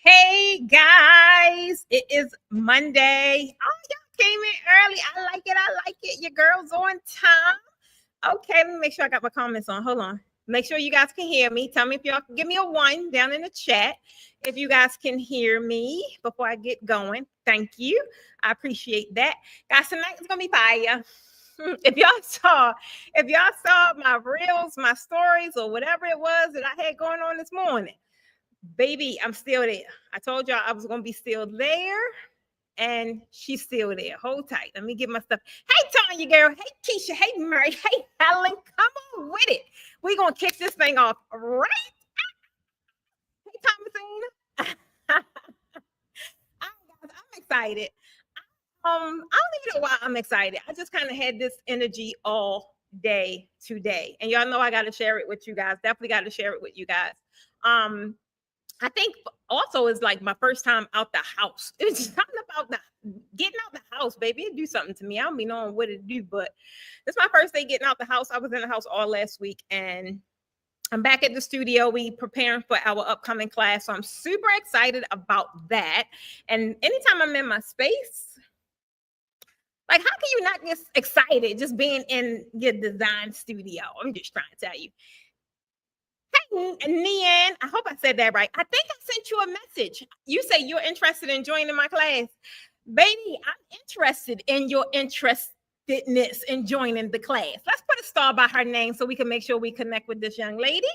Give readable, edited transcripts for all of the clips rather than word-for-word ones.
Hey guys, it is Monday. Oh, y'all came in early. I like it. I like it. Your girl's on time. Okay, let me make sure I got my comments on. Hold on. Make sure you guys can hear me. Tell me if y'all can give me a 1 down in the chat if you guys can hear me before I get going. Thank you. I appreciate that. Guys, tonight is gonna be fire. If y'all saw my reels, my stories, or whatever it was that I had going on this morning, baby, I'm still there. I told y'all I was gonna be still there, and she's still there. Hold tight. Let me get my stuff. Hey, Tanya, girl. Hey, Keisha. Hey, Murray. Hey, Helen. Come on with it. We're gonna kick this thing off right. Hey, Thomasina. I'm excited. I don't even know why I'm excited. I just kind of had this energy all day today, and y'all know I got to share it with you guys. Definitely got to share it with you guys. I think also it's like my first time out the house. It's something about getting out the house, baby. It do something to me. I don't be knowing what it do, but it's my first day getting out the house. I was in the house all last week, and I'm back at the studio. We preparing for our upcoming class, so I'm super excited about that. And anytime I'm in my space, like, how can you not get excited just being in your design studio? I'm just trying to tell you. Hey, Nian, I hope I said that right. I think I sent you a message. You say you're interested in joining my class. Baby, I'm interested in your interestedness in joining the class. Let's put a star by her name so we can make sure we connect with this young lady.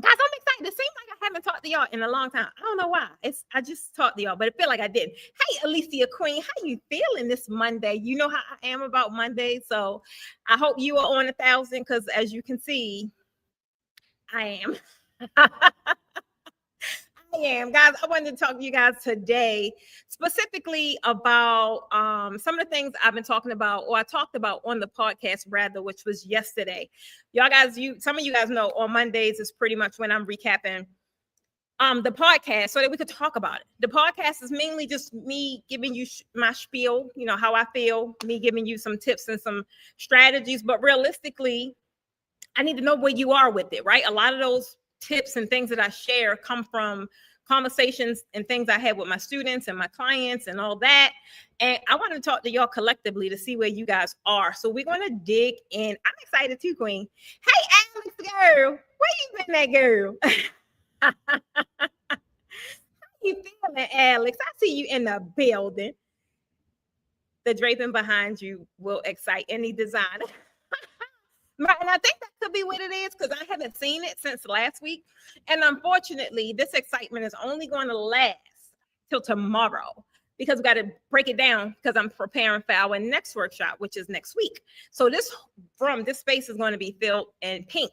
Guys, I'm excited. It seems like I haven't talked to y'all in a long time. I don't know why. I just talked to y'all, but it feel like I did. Hey, Alicia Queen, how you feeling this Monday? You know how I am about Mondays, so I hope you are on 1,000, because as you can see, I am. I am. Guys, I wanted to talk to you guys today specifically about some of the things I've been talking about, or I talked about on the podcast rather, which was yesterday. Y'all guys, some of you guys know on Mondays is pretty much when I'm recapping the podcast so that we could talk about it. The podcast is mainly just me giving you my spiel, you know, how I feel, me giving you some tips and some strategies, but realistically, I need to know where you are with it, right? A lot of those tips and things that I share come from conversations and things I had with my students and my clients and all that. And I want to talk to y'all collectively to see where you guys are. So we're going to dig in. I'm excited too, Queen. Hey, Alex, girl. Where you been at, girl? How you feeling, Alex? I see you in the building. The draping behind you will excite any designer. And I think that could be what it is, because I haven't seen it since last week. And unfortunately, this excitement is only going to last till tomorrow, because we got to break it down, because I'm preparing for our next workshop, which is next week. So this space is going to be filled in pink,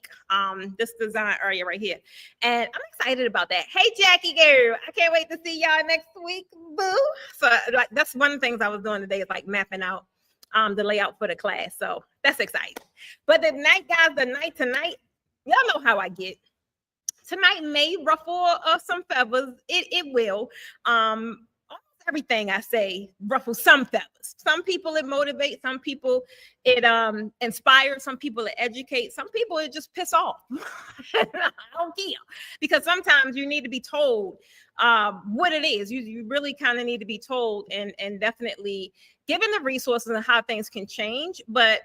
this design area right here. And I'm excited about that. Hey, Jackie girl, I can't wait to see y'all next week, boo. So like, that's one of the things I was doing today, is like mapping out the layout for the class. So that's exciting. But the night, guys, tonight, y'all know how I get. Tonight may ruffle some feathers. It will. Almost everything I say ruffles some feathers. Some people it motivates, some people it inspires, some people it educates, some people it just piss off. I don't care, because sometimes you need to be told what it is. You really kind of need to be told, and definitely given the resources and how things can change. But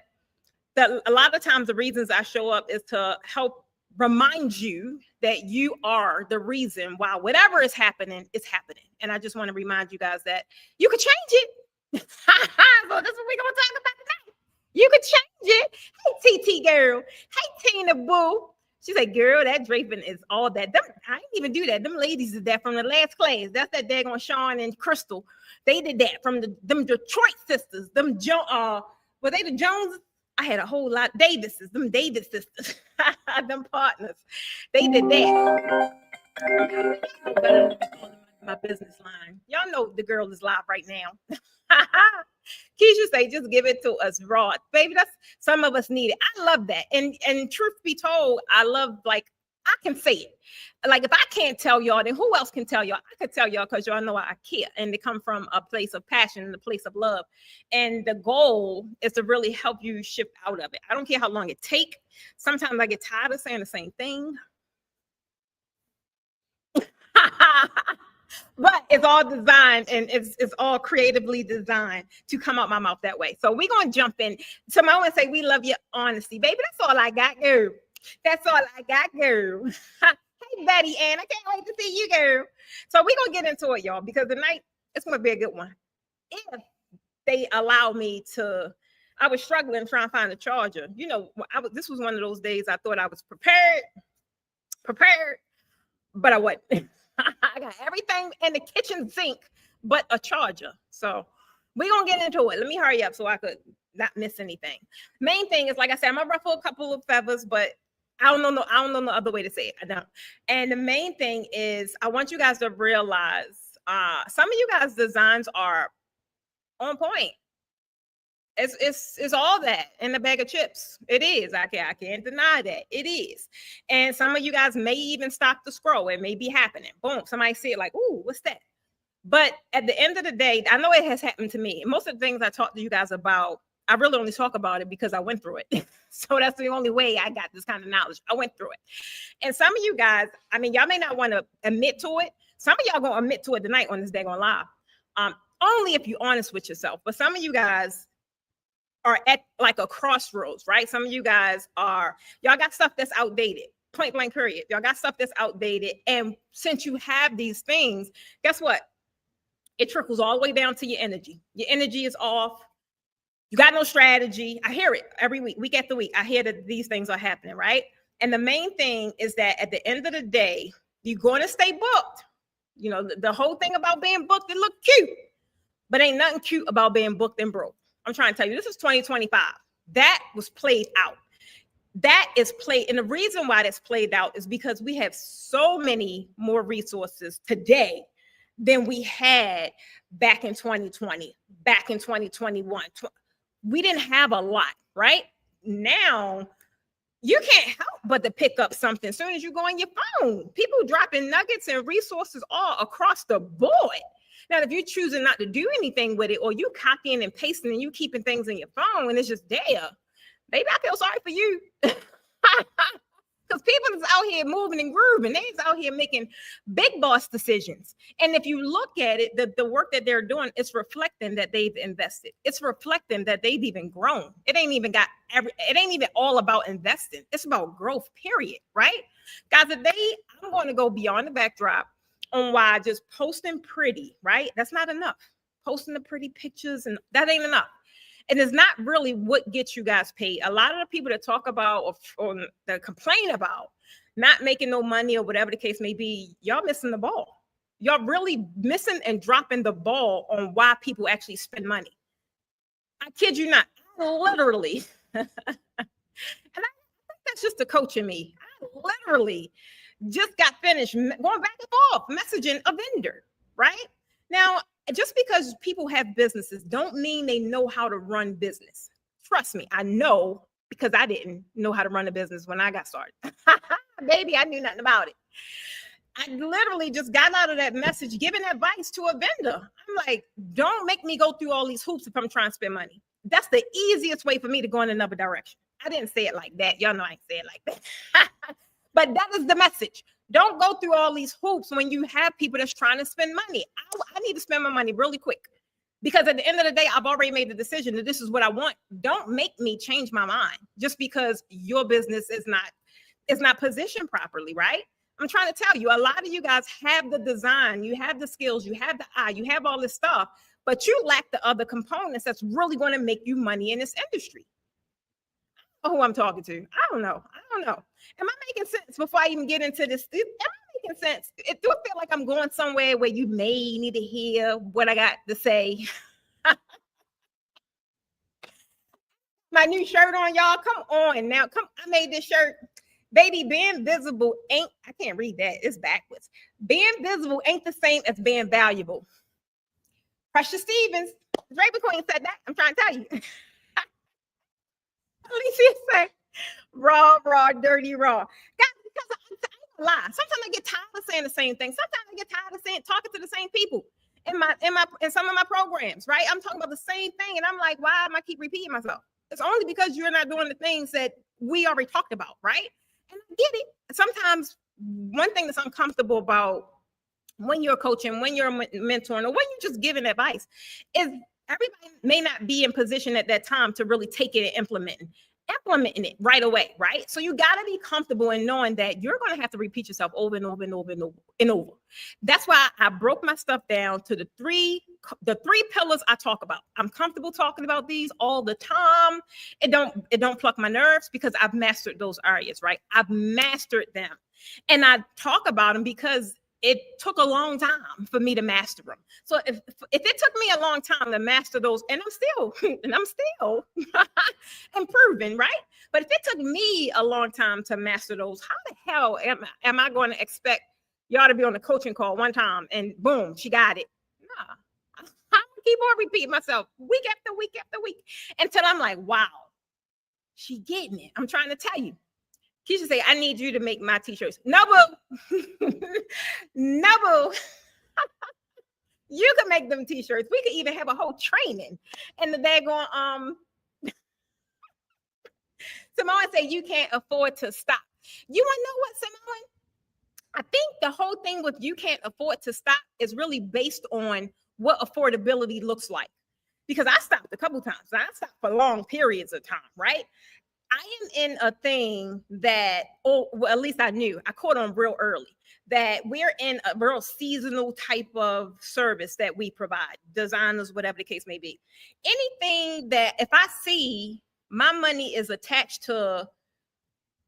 a lot of times the reasons I show up is to help remind you that you are the reason why whatever is happening is happening. And I just want to remind you guys that you could change it. So this is what we're going to talk about tonight. You could change it. Hey, TT girl. Hey, Tina boo. She said, girl, that draping is all that. I didn't even do that. Them ladies did that from the last class. That's that daggone Sean and Crystal. They did that from them Detroit sisters. Were they the Joneses? I had a whole lot. Them Davis sisters. Them partners. They did that. My business line. Y'all know the girl is live right now. Keisha say, just give it to us raw. Baby, that's some of us need it. I love that. And truth be told, I love, like, I can say it. Like, if I can't tell y'all, then who else can tell y'all? I can tell y'all because y'all know I care. And they come from a place of passion and a place of love. And the goal is to really help you shift out of it. I don't care how long it takes. Sometimes I get tired of saying the same thing. But it's all designed, and it's all creatively designed to come out my mouth that way. So we're going to jump in. Simone would say, we love your honesty. Baby, that's all I got, girl. That's all I got, girl. Hey, Betty Ann, I can't wait to see you, girl. So we're going to get into it, y'all, because tonight, it's going to be a good one. If they allow me to, I was struggling trying to find a charger. You know, this was one of those days I thought I was prepared, but I wasn't. I got everything in the kitchen sink but a charger. So we're going to get into it. Let me hurry up so I could not miss anything. Main thing is, like I said, I'm going to ruffle a couple of feathers, but I don't know no other way to say it. I don't. And the main thing is, I want you guys to realize some of you guys' designs are on point. It's all that in a bag of chips. It is. I can't deny that. It is. And some of you guys may even stop the scroll. It may be happening. Boom. Somebody see it like, ooh, what's that? But at the end of the day, I know it has happened to me. Most of the things I talk to you guys about, I really only talk about it because I went through it. So that's the only way I got this kind of knowledge. I went through it. And some of you guys, I mean, y'all may not want to admit to it. Some of y'all going to admit to it tonight on this day on live. Only if you're honest with yourself. But some of you guys are at like a crossroads, right? Some of you guys y'all got stuff that's outdated, point blank period. Y'all got stuff that's outdated. And since you have these things, guess what? It trickles all the way down to your energy. Your energy is off. You got no strategy. I hear it every week after week. I hear that these things are happening, right? And the main thing is that at the end of the day, you're going to stay booked. You know, the whole thing about being booked, it look cute, but ain't nothing cute about being booked and broke. I'm trying to tell you, this is 2025. That was played out. That is played. And the reason why that's played out is because we have so many more resources today than we had back in 2020, back in 2021. We didn't have a lot, right? Now, you can't help but to pick up something as soon as you go on your phone. People dropping nuggets and resources all across the board. Now, if you're choosing not to do anything with it, or you copying and pasting and you keeping things in your phone and it's just there, maybe I feel sorry for you. Because people is out here moving and grooving. They's out here making big boss decisions. And if you look at it, the work that they're doing, it's reflecting that they've invested. It's reflecting that they've even grown. It ain't even all about investing. It's about growth, period, right? Guys, today I'm going to go beyond the backdrop on why just posting pretty, right? That's not enough. Posting the pretty pictures, and that ain't enough. And it's not really what gets you guys paid. A lot of the people that talk about or that complain about not making no money or whatever the case may be, y'all missing the ball. Y'all really missing and dropping the ball on why people actually spend money. I kid you not, literally. And I think that's just the coach in me. I literally just got finished going back and forth messaging a vendor, right? Now, just because people have businesses don't mean they know how to run business. Trust me, I know, because I didn't know how to run a business when I got started. Baby, I knew nothing about it. I literally just got out of that message giving advice to a vendor. I'm like, don't make me go through all these hoops if I'm trying to spend money. That's the easiest way for me to go in another direction. I didn't say it like that. Y'all know I ain't say it like that. But that is the message. Don't go through all these hoops when you have people that's trying to spend money. I need to spend my money really quick, because at the end of the day, I've already made the decision that this is what I want. Don't make me change my mind just because your business is not positioned properly, right? I'm trying to tell you, a lot of you guys have the design, you have the skills, you have the eye, you have all this stuff, but you lack the other components that's really going to make you money in this industry. who I'm talking to. I don't know. Am I making sense before I even get into this? Am I making sense? It do feel like I'm going somewhere where you may need to hear what I got to say. My new shirt on, y'all. Come on now. I made this shirt. Baby, being visible ain't, I can't read that. It's backwards. Being visible ain't the same as being valuable. Precious Stevens, Draper Queen said that. I'm trying to tell you. Alicia said, raw, dirty, raw. Guys, because I lie. Sometimes I get tired of saying the same thing. Sometimes I get tired of talking to the same people in some of my programs, right? I'm talking about the same thing, and I'm like, why am I keep repeating myself? It's only because you're not doing the things that we already talked about, right? And I get it. Sometimes one thing that's uncomfortable about when you're coaching, when you're mentoring, or when you're just giving advice is everybody may not be in position at that time to really take it and implementing it right away, right? So you got to be comfortable in knowing that you're going to have to repeat yourself over and over and over and over and over. That's why I broke my stuff down to the three pillars I talk about. I'm comfortable talking about these all the time. It don't pluck my nerves because I've mastered those areas, right? I've mastered them. And I talk about them because it took a long time for me to master them. So if it took me a long time to master those, and I'm still improving, right? But if it took me a long time to master those, how the hell am I going to expect y'all to be on a coaching call one time and boom, she got it? Nah, I'm gonna keep on repeating myself week after week after week until I'm like, wow, she getting it. I'm trying to tell you. Keisha say, I need you to make my t-shirts. No, boo. No, boo. You can make them t-shirts. We could even have a whole training. And the daggone, Simone say, you can't afford to stop. You want to know what, Simone? I think the whole thing with you can't afford to stop is really based on what affordability looks like. Because I stopped a couple times. I stopped for long periods of time, right? I am in a thing that, well, at least I knew, I caught on real early, that we're in a real seasonal type of service that we provide, designers, whatever the case may be. Anything that if I see my money is attached to,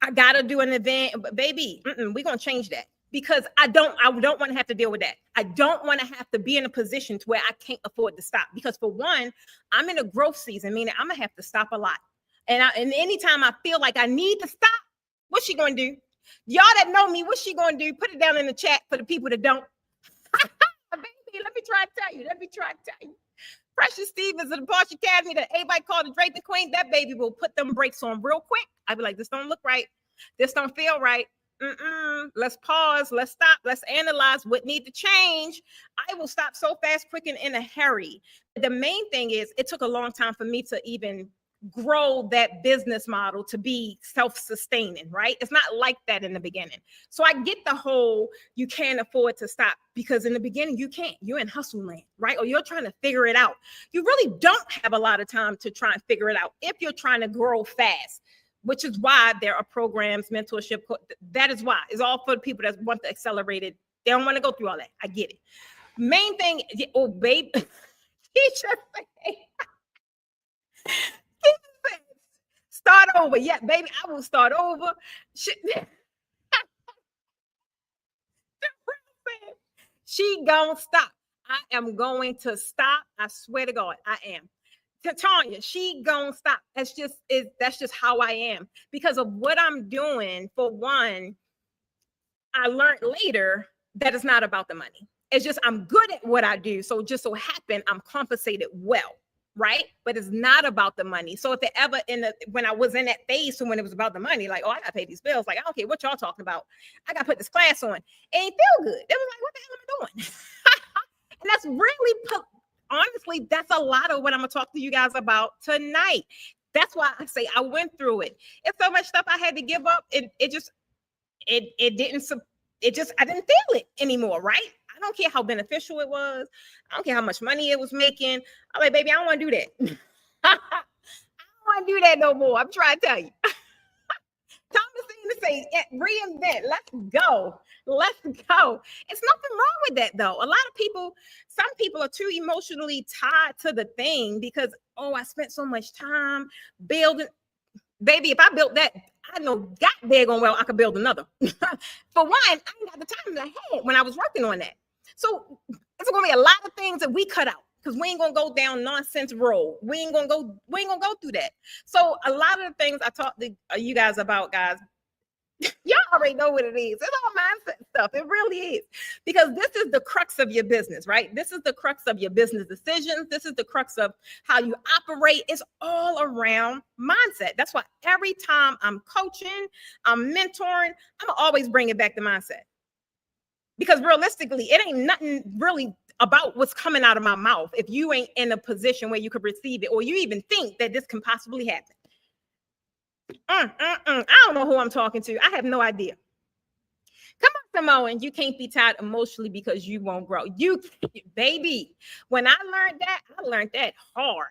I got to do an event, but baby, we're going to change that. Because I don't want to have to deal with that. I don't want to have to be in a position to where I can't afford to stop. Because for one, I'm in a growth season, meaning I'm going to have to stop a lot. And anytime I feel like I need to stop, what's she going to do? Y'all that know me, what's she going to do? Put it down in the chat for the people that don't. Baby, let me try to tell you. Precious Stevens of the Porsche Academy that everybody called the Drake the Queen, that baby will put them brakes on real quick. I'd be like, this don't look right. This don't feel right. Let's pause. Let's stop. Let's analyze what need to change. I will stop so fast, quick, and in a hurry. The main thing is it took a long time for me to even grow that business model to be self-sustaining, right? It's not like that in the beginning. So I get the whole you can't afford to stop because in the beginning you can't. You're in hustle land, right? Or you're trying to figure it out. You really don't have a lot of time to try and figure it out if you're trying to grow fast, which is why there are programs, mentorship. That is why. It's all for the people that want the accelerated. They don't want to go through all that. I get it. Main thing, oh, babe. Start over. Yeah, baby, I will start over. She gonna stop. I am going to stop. I swear to God, I am. Tanya, she gonna stop. That's just how I am because of what I'm doing. For one, I learned later that it's not about the money. It's just I'm good at what I do. So just so happen I'm compensated well. Right? But it's not about the money. So if it ever when I was in that phase, so when it was about the money, like, oh, I gotta pay these bills. Like, I don't care what y'all talking about. I gotta put this class on. It ain't feel good. It was like, what the hell am I doing? And that's really, honestly, that's a lot of what I'm gonna talk to you guys about tonight. That's why I say I went through it. It's so much stuff I had to give up. I didn't feel it anymore, right? I don't care how beneficial it was. I don't care how much money it was making. I'm like, baby, I don't want to do that. I don't want to do that no more. I'm trying to tell you. Thomas saying to say, reinvent. Let's go. Let's go. It's nothing wrong with that, though. A lot of people, some people are too emotionally tied to the thing because, oh, I spent so much time building. Baby, if I built that, I know God daggone well I could build another. For one, I ain't got the time that I had when I was working on that. So it's gonna be a lot of things that we cut out because we ain't gonna go down nonsense road. We ain't gonna go through that. So a lot of the things I talked to you guys about, guys, y'all already know what it is. It's all mindset stuff. It really is. Because this is the crux of your business, right? This is the crux of your business decisions. This is the crux of how you operate. It's all around mindset. That's why every time I'm coaching, I'm mentoring, I'm always bring it back to mindset. Because realistically, it ain't nothing really about what's coming out of my mouth if you ain't in a position where you could receive it or you even think that this can possibly happen. I don't know who I'm talking to. I have no idea. Come on, Samoan. You can't be tired emotionally because you won't grow. You, baby, when I learned that hard.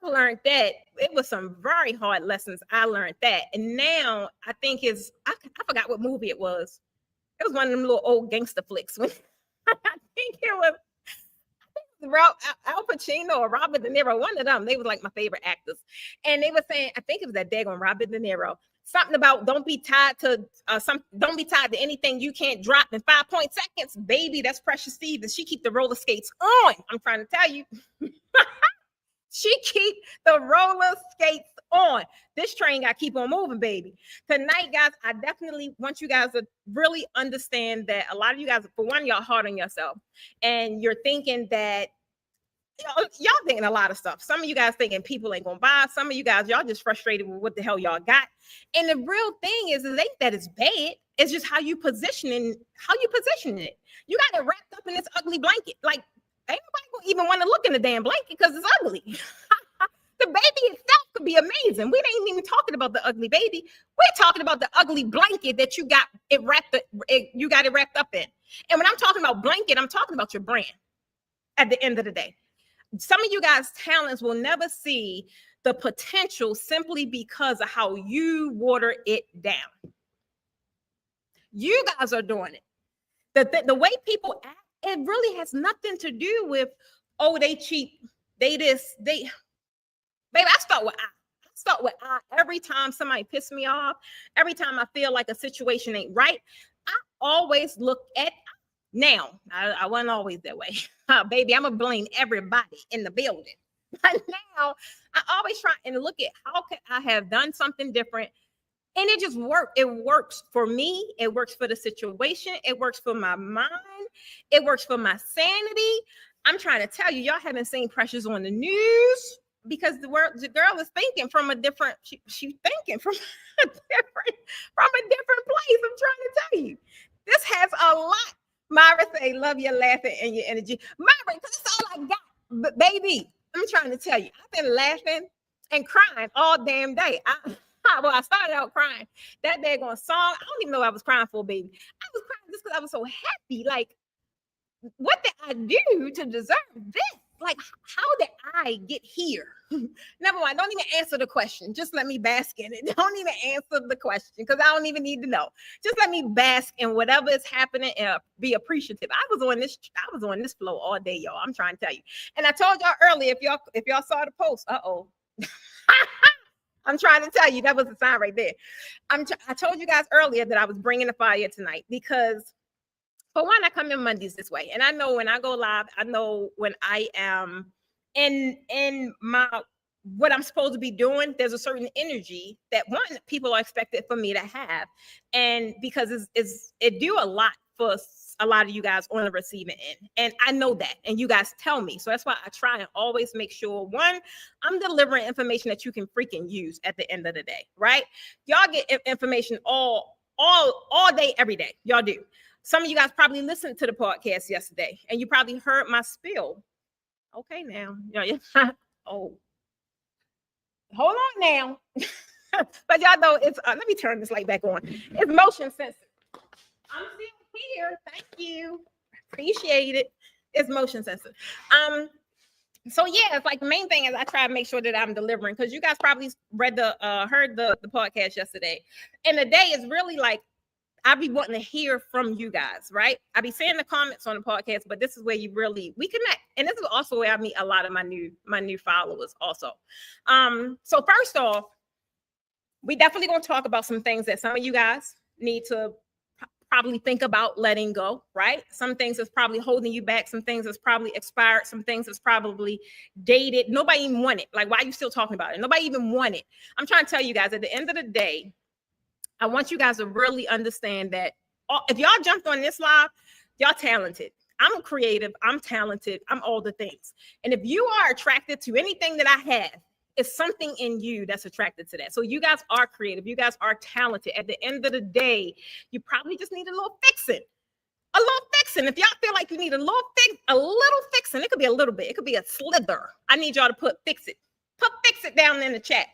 I learned that it was some very hard lessons. I learned that. And now I think I forgot what movie it was. It was one of them little old gangster flicks. I think it was Al Pacino or Robert De Niro, one of them. They was like my favorite actors. And they were saying, I think it was that daggone Robert De Niro, something about don't be tied to anything you can't drop in 5 seconds. Baby, that's Precious Stevens. She keep the roller skates on. I'm trying to tell you. She keep the roller skates on. This train got to keep on moving, baby. Tonight, guys, I definitely want you guys to really understand that a lot of you guys, for one, y'all hard on yourself. And you're thinking that, y'all thinking a lot of stuff. Some of you guys thinking people ain't going to buy. Some of you guys, y'all just frustrated with what the hell y'all got. And the real thing is it ain't that it's bad. It's just how you positioning it. You got it wrapped up in this ugly blanket. Like, ain't nobody gonna even want to look in the damn blanket because it's ugly. The baby itself could be amazing. We ain't even talking about the ugly baby. We're talking about the ugly blanket that you got it wrapped up in. And when I'm talking about blanket, I'm talking about your brand at the end of the day. Some of you guys' talents will never see the potential simply because of how you water it down. You guys are doing it. The way people act, it really has nothing to do with, oh, they cheap, they this, they. Baby, I start with I. Every time somebody pisses me off, every time I feel like a situation ain't right, I always look at now. I wasn't always that way. Baby, I'm going to blame everybody in the building. But now, I always try and look at how could I have done something different. And it just worked. It works for me. It works for the situation. It works for my mind. It works for my sanity. I'm trying to tell you, y'all haven't seen Precious on the news because the girl is thinking from a different, she's thinking from a different place. I'm trying to tell you, this has a lot. Myra say, love your laughing and your energy. Myra, because that's all I got. But baby, I'm trying to tell you, I've been laughing and crying all damn day. I started out crying. That daggone song, I don't even know what I was crying for, baby. I was crying just because I was so happy. Like, what did I do to deserve this? Like, how did I get here? Never mind. Don't even answer the question. Just let me bask in it. Don't even answer the question because I don't even need to know. Just let me bask in whatever is happening and be appreciative. I was on this flow all day, y'all. I'm trying to tell you. And I told y'all earlier, if y'all saw the post, I'm trying to tell you, that was the sign right there. I told you guys earlier that I was bringing the fire tonight because, for one, I come in Mondays this way. And I know when I go live, I know when I am in my what I'm supposed to be doing, there's a certain energy that one, people are expected for me to have. And because it do a lot for a lot of you guys on the receiving end. And I know that. And you guys tell me. So that's why I try and always make sure, one, I'm delivering information that you can freaking use at the end of the day, right? Y'all get information all day, every day. Y'all do. Some of you guys probably listened to the podcast yesterday and you probably heard my spiel. Okay, now. Oh, hold on now. But y'all know it's, let me turn this light back on. It's motion sensitive. I'm still here. Thank you. Appreciate it. It's motion sensitive. So yeah, it's like the main thing is I try to make sure that I'm delivering because you guys probably heard the podcast yesterday. And the day is really like, I be wanting to hear from you guys, right? I be saying the comments on the podcast, but this is where we connect. And this is also where I meet a lot of my new followers also. So first off, We definitely going to talk about some things that some of you guys need to probably think about letting go, right? Some things that's probably holding you back, some things that's probably expired, some things that's probably dated. Nobody even want it. Like, why are you still talking about it? Nobody even want it. I'm trying to tell you guys, at the end of the day, I want you guys to really understand that if y'all jumped on this live, y'all talented. I'm creative. I'm talented. I'm all the things. And if you are attracted to anything that I have, it's something in you that's attracted to that. So you guys are creative. You guys are talented. At the end of the day, you probably just need a little fixing. A little fixing. If y'all feel like you need a little fixing, it could be a little bit. It could be a slither. I need y'all to put fix it. Put fix it down in the chat.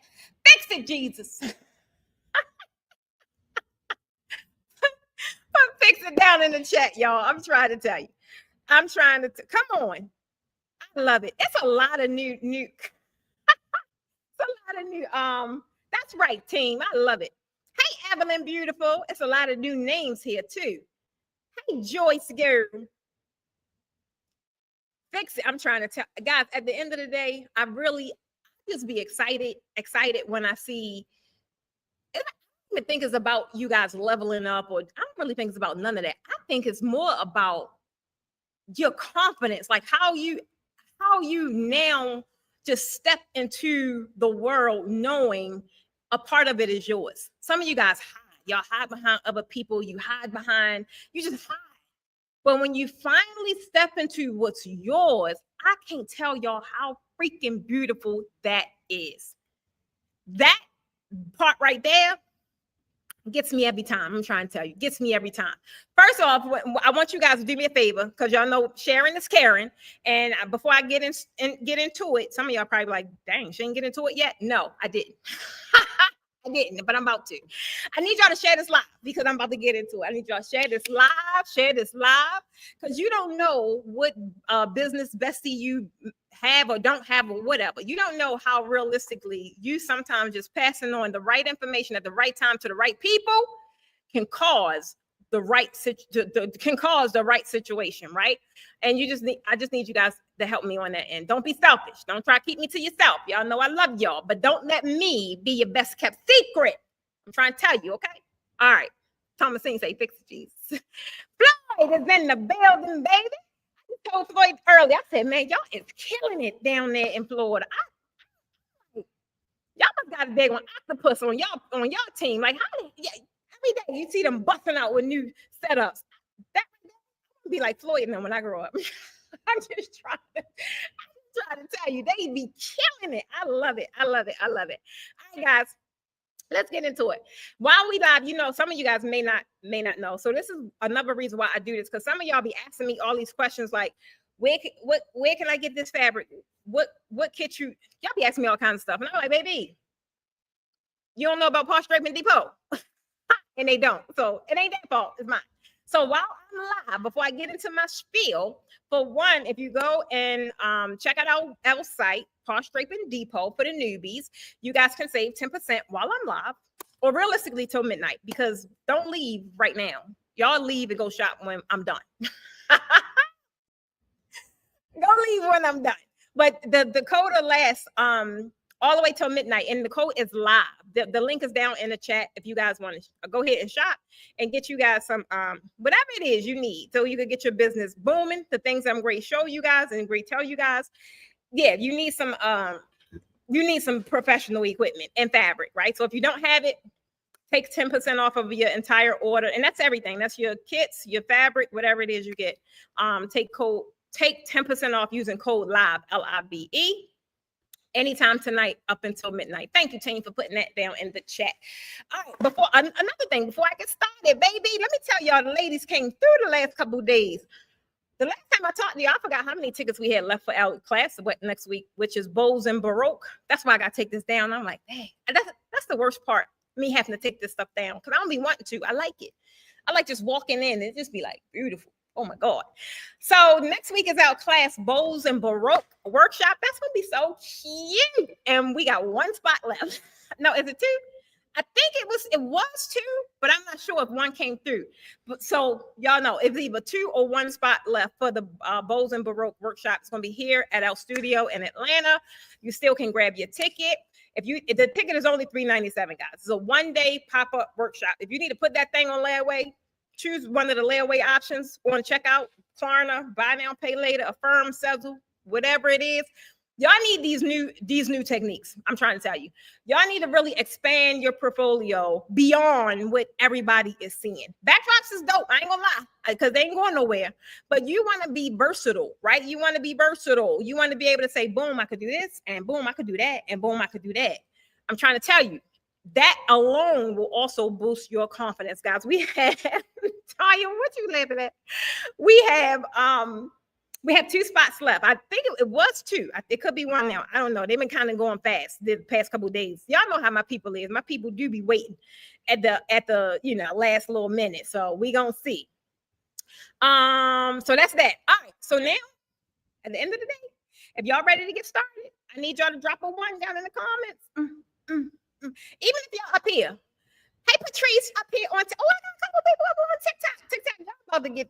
Fix it, Jesus. Fix it down in the chat, y'all. I'm trying to tell you. I'm trying to come on. I love it. It's a lot of new. It's a lot of new. That's right, team. I love it. Hey, Evelyn, beautiful. It's a lot of new names here too. Hey, Joyce, girl. Fix it. I'm trying to tell guys. At the end of the day, I just be excited when I see. I don't even think it's about you guys leveling up, or I don't really think it's about none of that. I think it's more about your confidence, like how you now just step into the world knowing a part of it is yours. Some of you guys hide. Y'all hide behind other people. You just hide. But when you finally step into what's yours, I can't tell y'all how freaking beautiful that is. That part right there gets me every time. I'm trying to tell you, gets me every time. First off, I want you guys to do me a favor, because y'all know sharing is caring. And before I get into it, some of y'all probably like, dang, she didn't get into it yet. No, I didn't. I didn't, but I'm about to. I need y'all to share this live, because I'm about to get into it. I need y'all to share this live, because you don't know what business bestie you have or don't have or whatever. You don't know how realistically you sometimes just passing on the right information at the right time to the right people can cause the right situation, right? And I just need you guys to help me on that end. Don't be selfish. Don't try to keep me to yourself. Y'all know I love y'all, but don't let me be your best kept secret. I'm trying to tell you, okay? All right. Thomasine say, fix it, Jesus. Floyd is in the building, baby. I told Floyd earlier, I said, man, y'all is killing it down there in Florida. Y'all must got a big one octopus on y'all team. Like, every day you see them busting out with new setups. That would be like Floyd and them when I grow up. I'm just trying to tell you, they be killing it. I love it. All right, guys, let's get into it. While we live, some of you guys may not know. So this is another reason why I do this, because some of y'all be asking me all these questions like, where can I get this fabric? What kit y'all be asking me all kinds of stuff. And I'm like, baby, you don't know about Posh Drape and Depot. And they don't. So it ain't their fault, it's mine. So while I'm live, before I get into my spiel, for one, if you go and check out our site, Posh Drape and Depot, for the newbies, you guys can save 10% while I'm live, or realistically till midnight, because don't leave right now. Y'all leave and go shop when I'm done. Go leave when I'm done. But the code will last all the way till midnight, and the code is live. The link is down in the chat if you guys want to go ahead and shop and get you guys some whatever it is you need, so you can get your business booming. The things I'm going to show you guys and great tell you guys. Yeah, you need some professional equipment and fabric, right? So if you don't have it, take 10% off of your entire order, and that's everything. That's your kits, your fabric, whatever it is you get. Take 10% off using code LIVE, LIVE. Anytime tonight up until midnight. Thank you, team, for putting that down in the chat. All right, another thing, before I get started, baby, let me tell y'all, the ladies came through the last couple of days. The last time I talked to you, I forgot how many tickets we had left for our class next week, which is Bows and Baroque. That's why I got to take this down. I'm like, dang, that's the worst part, me having to take this stuff down, because I don't be wanting to. I like it. I like just walking in and just be like, beautiful. Oh my God. So next week is our class, Bows and Baroque workshop. That's going to be so cute. And we got one spot left. No, is it two? I think it was two, but I'm not sure if one came through. But so y'all know it's either two or one spot left for the Bowls and Baroque workshop. It's gonna be here at our studio in Atlanta. You still can grab your ticket. If the ticket is only $397, guys. It's a one-day pop-up workshop. If you need to put that thing on layaway, choose one of the layaway options on checkout, Klarna, buy now, pay later, Affirm, Sezzle, whatever it is. Y'all need these new techniques. I'm trying to tell you. Y'all need to really expand your portfolio beyond what everybody is seeing. Backdrops is dope. I ain't gonna lie, because they ain't going nowhere. But you want to be versatile, right? You want to be versatile. You want to be able to say, boom, I could do this, and boom, I could do that, and boom, I could do that. I'm trying to tell you, that alone will also boost your confidence, guys. We have Tanya, what you laughing at? We have two spots left. I think it was two. It could be one now. I don't know. They've been kind of going fast the past couple of days. Y'all know how my people is. My people do be waiting at the last little minute. So we gonna see. So that's that. All right. So now, at the end of the day, if y'all ready to get started, I need y'all to drop a one down in the comments. Even if y'all up here. Hey, Patrice, up here on. I got a couple people up on TikTok.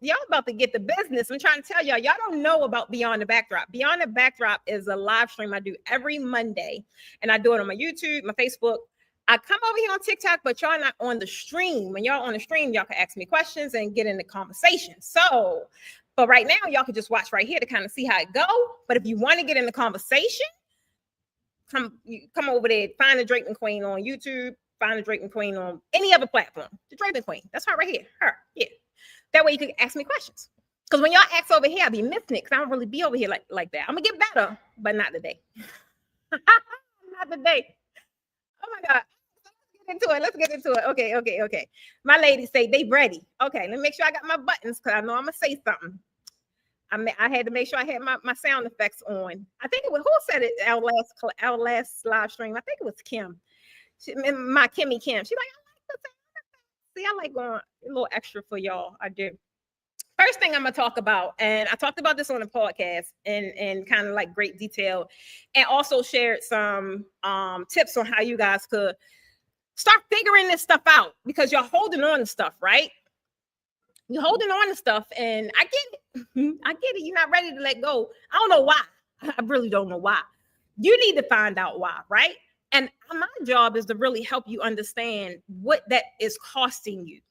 Y'all about to get the business. I'm trying to tell y'all don't know about Beyond the Backdrop. Beyond the Backdrop is a live stream I do every Monday, and I do it on my YouTube, my Facebook. I come over here on TikTok, but y'all not on the stream. When y'all on the stream, y'all can ask me questions and get in the conversation. So, but right now, y'all can just watch right here to kind of see how it go. But if you want to get in the conversation, come over there, find the Draping Queen on YouTube. Find the Draping Queen on any other platform. The Draping Queen. That's her right here. Her. Yeah. That way you can ask me questions. Because when y'all ask over here, I be missing it because I don't really be over here like that. I'm going to get better, but not today. Not today. Oh, my God. Let's get into it. Okay. My ladies say they ready. Okay, let me make sure I got my buttons because I know I'm going to say something. I had to make sure I had my sound effects on. I think it was, who said it our last live stream? I think it was Kim. My Kimmy Kim. She's like, I like going a little extra for y'all. I do. First thing I'm gonna talk about, and I talked about this on the podcast in kind of like great detail, and also shared some tips on how you guys could start figuring this stuff out because you're holding on to stuff, right? You're holding on to stuff, and I get it. I get it. You're not ready to let go. I don't know why. I really don't know why. You need to find out why, right? And my job is to really help you understand what that is costing you.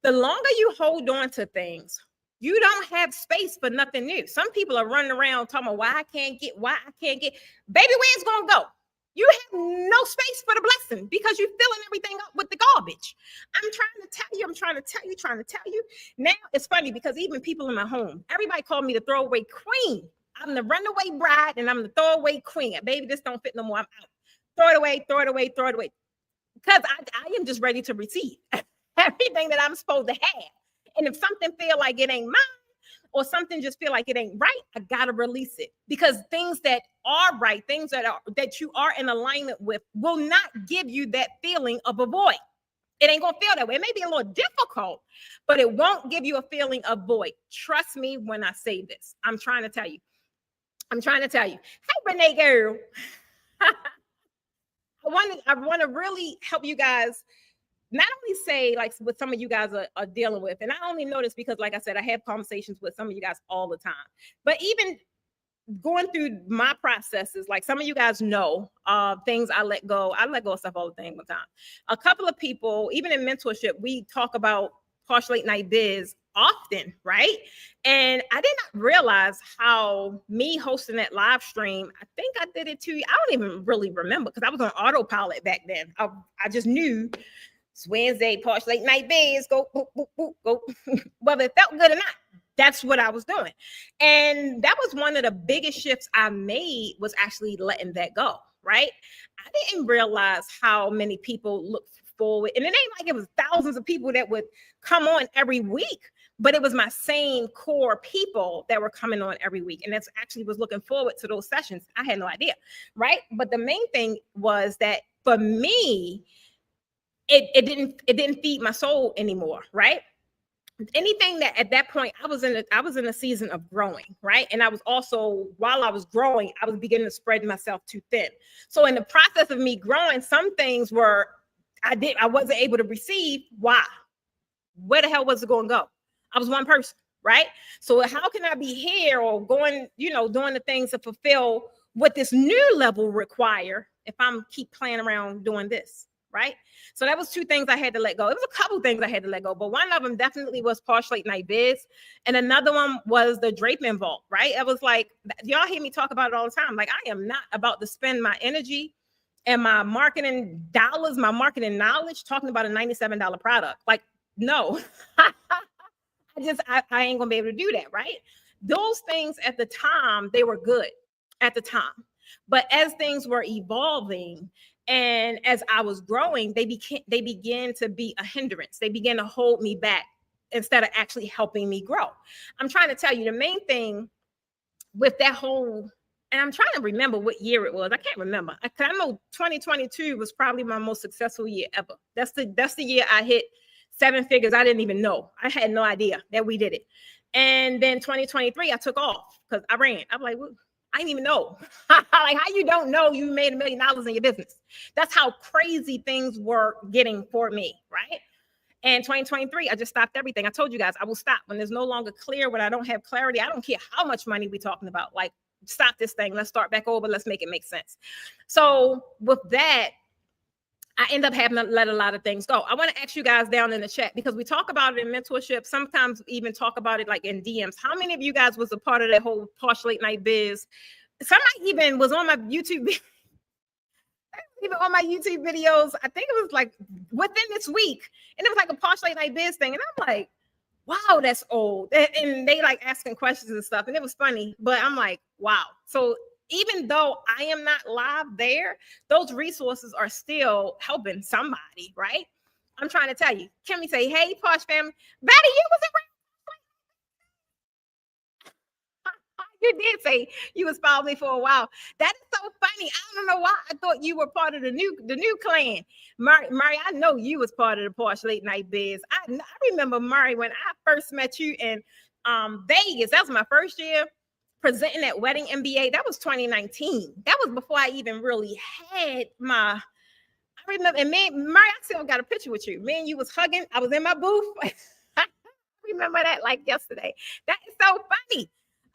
The longer you hold on to things, you don't have space for nothing new. Some people are running around talking about why I can't get. Baby, where it's going to go? You have no space for the blessing because you're filling everything up with the garbage. I'm trying to tell you. Now, it's funny because even people in my home, everybody called me the throwaway queen. I'm the runaway bride and I'm the throwaway queen. Baby, this don't fit no more. I'm out. Throw it away. Because I am just ready to receive everything that I'm supposed to have. And if something feel like it ain't mine or something just feel like it ain't right, I gotta release it. Because things that are right, things that you are in alignment with will not give you that feeling of a void. It ain't gonna feel that way. It may be a little difficult, but it won't give you a feeling of void. Trust me when I say this. I'm trying to tell you. Hey, Renee girl. I want to really help you guys not only say like what some of you guys are dealing with. And I only know this because, like I said, I have conversations with some of you guys all the time. But even going through my processes, like some of you guys know things I let go. I let go of stuff all the time. A couple of people, even in mentorship, we talk about Posh Late Night Biz often, right? And I did not realize how me hosting that live stream, I think I did it too. I don't even really remember because I was on autopilot back then. I just knew it's Wednesday, Posh Late Night Biz, go, boop, boop, boop, go. Whether it felt good or not, that's what I was doing. And that was one of the biggest shifts I made was actually letting that go, right? I didn't realize how many people look forward. And it ain't like it was thousands of people that would come on every week, but it was my same core people that were coming on every week. And that's actually was looking forward to those sessions. I had no idea, right? But the main thing was that for me, it didn't feed my soul anymore, right? Anything that at that point I was in a season of growing, right? And I was also, while I was growing, I was beginning to spread myself too thin. So in the process of me growing, some things were I wasn't able to receive. Why? Where the hell was it going to go? I was one person, right? So how can I be here or going, doing the things to fulfill what this new level require if I'm keep playing around doing this, right? So that was two things I had to let go. It was a couple things I had to let go, but one of them definitely was Posh Late Night Biz, and another one was the draping vault, right? I was like, y'all hear me talk about it all the time. Like, I am not about to spend my energy and my marketing dollars, my marketing knowledge, talking about a $97 product. Like, no. I ain't gonna be able to do that, right? Those things at the time, they were good at the time. But as things were evolving and as I was growing, they began to be a hindrance. They began to hold me back instead of actually helping me grow. I'm trying to tell you the main thing with that whole, and I'm trying to remember what year it was. I can't remember. I know 2022 was probably my most successful year ever. That's the year I hit 7 figures. I didn't even know. I had no idea that we did it. And then 2023, I took off because I ran. I'm like, well, I didn't even know. Like, how you don't know you made $1 million in your business? That's how crazy things were getting for me, right? And 2023, I just stopped everything. I told you guys I will stop when there's no longer clear, when I don't have clarity. I don't care how much money we're talking about. Like, stop this thing. Let's start back over. Let's make it make sense. So with that, I end up having to let a lot of things go. I want to ask you guys down in the chat, because we talk about it in mentorship. Sometimes we even talk about it like in DMs. How many of you guys was a part of that whole Posh Late Night Biz? Somebody even was on my YouTube, even on my YouTube videos. I think it was like within this week. And it was like a Posh Late Night Biz thing. And I'm like, wow, that's old. And they like asking questions and stuff. And it was funny, but I'm like, wow. So even though I am not live there, those resources are still helping somebody, right? I'm trying to tell you. Kimmy say, hey, Posh family. Betty, you was around. You did say you was following me for a while. That is so funny. I don't know why I thought you were part of the new clan. Mari, I know you was part of the Posh Late Night Biz. I remember, Mari, when I first met you in Vegas. That was my first year presenting at Wedding MBA. That was 2019. That was before I even really had my, I remember, and me, Mari, I still got a picture with you. Me and you was hugging. I was in my booth. I remember that like yesterday. That is so funny.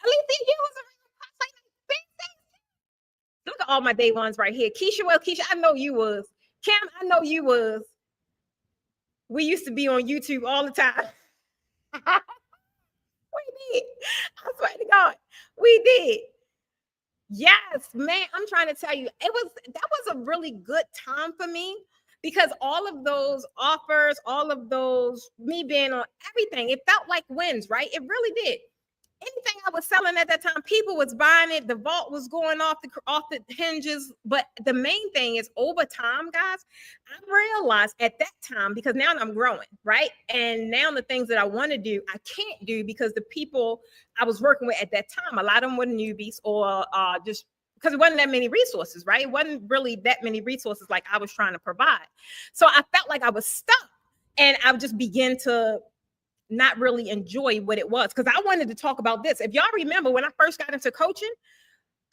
Alicia, you was around. Look at all my day ones right here. Keisha, I know you was. Cam, I know you was. We used to be on YouTube all the time. We did. I swear to God, we did. Yes, man. I'm trying to tell you, that was a really good time for me, because all of those offers, all of those, me being on everything, it felt like wins, right? It really did. Anything I was selling at that time, people was buying it. The vault was going off the hinges. But the main thing is, over time, guys, I realized at that time, because now I'm growing, right? And now the things that I want to do, I can't do, because the people I was working with at that time, a lot of them were newbies, or just because it wasn't that many resources, right? It wasn't really that many resources like I was trying to provide. So I felt like I was stuck, and I would just begin to not really enjoy what it was, because I wanted to talk about this. If y'all remember when I first got into coaching,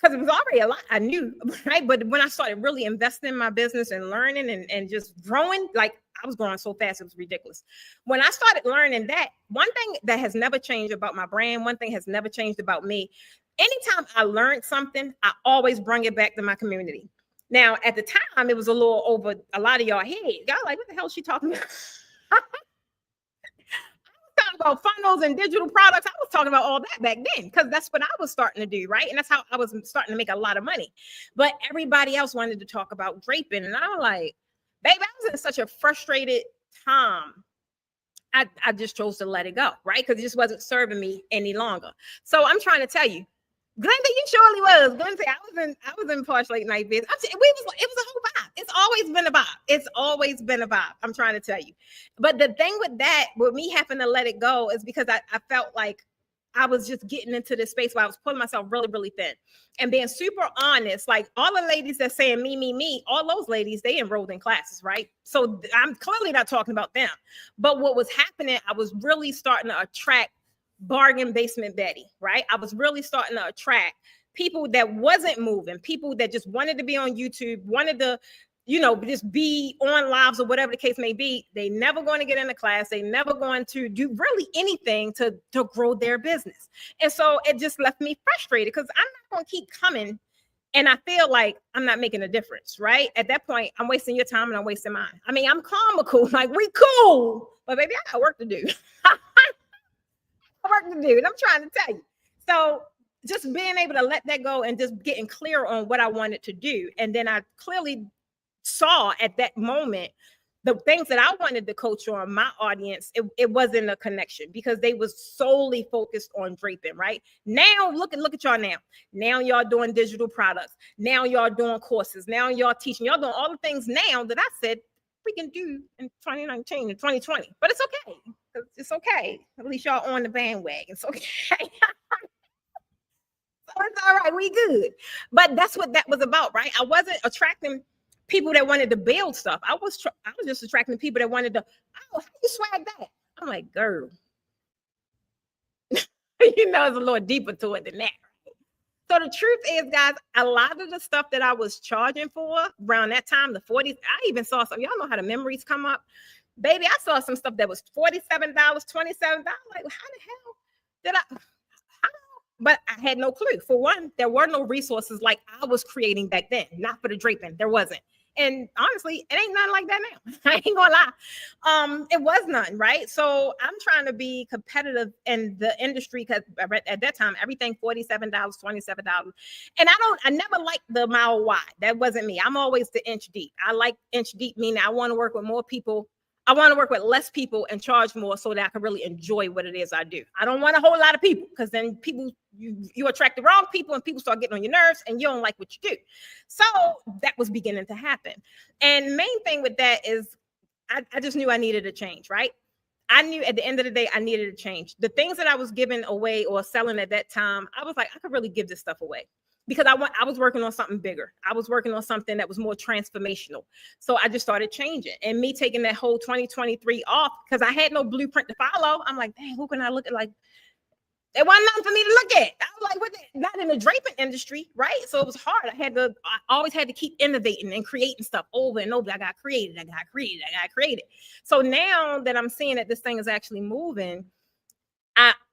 because it was already a lot I knew, right? But when I started really investing in my business and learning and just growing, like I was growing so fast, it was ridiculous. When I started learning that, one thing that has never changed about my brand, one thing has never changed about me, anytime I learned something, I always bring it back to my community. Now, at the time, it was a little over a lot of y'all head. Y'all like, what the hell is she talking about? About funnels and digital products. I was talking about all that back then, because that's what I was starting to do, right? And that's how I was starting to make a lot of money. But everybody else wanted to talk about draping, and I'm like, babe, I was in such a frustrated time. I just chose to let it go, right? Because it just wasn't serving me any longer. So I'm trying to tell you, Glenda, you surely was. Glenda, I was in Posh Late Night Biz. It was a whole vibe. It's always been a vibe. It's always been a vibe. I'm trying to tell you. But the thing with me having to let it go, is because I felt like I was just getting into this space where I was pulling myself really, really thin. And being super honest, like all the ladies that saying me, all those ladies, they enrolled in classes, right? So I'm clearly not talking about them. But what was happening, I was really starting to attract bargain basement Betty, right? I was really starting to attract people that wasn't moving, people that just wanted to be on YouTube, wanted to just be on lives or whatever the case may be. They never going to get into class. They never going to do really anything to grow their business. And so it just left me frustrated because I'm not going to keep coming. And I feel like I'm not making a difference, right? At that point, I'm wasting your time and I'm wasting mine. I mean, I'm comical, like we cool, but baby, I got work to do. Work to do, and I'm trying to tell you. So just being able to let that go and just getting clear on what I wanted to do. And then I clearly saw at that moment the things that I wanted to coach on my audience, it wasn't a connection because they was solely focused on draping, right? Now, look at y'all now. Now y'all doing digital products. Now y'all doing courses. Now y'all teaching. Y'all doing all the things now that I said we can do in 2019 and 2020. But it's okay. It's okay. At least y'all on the bandwagon. It's okay. So it's all right. We good. But that's what that was about, right? I wasn't attracting people that wanted to build stuff. I was just attracting people that wanted to, how you swag that? I'm like, girl, it's a little deeper to it than that. So the truth is, guys, a lot of the stuff that I was charging for around that time, the 40s, I even saw some, y'all know how the memories come up. Baby, I saw some stuff that was $47, $27. Like, how the hell did I? But I had no clue. For one, there were no resources like I was creating back then, not for the draping. There wasn't. And honestly, it ain't nothing like that now. I ain't gonna lie. It was none, right? So I'm trying to be competitive in the industry because at that time, everything $47, $27. And I never liked the mile wide. That wasn't me. I'm always the inch deep. I like inch deep, meaning I want to work with more people. I want to work with less people and charge more so that I can really enjoy what it is I do. I don't want a whole lot of people because then people, you attract the wrong people and people start getting on your nerves and you don't like what you do. So that was beginning to happen. And main thing with that is I just knew I needed a change, right? I knew at the end of the day, I needed a change. The things that I was giving away or selling at that time, I was like, I could really give this stuff away. Because I was working on something bigger. I was working on something that was more transformational. So I just started changing. And me taking that whole 2023 off, because I had no blueprint to follow. I'm like, dang, who can I look at? Like, there wasn't nothing for me to look at. I was like, what? Not in the draping industry, right? So it was hard. I always had to keep innovating and creating stuff over and over. I got created. So now that I'm seeing that this thing is actually moving,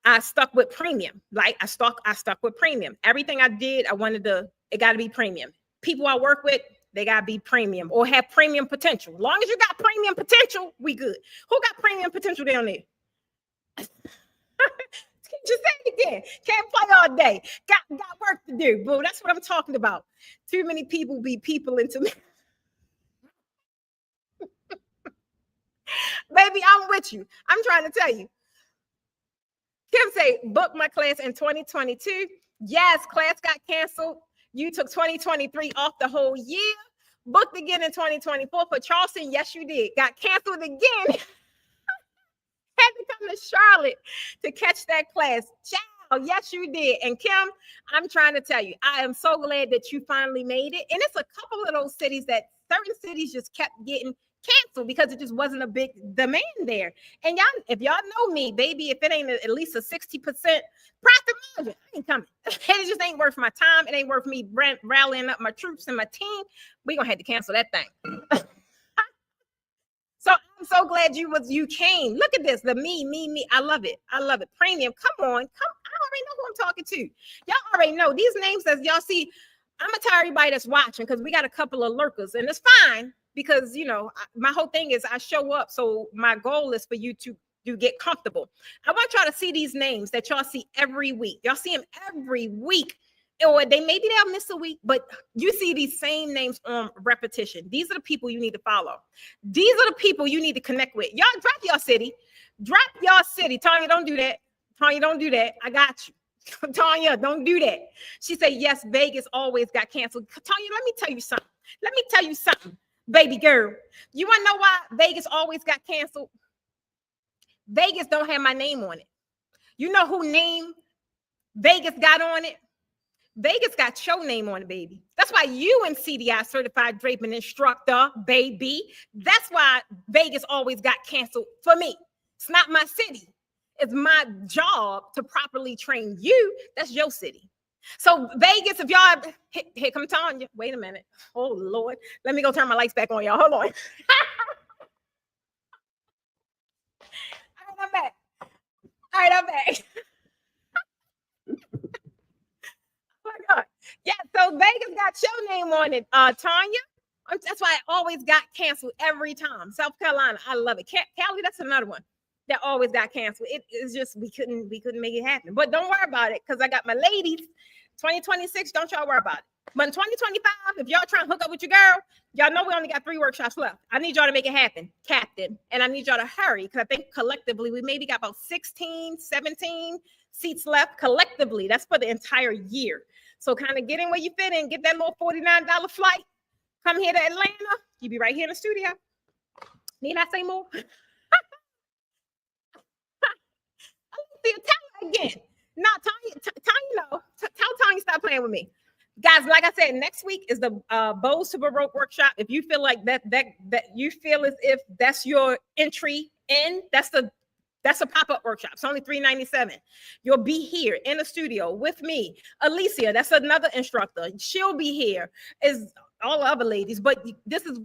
I stuck with premium. Like I stuck with premium. Everything I did, it got to be premium. People I work with, they got to be premium or have premium potential. As long as you got premium potential, we good. Who got premium potential down there? Just say it again. Can't play all day. Got work to do, boo. That's what I'm talking about. Too many people be people into me. Baby, I'm with you. I'm trying to tell you. Kim say, book my class in 2022. Yes, class got canceled. You took 2023 off the whole year. Booked again in 2024 for Charleston. Yes, you did. Got canceled again. Had to come to Charlotte to catch that class. Ciao. Yes, you did. And Kim, I'm trying to tell you, I am so glad that you finally made it. And it's a couple of those cities that certain cities just kept getting canceled because it just wasn't a big demand there. And y'all, if y'all know me, baby, if it ain't at least a 60% profit margin, I ain't coming. It just ain't worth my time. It ain't worth me rallying up my troops and my team. We gonna have to cancel that thing. So I'm so glad you came. Look at this, the me. I love it. Premium. Come on. I already know who I'm talking to. Y'all already know these names as y'all see. I'm gonna tell everybody that's watching because we got a couple of lurkers, and it's fine. Because, my whole thing is I show up. So my goal is for you to get comfortable. I want y'all to see these names that y'all see every week. Y'all see them every week. Or maybe they'll miss a week, but you see these same names on repetition. These are the people you need to follow. These are the people you need to connect with. Y'all drop your city. Tanya, don't do that. I got you. Tanya, don't do that. She said, yes, Vegas always got canceled. Tanya, let me tell you something. Baby girl, you want to know why Vegas always got canceled? Vegas don't have my name on it. You know who name Vegas got on it? Vegas got your name on it, baby. That's why you in CDI certified draping instructor, baby. That's why Vegas always got canceled for me. It's not my city. It's my job to properly train you. That's your city. So Vegas, if y'all here come Tanya. Wait a minute. Oh Lord. Let me go turn my lights back on, y'all. Hold on. All right, I'm back. All right, I'm back. Oh my God. Yeah, so Vegas got your name on it, Tanya. That's why it always got canceled every time. South Carolina, I love it. Cali, that's another one that always got canceled. It's just we couldn't make it happen. But don't worry about it, because I got my ladies. 2026, don't y'all worry about it. But in 2025, if y'all trying to hook up with your girl, y'all know we only got 3 workshops left. I need y'all to make it happen, Captain. And I need y'all to hurry, because I think collectively we maybe got about 16, 17 seats left collectively. That's for the entire year. So kind of get in where you fit in, get that little $49 flight. Come here to Atlanta. You be right here in the studio. Need I say more? See, tell her again. No, Tanya, tell Tanya stop playing with me. Guys, like I said, next week is the Bows to Baroque workshop. If you feel like that you feel as if that's your entry in, that's a pop-up workshop. It's only $397. You'll be here in the studio with me. Alicia, that's another instructor. She'll be here. Is all the other ladies, but this is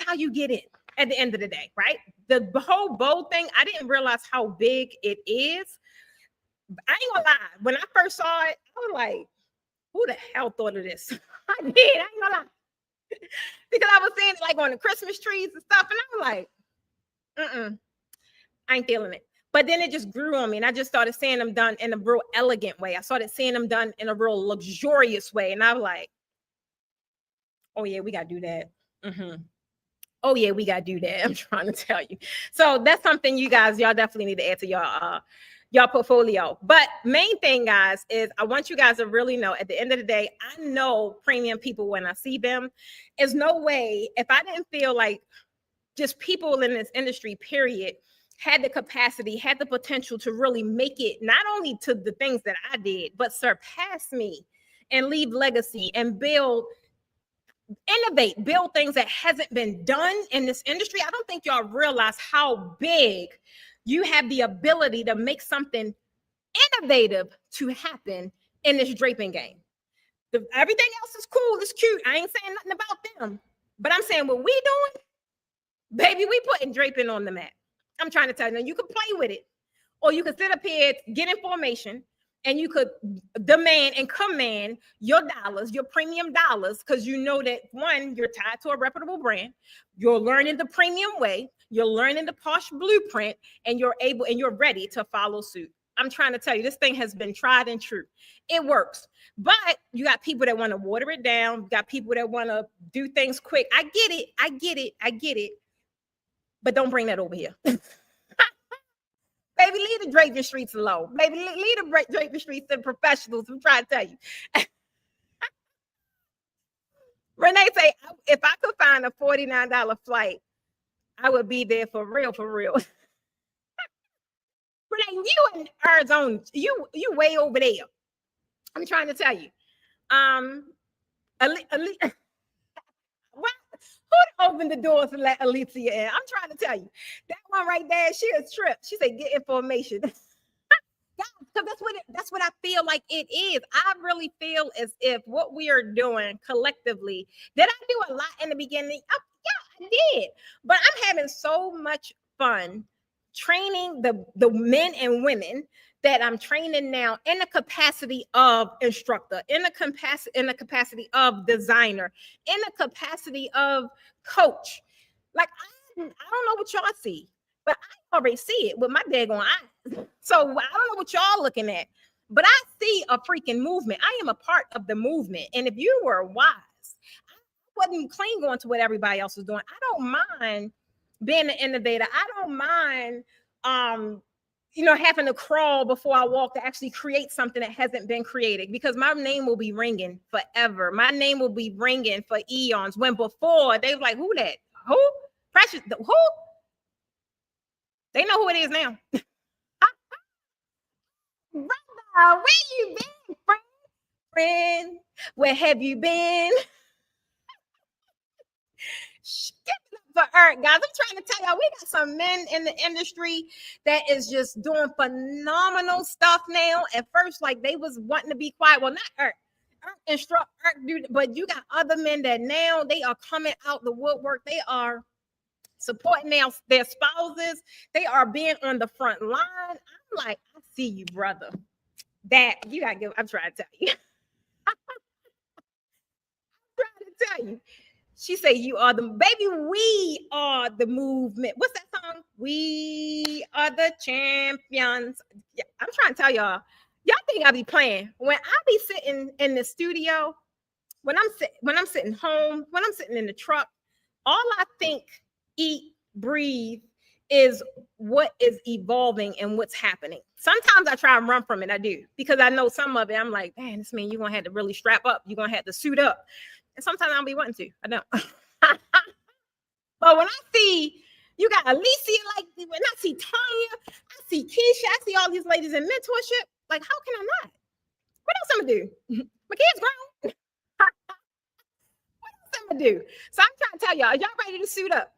how you get in at the end of the day, right? The whole bow thing, I didn't realize how big it is. I ain't gonna lie. When I first saw it, I was like, who the hell thought of this? I did. I ain't gonna lie. Because I was seeing it like on the Christmas trees and stuff, and I was like, I ain't feeling it. But then it just grew on me, and I just started seeing them done in a real elegant way. I started seeing them done in a real luxurious way, and I was like, oh yeah, we gotta do that. Oh yeah, we gotta do that. I'm trying to tell you. So that's something y'all definitely need to add to your portfolio. But main thing, guys, is I want you guys to really know at the end of the day, I know premium people when I see them. There's no way, if I didn't feel like just people in this industry, period, had the capacity, had the potential to really make it not only to the things that I did, but surpass me and leave legacy and innovate, build things that hasn't been done in this industry. I don't think y'all realize how big you have the ability to make something innovative to happen in this draping game. Everything else is cool, it's cute. I ain't saying nothing about them, but I'm saying what we doing, baby, we putting draping on the map. I'm trying to tell you, now you can play with it, or you can sit up here, get in formation, and you could demand and command your dollars, your premium dollars, because you know that, one, you're tied to a reputable brand, you're learning the premium way, you're learning the posh blueprint, and you're ready to follow suit. I'm trying to tell you, this thing has been tried and true. It works. But you got people that want to water it down. You got people that want to do things quick. I get it. But don't bring that over here. Baby, leave the draping streets alone. Baby, leave the draping streets to the professionals. I'm trying to tell you. Renee say, if I could find a $49 flight, I would be there for real, for real. Renee, you in Arizona, you way over there. I'm trying to tell you. Who opened the doors to let Alicia in? I'm trying to tell you. That one right there, she a trip. She said, get information. Because that's what I feel like it is. I really feel as if what we are doing collectively, did I do a lot in the beginning? Yeah, I did. But I'm having so much fun training the men and women that I'm training now in the capacity of instructor, in the capacity of designer, in the capacity of coach. Like, I don't know what y'all see, but I already see it with my daggone eyes. So I don't know what y'all looking at, but I see a freaking movement. I am a part of the movement. And if you were wise, I wasn't clinging on to what everybody else was doing. I don't mind being an innovator. I don't mind having to crawl before I walk to actually create something that hasn't been created, because my name will be ringing forever. My name will be ringing for eons, when before they was like, who that? Who? Precious? Who? They know who it is now. Brother, where you been, friend? Where have you been? For Eric, guys, I'm trying to tell y'all, we got some men in the industry that is just doing phenomenal stuff now. At first, like, they was wanting to be quiet. Well, not Eric. instruct, do, but you got other men that now they are coming out the woodwork. They are supporting their spouses. They are being on the front line. I'm like, I see you, brother. That you gotta give. I'm trying to tell you. I'm trying to tell you. She said, "You are the baby. We are the movement." What's that song? We are the champions. Yeah, I'm trying to tell y'all. Y'all think I be playing when I be sitting in the studio, when I'm sitting home, when I'm sitting in the truck. All I think, eat, breathe is what is evolving and what's happening. Sometimes I try and run from it. I do, because I know some of it. I'm like, man, this means you're gonna have to really strap up. You're gonna have to suit up. And sometimes I don't be wanting to. I don't. But when I see you got Alicia, like when I see Tanya, I see Keisha, I see all these ladies in mentorship. Like, how can I not? What else I'm gonna do? My kids grown. What else I'm gonna do? So I'm trying to tell y'all, are y'all ready to suit up?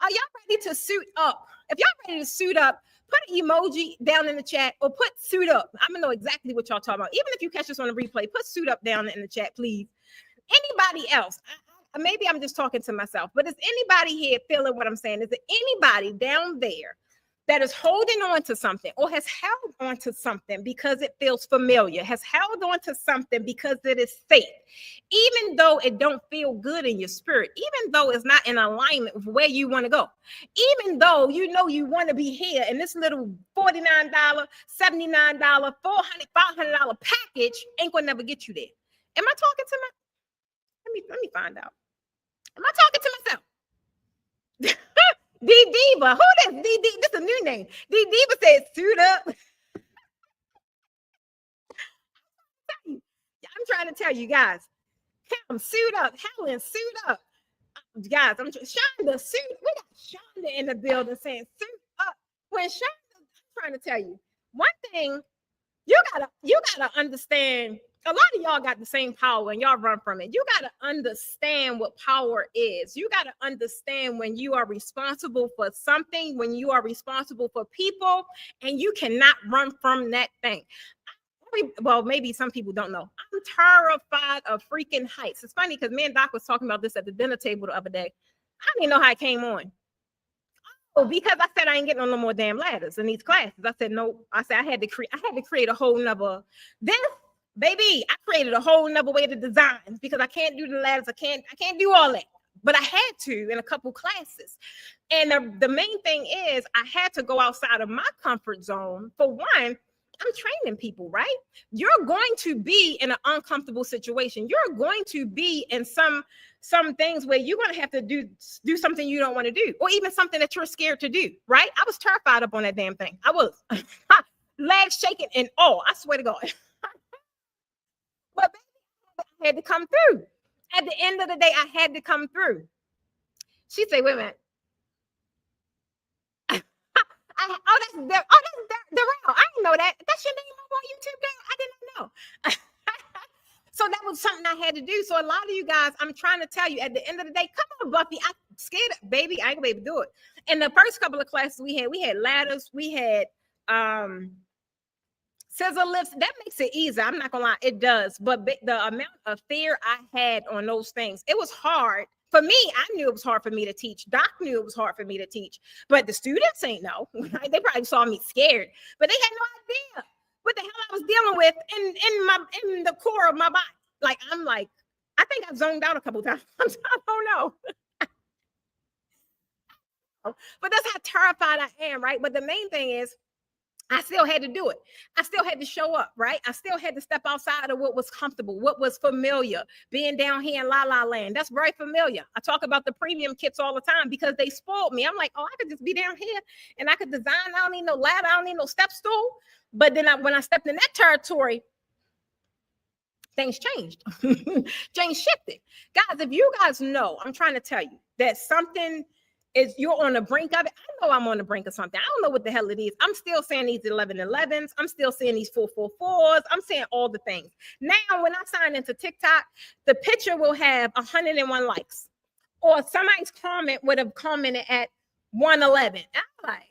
Are y'all ready to suit up? If y'all ready to suit up, put an emoji down in the chat or put suit up. I'm gonna know exactly what y'all talking about. Even if you catch us on the replay, put suit up down in the chat, please. Anybody else? Maybe I'm just talking to myself, but is anybody here feeling what I'm saying? Is there anybody down there that is holding on to something or has held on to something because it feels familiar, has held on to something because it is safe, even though it don't feel good in your spirit, even though it's not in alignment with where you want to go, even though you know you want to be here and this little $49, $79, $400, $500 package ain't gonna never get you there. Am I talking to my? Let me find out. Am I talking to myself? D Diva. Who this? D Diva. This is a new name. D Diva says suit up. I'm trying to tell you guys. Cam, suit up. Helen, suit up. Guys, I'm Shonda, suit. We got Shonda in the building saying suit up. When Shonda, I'm trying to tell you one thing, you gotta understand. A lot of y'all got the same power and y'all run from it. You got to understand what power is. You got to understand when you are responsible for something, when you are responsible for people, and you cannot run from that thing. Well, maybe some people don't know. I'm terrified of freaking heights. It's funny because me and Doc was talking about this at the dinner table the other day. I don't even know how it came on. Oh, because I said I ain't getting on no more damn ladders in these classes. I said no. I said I had to create a whole nother this. Baby, I created a whole nother way to design because I can't do the ladders. I can't do all that. But I had to in a couple classes. And the main thing is I had to go outside of my comfort zone. For one, I'm training people, right? You're going to be in an uncomfortable situation. You're going to be in some things where you're going to have to do something you don't want to do, or even something that you're scared to do, right? I was terrified up on that damn thing. I was. Legs shaking and all. I swear to God. But I had to come through. At the end of the day, I had to come through. She said, wait a minute. That's Darrell. I didn't know that. That's your name on YouTube, girl. I didn't know. So that was something I had to do. So a lot of you guys, I'm trying to tell you, at the end of the day, come on, Buffy. I'm scared, baby. I ain't gonna be able to do it. In the first couple of classes we had ladders, we had scissor lifts. That makes it easy. I'm not gonna lie, it does. But the amount of fear I had on those things, it was hard. For me, I knew it was hard for me to teach. Doc knew it was hard for me to teach. But the students ain't know. Right? They probably saw me scared, but they had no idea what the hell I was dealing with in the core of my body. Like, I'm like, I think I zoned out a couple times. I don't know. But that's how terrified I am, right? But the main thing is, I still had to do it. I still had to show up, right? I still had to step outside of what was comfortable, what was familiar. Being down here in La La Land, that's very familiar. I talk about the premium kits all the time because they spoiled me. I'm like, oh, I could just be down here and I could design. I don't need no ladder. I don't need no step stool. But then when I stepped in that territory, things changed. Things shifted. Guys, if you guys know, I'm trying to tell you that something is, you're on the brink of it. I know I'm on the brink of something. I don't know what the hell it is. I'm still saying these 1111s. I'm still seeing these 444s. I'm saying all the things. Now, when I sign into TikTok, the picture will have 101 likes. Or somebody's comment would have commented at 111. I'm like,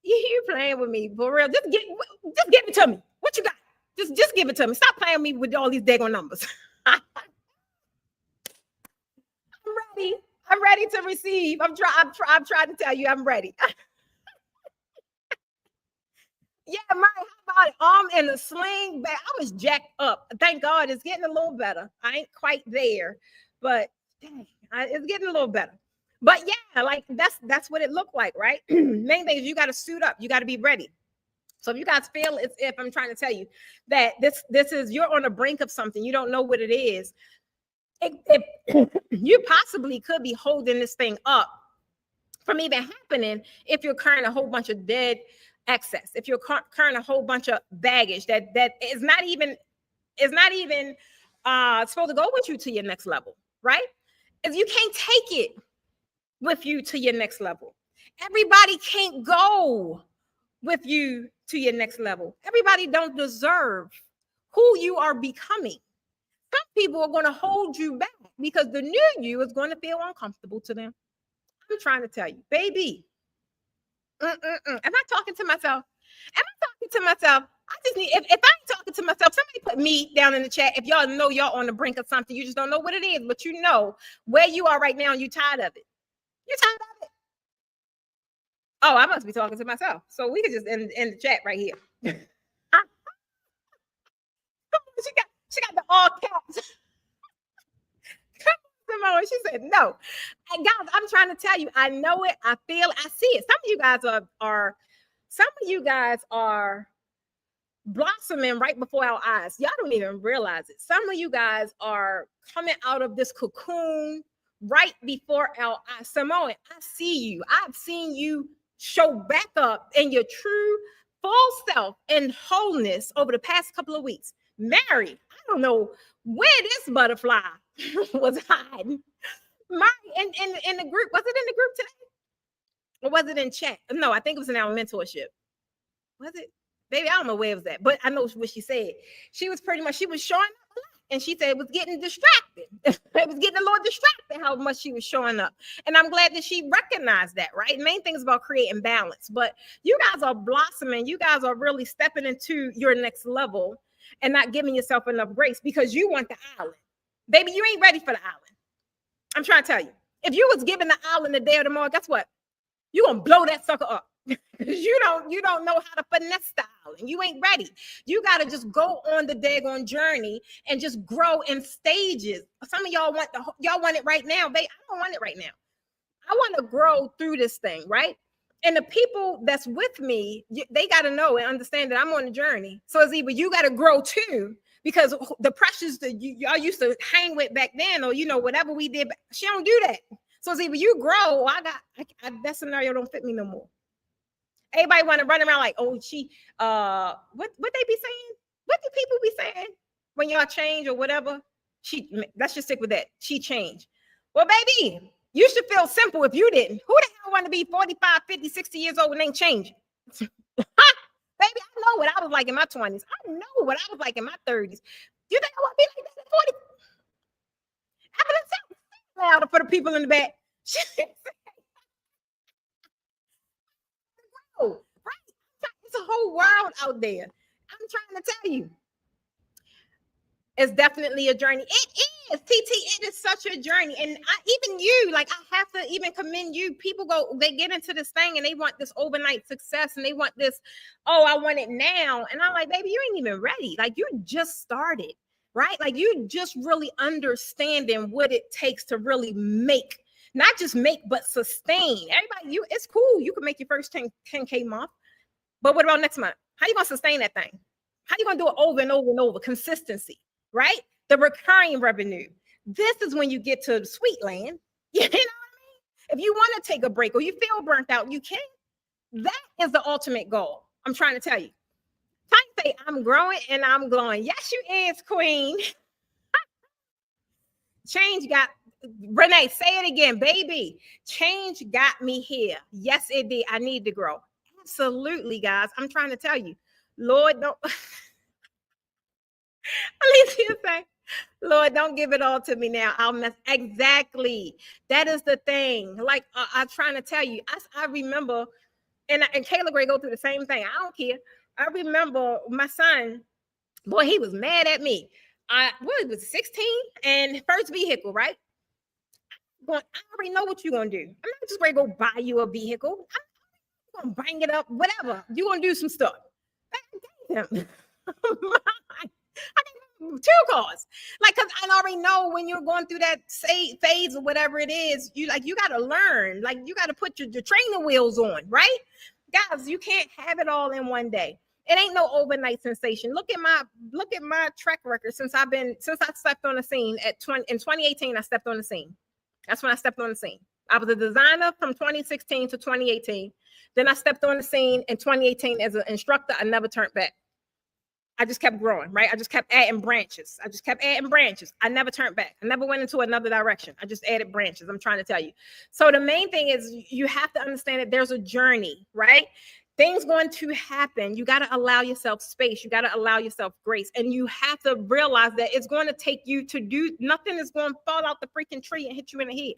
you playing with me for real. Just give it to me. What you got? Just Just give it to me. Stop playing me with all these daggone numbers. I'm ready. I'm ready to receive. I'm trying to tell you I'm ready. Yeah, Murray, how about it? Arm in a sling bag. I was jacked up. Thank God it's getting a little better. I ain't quite there, but dang, it's getting a little better. But yeah, like that's what it looked like, right? Main thing is you got to suit up. You got to be ready. So if you guys feel as if I'm trying to tell you that this is you're on the brink of something, you don't know what it is. If you possibly could be holding this thing up from even happening if you're carrying a whole bunch of dead excess, if you're carrying a whole bunch of baggage that is not even supposed to go with you to your next level, right? If you can't take it with you to your next level, everybody can't go with you to your next level. Everybody don't deserve who you are becoming. Some people are going to hold you back because the new you is going to feel uncomfortable to them. I'm trying to tell you, baby. Am I talking to myself? Am I talking to myself? I just need, if I ain't talking to myself, somebody put me down in the chat. If y'all know y'all on the brink of something, you just don't know what it is, but you know where you are right now and you're tired of it. You're tired of it. Oh, I must be talking to myself. So we could just end the chat right here. She got the all caps. Come on, she said no. And guys, I'm trying to tell you, I know it, I feel it, I see it. Some of you guys are blossoming right before our eyes. Y'all don't even realize it. Some of you guys are coming out of this cocoon right before our eyes. Simone, I see you. I've seen you show back up in your true full self and wholeness over the past couple of weeks. Mary, I don't know where this butterfly was hiding. Mary, in the group, was it in the group today? Or was it in chat? No, I think it was in our mentorship. Was it? Baby, I don't know where it was at, but I know what she said. She was showing up a lot. And she said it was getting distracted. It was getting a little distracted how much she was showing up. And I'm glad that she recognized that, right? Main thing is about creating balance. But you guys are blossoming. You guys are really stepping into your next level and not giving yourself enough grace because you want the island. Baby, you ain't ready for the island. I'm trying to tell you. If you was given the island the day or tomorrow, guess what? You're going to blow that sucker up. you don't know how to finesse the island. You ain't ready. You got to just go on the daggone journey and just grow in stages. Some of y'all want it right now. I don't want it right now. I want to grow through this thing, right? And the people that's with me, they got to know and understand that I'm on the journey. So it's either you got to grow too, because the pressures that y'all used to hang with back then, or whatever we did, she don't do that. So it's either you grow, or that scenario don't fit me no more. Everybody want to run around like, oh, she, what they be saying? What do people be saying when y'all change or whatever? Let's just stick with that. She changed. Well, baby, you should feel simple if you didn't. Who the hell want to be 45, 50, 60 years old and ain't changing? Baby, I know what I was like in my 20s. I know what I was like in my 30s. You think I want to be like that at 40? Louder for the people in the back. Right? It's a whole world out there. I'm trying to tell you. It's definitely a journey. It is, TT. It is such a journey. And even you, like, I have to even commend you. People they get into this thing and they want this overnight success and they want this, oh, I want it now. And I'm like, baby, you ain't even ready. Like, you just started, right? Like, you just really understanding what it takes to really make, not just make, but sustain. Everybody, it's cool. You can make your first 10K month. But what about next month? How you going to sustain that thing? How you going to do it over and over and over? Consistency. Right? The recurring revenue. This is when you get to the sweet land. You know what I mean? If you want to take a break or you feel burnt out, you can. That is the ultimate goal. I'm trying to tell you. Type say, I'm growing and I'm glowing. Yes, you is, queen. Change got, Renee, say it again, baby. Change got me here. Yes, it did. I need to grow. Absolutely, guys. I'm trying to tell you. Lord, don't. Alicia say, Lord, don't give it all to me now. I'll mess. Exactly. That is the thing. Like, I'm trying to tell you, I remember, and Kayla Gray go through the same thing. I don't care. I remember my son, Boy, he was mad at me. What was 16 and first vehicle, right? Going, I already know what you're gonna do. I'm not just ready to go buy you a vehicle. I'm gonna bring it up, whatever. You're gonna do some stuff. I gave him I gave him 2 cars. Like, cause I already know when you're going through that phase or whatever it is, you gotta learn. Like, you gotta put your trainer wheels on, right? Guys, you can't have it all in one day. It ain't no overnight sensation. Look at my track record since I stepped on the scene in 2018. I stepped on the scene. That's when I stepped on the scene. I was a designer from 2016 to 2018. Then I stepped on the scene in 2018 as an instructor. I never turned back. I just kept growing, right? I just kept adding branches. I never turned back. I never went into another direction. I just added branches. I'm trying to tell you. So the main thing is you have to understand that there's a journey, right? Things going to happen. You got to allow yourself space. You got to allow yourself grace. And you have to realize that it's going to take you to do, nothing is going to fall out the freaking tree and hit you in the head.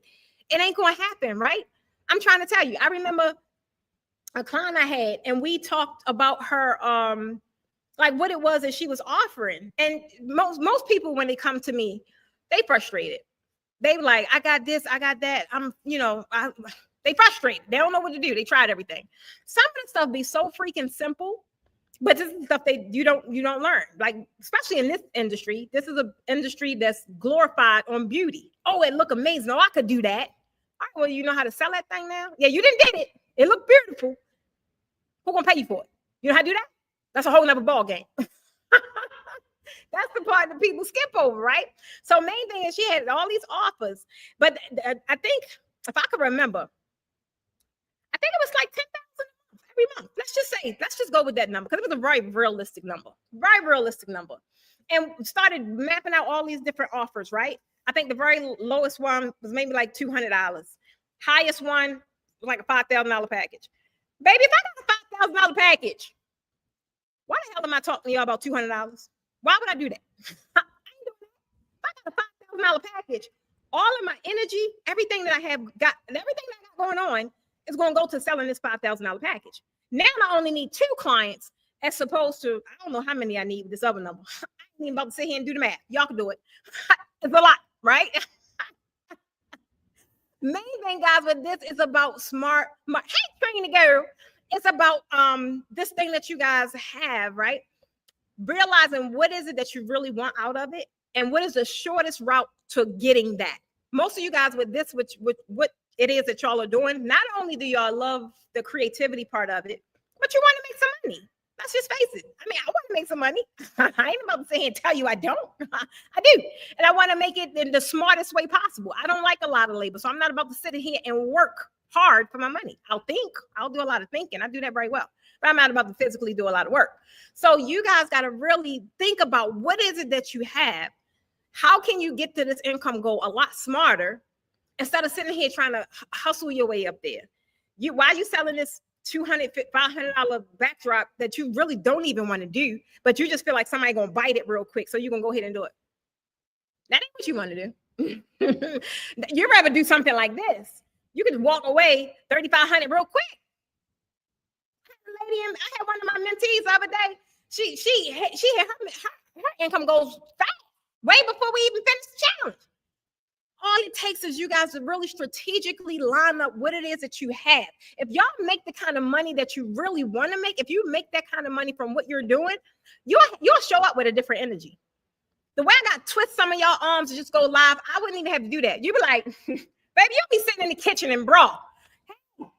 It ain't going to happen, right? I'm trying to tell you. I remember a client I had, and we talked about her, like what it was that she was offering. And most people, when they come to me, they frustrated. They like, I got this, I got that. They frustrated. They don't know what to do. They tried everything. Some of the stuff be so freaking simple, but this is stuff you don't learn. Like, especially in this industry, this is an industry that's glorified on beauty. Oh, it look amazing. Oh, I could do that. All right, well, you know how to sell that thing now? Yeah, you didn't did it. It looked beautiful. Who gonna pay you for it? You know how to do that? That's a whole nother ball game. That's the part that people skip over, right? So main thing is she had all these offers, but I think if I could remember, I think it was like 10,000 every month. Let's just go with that number because it was a very realistic number, and started mapping out all these different offers, right? I think the very lowest one was maybe like $200. Highest one was like a $5,000 package. Baby, if I got a $5,000 package, why the hell am I talking to y'all about $200? Why would I do that? I ain't doing that. If I got a $5,000 package, all of my energy, everything that I got going on is going to go to selling this $5,000 package. Now I only need 2 clients as opposed to, I don't know how many I need with this other number. I ain't even about to sit here and do the math. Y'all can do it. It's a lot, right? Main thing, guys, with this is about smart. Hey, train the girl. It's about this thing that you guys have, right? Realizing what is it that you really want out of it, and what is the shortest route to getting that. Most of you guys with this, which what it is that y'all are doing, not only do y'all love the creativity part of it, but you want to make some money. Let's just face it. I mean, I want to make some money. I ain't about to say and tell you I don't. I do. And I want to make it in the smartest way possible. I don't like a lot of labor, so I'm not about to sit in here and work hard for my money. I'll do a lot of thinking. I do that very well, but I'm not about to physically do a lot of work. So you guys got to really think about what is it that you have. How can you get to this income goal a lot smarter instead of sitting here trying to hustle your way up there? Why are you selling this $200, $500 backdrop that you really don't even want to do, but you just feel like somebody gonna bite it real quick, so you're gonna go ahead and do it? That ain't what you want to do. You'd rather do something like this. You could walk away $3,500 real quick. Lady, I had one of my mentees the other day. She had her income goals fast, way before we even finished the challenge. All it takes is you guys to really strategically line up what it is that you have. If y'all make the kind of money that you really want to make, if you make that kind of money from what you're doing, you'll show up with a different energy. The way I got twist some of y'all arms to just go live, I wouldn't even have to do that. You'd be like, baby, you'll be sitting in the kitchen and brawl. Hey,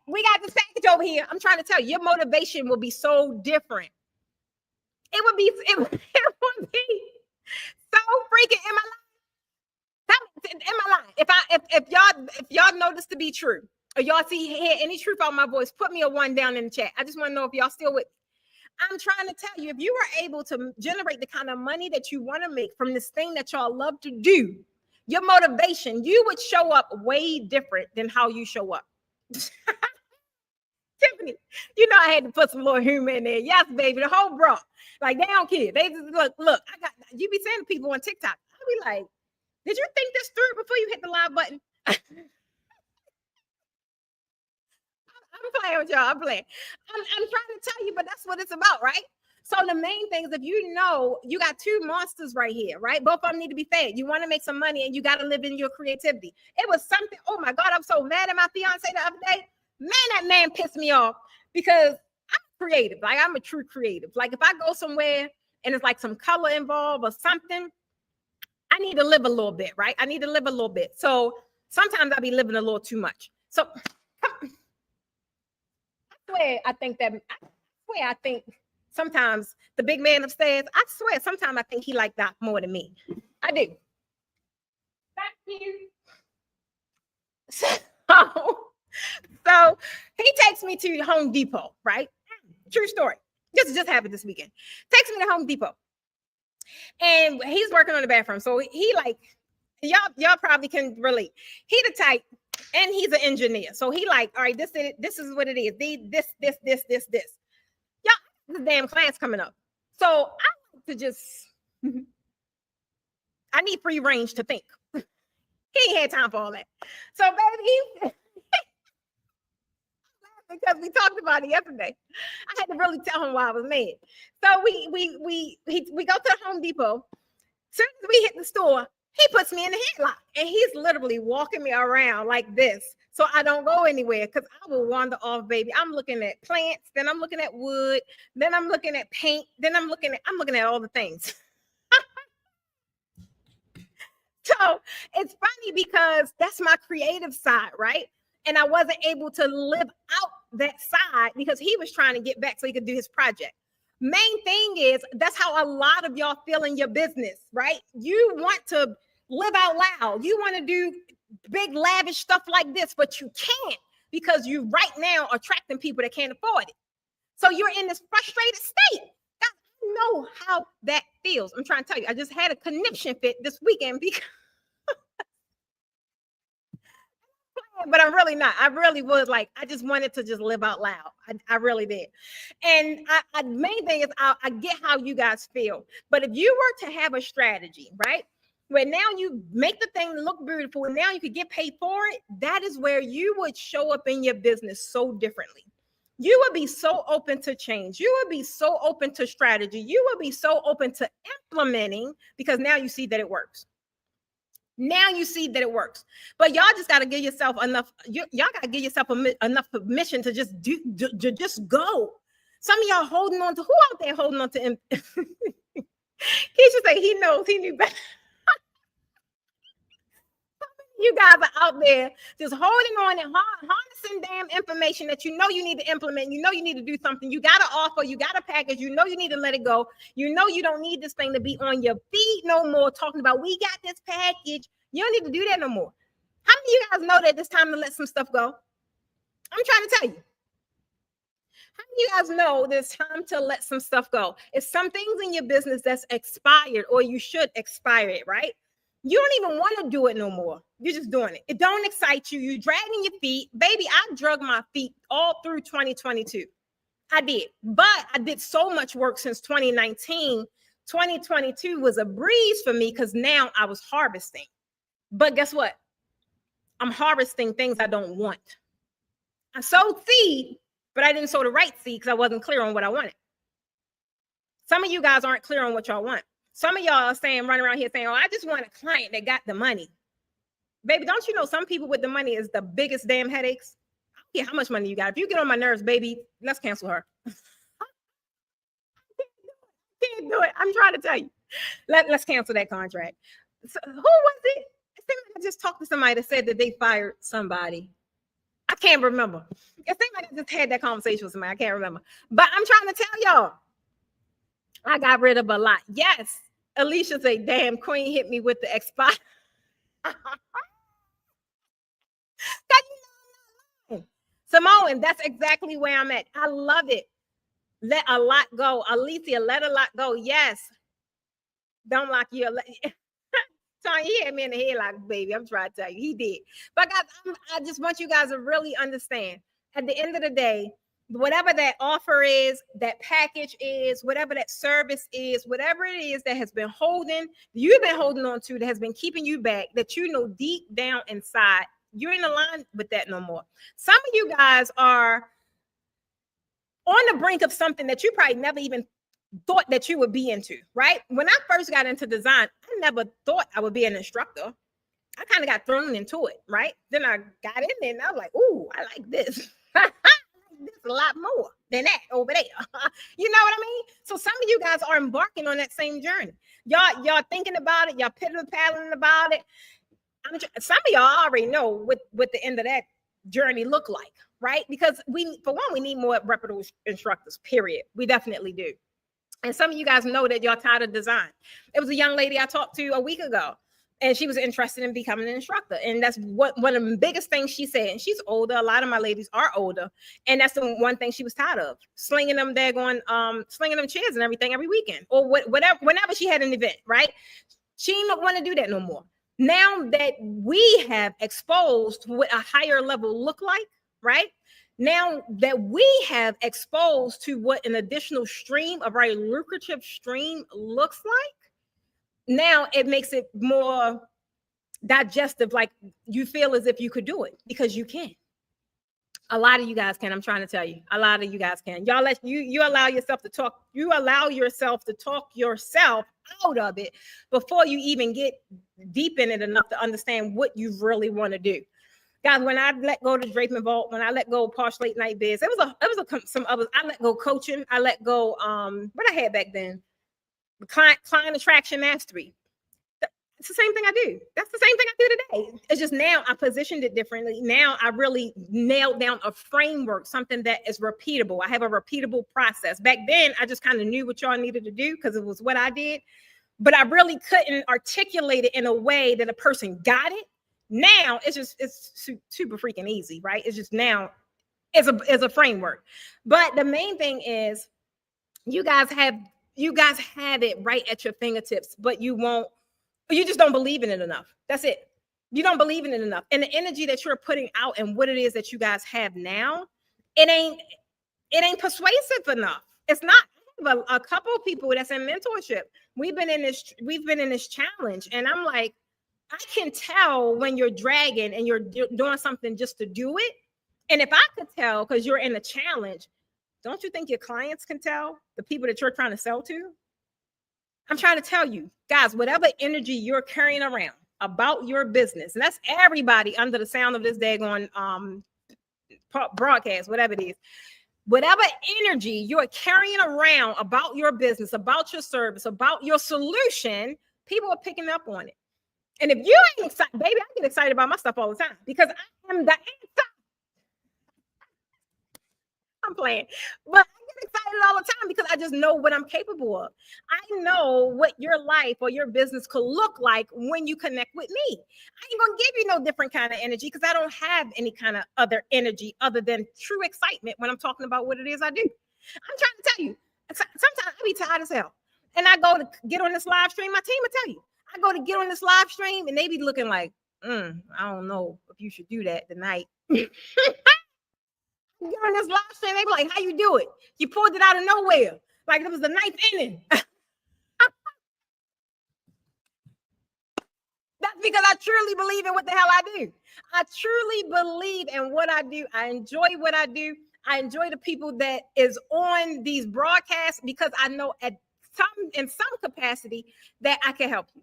we got this package over here. I'm trying to tell you, your motivation will be so different. It would be so freaking in my life. In my line, if y'all know this to be true, or y'all hear any truth out my voice, put me a 1 down in the chat. I just want to know if y'all still with me. I'm trying to tell you, if you were able to generate the kind of money that you want to make from this thing that y'all love to do, your motivation, you would show up way different than how you show up. Tiffany, you know I had to put some little humor in there. Yes, baby, the whole bro. Like, they don't care. They just look. You be saying to people on TikTok, I be like, did you think this through before you hit the live button? I'm playing with y'all. I'm trying to tell you, but that's what it's about, right? So the main thing is, if you know you got two monsters right here, right? Both of them need to be fed. You want to make some money and you got to live in your creativity. It was something, oh my God, I'm so mad at my fiance the other day. Man, that man pissed me off because I'm creative. Like, I'm a true creative. Like, if I go somewhere and it's like some color involved or something, I need to live a little bit, right? I need to live a little bit. So sometimes I'll be living a little too much. So I swear, I think sometimes the big man upstairs, I swear, sometimes I think he like that more than me. I do. Thank you. So he takes me to Home Depot, right? True story. This just happened this weekend. Takes me to Home Depot. And he's working on the bathroom. So he like, y'all probably can relate. He the type, and he's an engineer. So he like, all right, this is what it is. This. Y'all, this damn class coming up. So I like to just, I need free range to think. He ain't had time for all that. So baby, because we talked about it yesterday. I had to really tell him why I was mad. So we go to the Home Depot. As soon as we hit the store, he puts me in the headlock, and he's literally walking me around like this, so I don't go anywhere, because I will wander off, baby. I'm looking at plants, then I'm looking at wood, then I'm looking at paint, then I'm looking at all the things. So it's funny because that's my creative side, right? And I wasn't able to live out that side because he was trying to get back so he could do his project. Main thing is, that's how a lot of y'all feel in your business, right? You want to live out loud. You want to do big, lavish stuff like this, but you can't, because you right now attracting people that can't afford it. So you're in this frustrated state. I know how that feels. I'm trying to tell you, I just had a conniption fit this weekend because but I'm really not. I really was like, I just wanted to just live out loud. I really did. And main thing is, I get how you guys feel. But if you were to have a strategy, right, where now you make the thing look beautiful and now you could get paid for it, that is where you would show up in your business so differently. You would be so open to change. You would be so open to strategy. You would be so open to implementing, because now you see that it works. Now you see that it works. But y'all just got to give yourself enough. Y'all got to give yourself enough permission to just just go. Some of y'all holding on to, who out there holding on to him? Keisha say he knows, he knew better. You guys are out there just holding on and harnessing damn information that you know you need to implement. You know you need to do something. You got to offer. You got to package. You know you need to let it go. You know you don't need this thing to be on your feet no more, talking about, we got this package. You don't need to do that no more. How many of you guys know that it's time to let some stuff go? I'm trying to tell you. How many of you guys know there's time to let some stuff go? It's some things in your business that's expired, or you should expire it, right? You don't even want to do it no more. You're just doing it. It don't excite you. You're dragging your feet. Baby, I drug my feet all through 2022. I did. But I did so much work since 2019. 2022 was a breeze for me because now I was harvesting. But guess what? I'm harvesting things I don't want. I sowed seed, but I didn't sow the right seed because I wasn't clear on what I wanted. Some of you guys aren't clear on what y'all want. Some of y'all are saying, running around here saying, oh, I just want a client that got the money. Baby, don't you know some people with the money is the biggest damn headaches? I don't care how much money you got. If you get on my nerves, baby, let's cancel her. Can't do it. I'm trying to tell you. Let's cancel that contract. So, who was it? I just talked to somebody that said that they fired somebody. I can't remember. It seemed like I just had that conversation with somebody. I can't remember. But I'm trying to tell y'all, I got rid of a lot. Yes. Alicia say, damn, Queen hit me with the expire. Simone, that's exactly where I'm at. I love it. Let a lot go. Alicia, let a lot go. Yes. Don't lock you. Tony, he had me in the headlock, baby. I'm trying to tell you, he did. But guys, I just want you guys to really understand. At the end of the day, whatever that offer is, that package is, whatever that service is, whatever it is that has been you've been holding on to, that has been keeping you back, that you know deep down inside, you're in line with that no more. Some of you guys are on the brink of something that you probably never even thought that you would be into, right? When I first got into design, I never thought I would be an instructor. I kind of got thrown into it, right? Then I got in there and I was like, ooh, I like this. I like this a lot more than that over there. You know what I mean? So some of you guys are embarking on that same journey. Y'all thinking about it, y'all piddling about it. Some of y'all already know what the end of that journey look like, right? Because for one, we need more reputable instructors, period. We definitely do. And some of you guys know that y'all tired of design. It was a young lady I talked to a week ago, and she was interested in becoming an instructor. And that's one of the biggest things she said. And she's older. A lot of my ladies are older. And that's the one thing she was tired of. Slinging them slinging them chairs and everything every weekend. Or whatever, whenever she had an event, right? She didn't want to do that no more. Now that we have exposed what a higher level look like, right? Now that we have exposed to what an additional stream, a very lucrative stream looks like, now it makes it more digestive. Like you feel as if you could do it because you can. A lot of you guys can. I'm trying to tell you, a lot of you guys can. Y'all you allow yourself to talk. You allow yourself to talk yourself out of it before you even get deep in it enough to understand what you really want to do. Guys, when I let go of the Drape and Vault, when I let go of Posh Late Night Biz, some others. I let go coaching. I let go what I had back then, client attraction mastery. It's the same thing I do. That's the same thing I do today. It's just now I positioned it differently. Now I really nailed down a framework, something that is repeatable. I have a repeatable process. Back then, I just kind of knew what y'all needed to do because it was what I did, but I really couldn't articulate it in a way that a person got it. Now it's super freaking easy, right? It's just now it's a framework. But the main thing is you guys have it right at your fingertips, but you just don't believe in it enough. That's it. You don't believe in it enough. And the energy that you're putting out and what it is that you guys have now, it ain't persuasive enough. It's not. A couple of people that's in mentorship, we've been in this challenge, and I'm like, I can tell when you're dragging and you're doing something just to do it. And if I could tell because you're in a challenge, don't you think your clients can tell, the people that you're trying to sell to? I'm trying to tell you, guys, whatever energy you're carrying around about your business, and that's everybody under the sound of this daggone broadcast, whatever it is, whatever energy you're carrying around about your business, about your service, about your solution, people are picking up on it. And if you ain't excited, baby, I get excited about my stuff all the time because I am the answer. I'm playing, but I get excited all the time because I just know what I'm capable of. I know what your life or your business could look like when you connect with me. I ain't gonna give you no different kind of energy because I don't have any kind of other energy other than true excitement when I'm talking about what it is I do. I'm trying to tell you, sometimes I be tired as hell, and I go to get on this live stream. My team will tell you. I go to get on this live stream and they be looking like, I don't know if you should do that tonight. Get on this live stream, they be like, how you do it? You pulled it out of nowhere. Like it was the ninth inning. That's because I truly believe in what the hell I do. I truly believe in what I do. I enjoy what I do. I enjoy the people that is on these broadcasts because I know in some capacity that I can help you.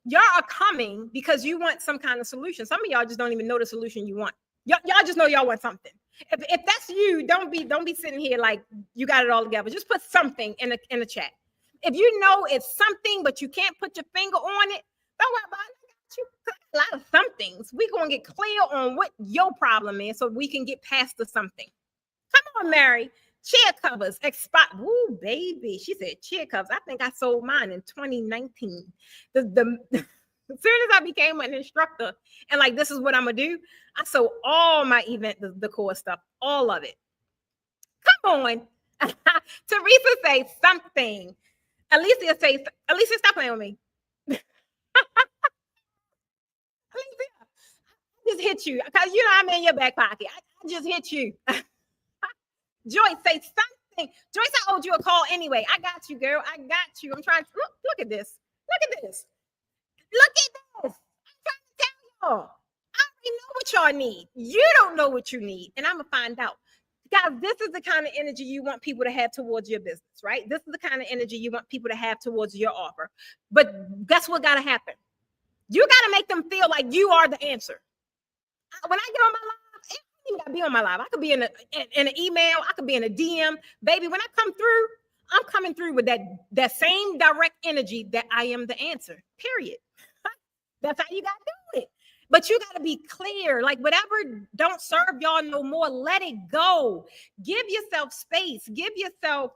Y'all are coming because you want some kind of solution. Some of y'all just don't even know the solution you want. Y'all just know y'all want something. If that's you, don't be sitting here like you got it all together. Just put something in the chat. If you know it's something, but you can't put your finger on it, don't worry about it. You a lot of somethings. We're gonna get clear on what your problem is so we can get past the something. Come on, Mary. Chair covers expire. Woo, baby. She said chair covers. I think I sold mine in 2019. As soon as I became an instructor and like, this is what I'm gonna do, I sold all my event decor stuff, all of it. Come on. Teresa say something. Alicia, stop playing with me. Alicia, I just hit you because you know I'm in your back pocket. I just hit you. Joyce, say something. Joyce, I owed you a call anyway. I got you, girl. I got you. I'm trying to look at this. Look at this. Look at this. I'm trying to tell y'all. I already know what y'all need. You don't know what you need, and I'm gonna find out. Guys, this is the kind of energy you want people to have towards your business, right? This is the kind of energy you want people to have towards your offer. But guess what got to happen? You got to make them feel like you are the answer. When I get on my live, it ain't got to be on my live. I could be in an email. I could be in a DM. Baby, when I come through, I'm coming through with that same direct energy that I am the answer, period. That's how you got to do it. But you got to be clear. Like, whatever don't serve y'all no more, let it go. Give yourself space. Give yourself,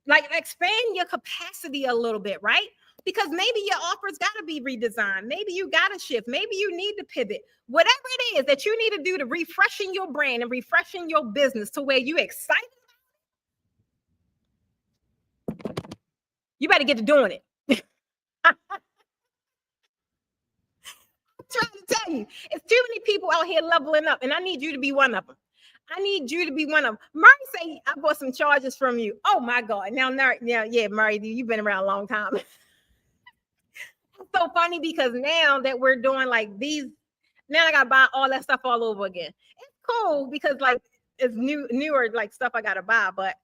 like, expand your capacity a little bit, right? Because maybe your offer's got to be redesigned. Maybe you got to shift. Maybe you need to pivot. Whatever it is that you need to do to refreshing your brand and refreshing your business to where you excited, you better get to doing it. I'm trying to tell you, it's too many people out here leveling up, and I need you to be one of them. I need you to be one of them. Murray say, I bought some charges from you. Oh my God. Now, yeah, Murray, you've been around a long time. It's so funny because now that we're doing like these, now I gotta buy all that stuff all over again. It's cool because like it's newer like stuff I gotta buy, but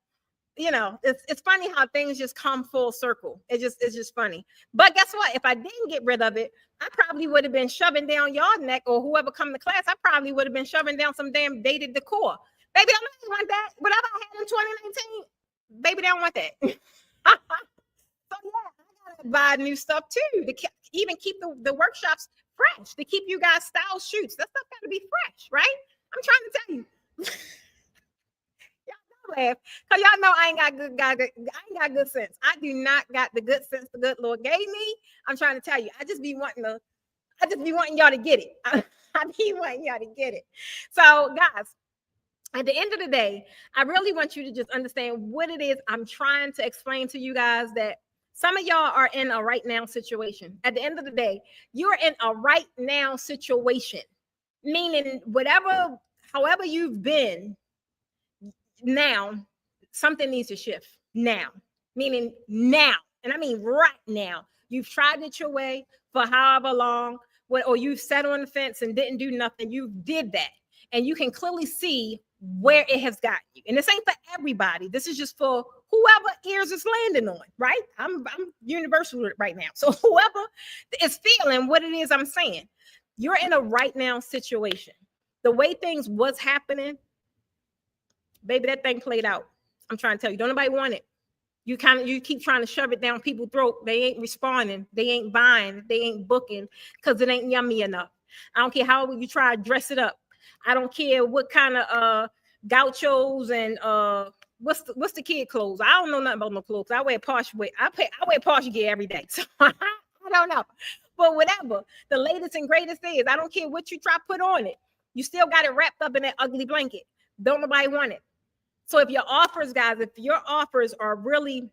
you know, it's funny how things just come full circle. It's just funny. But guess what? If I didn't get rid of it, I probably would have been shoving down y'all neck, or whoever come to class, I probably would have been shoving down some damn dated decor. Baby, I don't want that. Whatever I had in 2019, baby, they don't want that. So yeah, I gotta buy new stuff too to even keep the workshops fresh, to keep you guys style shoots. That stuff gotta be fresh, right? I'm trying to tell you. Laugh because y'all know I ain't got good sense. I do not got the good sense the good Lord gave me. I'm trying to tell you, I just be wanting y'all to get it. I be wanting y'all to get it. So guys, at the end of the day, I really want you to just understand what it is I'm trying to explain to you guys, that some of y'all are in a right now situation. At the end of the day, you're in a right now situation, meaning however you've been. Now, something needs to shift now, meaning now. And I mean right now. You've tried it your way for however long, or you've sat on the fence and didn't do nothing. You did that. And you can clearly see where it has gotten you. And this ain't for everybody. This is just for whoever ears is landing on, right? I'm universal right now. So whoever is feeling what it is I'm saying, you're in a right now situation. The way things was happening, baby, that thing played out. I'm trying to tell you, don't nobody want it. You keep trying to shove it down people's throat. They ain't responding. They ain't buying. They ain't booking because it ain't yummy enough. I don't care how you try to dress it up. I don't care what kind of gauchos and what's the kid clothes. I don't know nothing about no clothes. I wear posh wear. I wear posh gear every day. So I don't know. But whatever the latest and greatest is, I don't care what you try to put on it. You still got it wrapped up in that ugly blanket. Don't nobody want it. So if your offers, guys, if your offers are really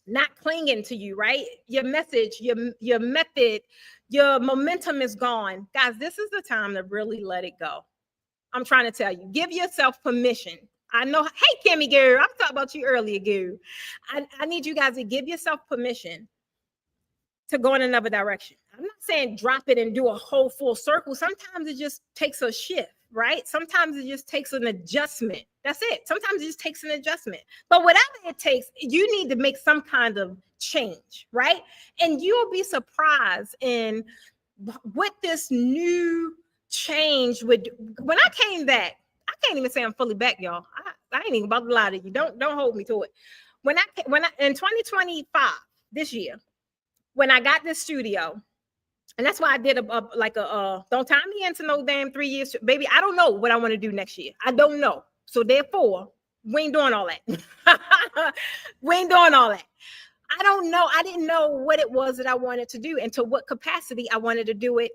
not clinging to you, right? Your message, your method, your momentum is gone. Guys, this is the time to really let it go. I'm trying to tell you, give yourself permission. I know, hey, Kimmy girl, I was talking about you earlier, girl. I need you guys to give yourself permission to go in another direction. I'm not saying drop it and do a whole full circle. Sometimes it just takes a shift, right? Sometimes it just takes an adjustment. That's it. Sometimes it just takes an adjustment. But whatever it takes, you need to make some kind of change, right? And you'll be surprised in what this new change would do. When I came back, I can't even say I'm fully back, y'all. I ain't even about to lie to you. Don't hold me to it. When I in 2025, this year, when I got this studio, and that's why I did don't tie me into no damn 3 years, baby. I don't know what I want to do next year. I don't know. So therefore, we ain't doing all that. We ain't doing all that. I don't know. I didn't know what it was that I wanted to do and to what capacity I wanted to do it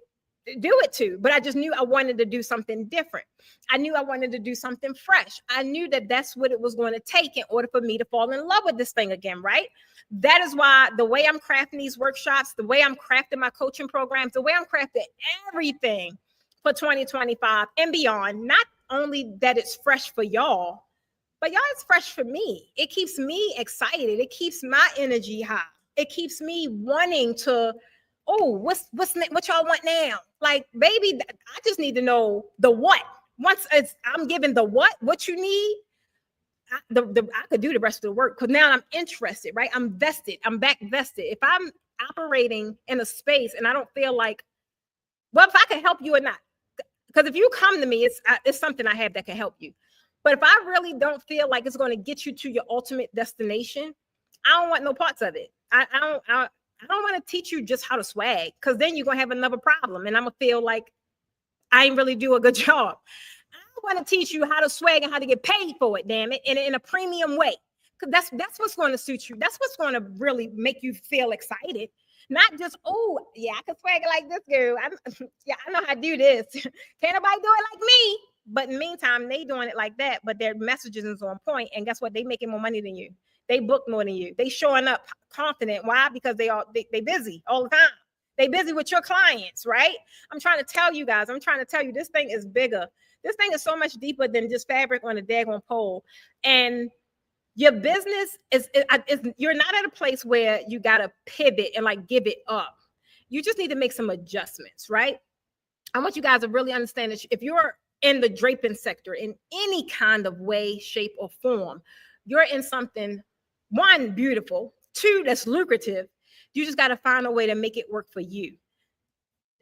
to, but I just knew I wanted to do something different. I knew I wanted to do something fresh. I knew that that's what it was going to take in order for me to fall in love with this thing again, right? That is why the way I'm crafting these workshops, the way I'm crafting my coaching programs, the way I'm crafting everything for 2025 and beyond, not only that it's fresh for y'all, but y'all, it's fresh for me. It keeps me excited. It keeps my energy high. It keeps me wanting to, oh, what y'all want now? Like, baby, I just need to know the what. Once I'm given the what you need, I could do the rest of the work because now I'm interested, right? I'm vested. I'm back vested. If I'm operating in a space and I don't feel like, well, if I can help you or not, because if you come to me, it's something I have that can help you. But if I really don't feel like it's going to get you to your ultimate destination, I don't want no parts of it. I don't want to teach you just how to swag, because then you're gonna have another problem, and I'm gonna feel like I ain't really do a good job. I want to teach you how to swag and how to get paid for it, damn it, in a premium way. Because that's what's going to suit you. That's what's going to really make you feel excited. Not just, oh, yeah, I can swag it like this girl. Yeah, I know how to do this. Can't nobody do it like me. But in the meantime, they doing it like that, but their messages is on point. And guess what? They making more money than you. They book more than you. They showing up confident. Why? Because they busy all the time. They busy with your clients, right? I'm trying to tell you guys. I'm trying to tell you this thing is bigger. This thing is so much deeper than just fabric on a daggone pole. And your business is you're not at a place where you got to pivot and like give it up. You just need to make some adjustments, right? I want you guys to really understand that if you're in the draping sector in any kind of way, shape, or form, you're in something, one, beautiful, two, that's lucrative. You just got to find a way to make it work for you.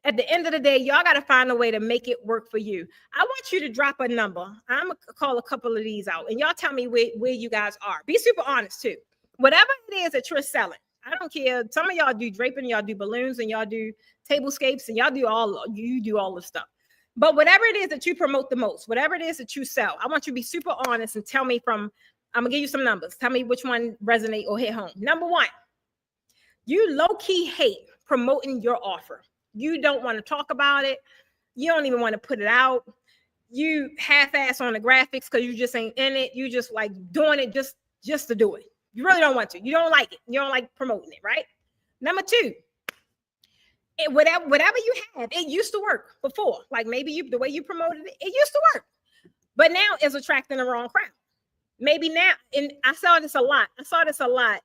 At the end of the day, y'all got to find a way to make it work for you. I want you to drop a number. I'm going to call a couple of these out, and y'all tell me where you guys are. Be super honest, too. Whatever it is that you're selling, I don't care. Some of y'all do draping, y'all do balloons, and y'all do tablescapes, and y'all do all the stuff. But whatever it is that you promote the most, whatever it is that you sell, I want you to be super honest and tell me I'm going to give you some numbers. Tell me which one resonate or hit home. Number one, you low-key hate promoting your offer. You don't want to talk about it. You don't even want to put it out. You half-ass on the graphics because you just ain't in it. You just like doing it just to do it. You really don't want to. You don't like it. You don't like promoting it, right? Number two, whatever you have, it used to work before. Like maybe the way you promoted it, it used to work. But now it's attracting the wrong crowd. Maybe now, and I saw this a lot.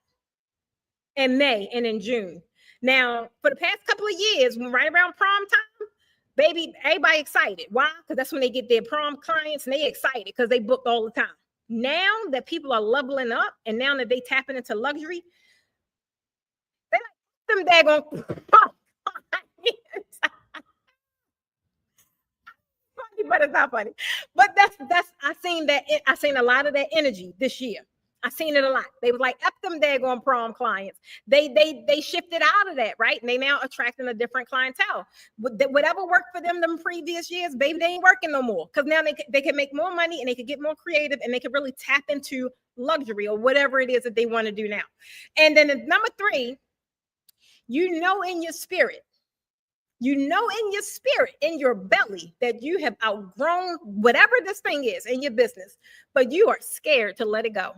In May and in June. Now, for the past couple of years, when right around prom time, baby, everybody excited. Why? Because that's when they get their prom clients and they excited because they booked all the time. Now that people are leveling up and now that they tapping into luxury, they like them daggone but it's not funny. But that's I seen a lot of that energy this year. I seen it a lot. They was like, F them daggone prom clients. They shifted out of that, right? And they now attracting a different clientele. Whatever worked for them previous years, baby, they ain't working no more. Because now they can make more money and they can get more creative and they can really tap into luxury or whatever it is that they want to do now. And then number three, you know in your spirit, in your belly, that you have outgrown whatever this thing is in your business, but you are scared to let it go.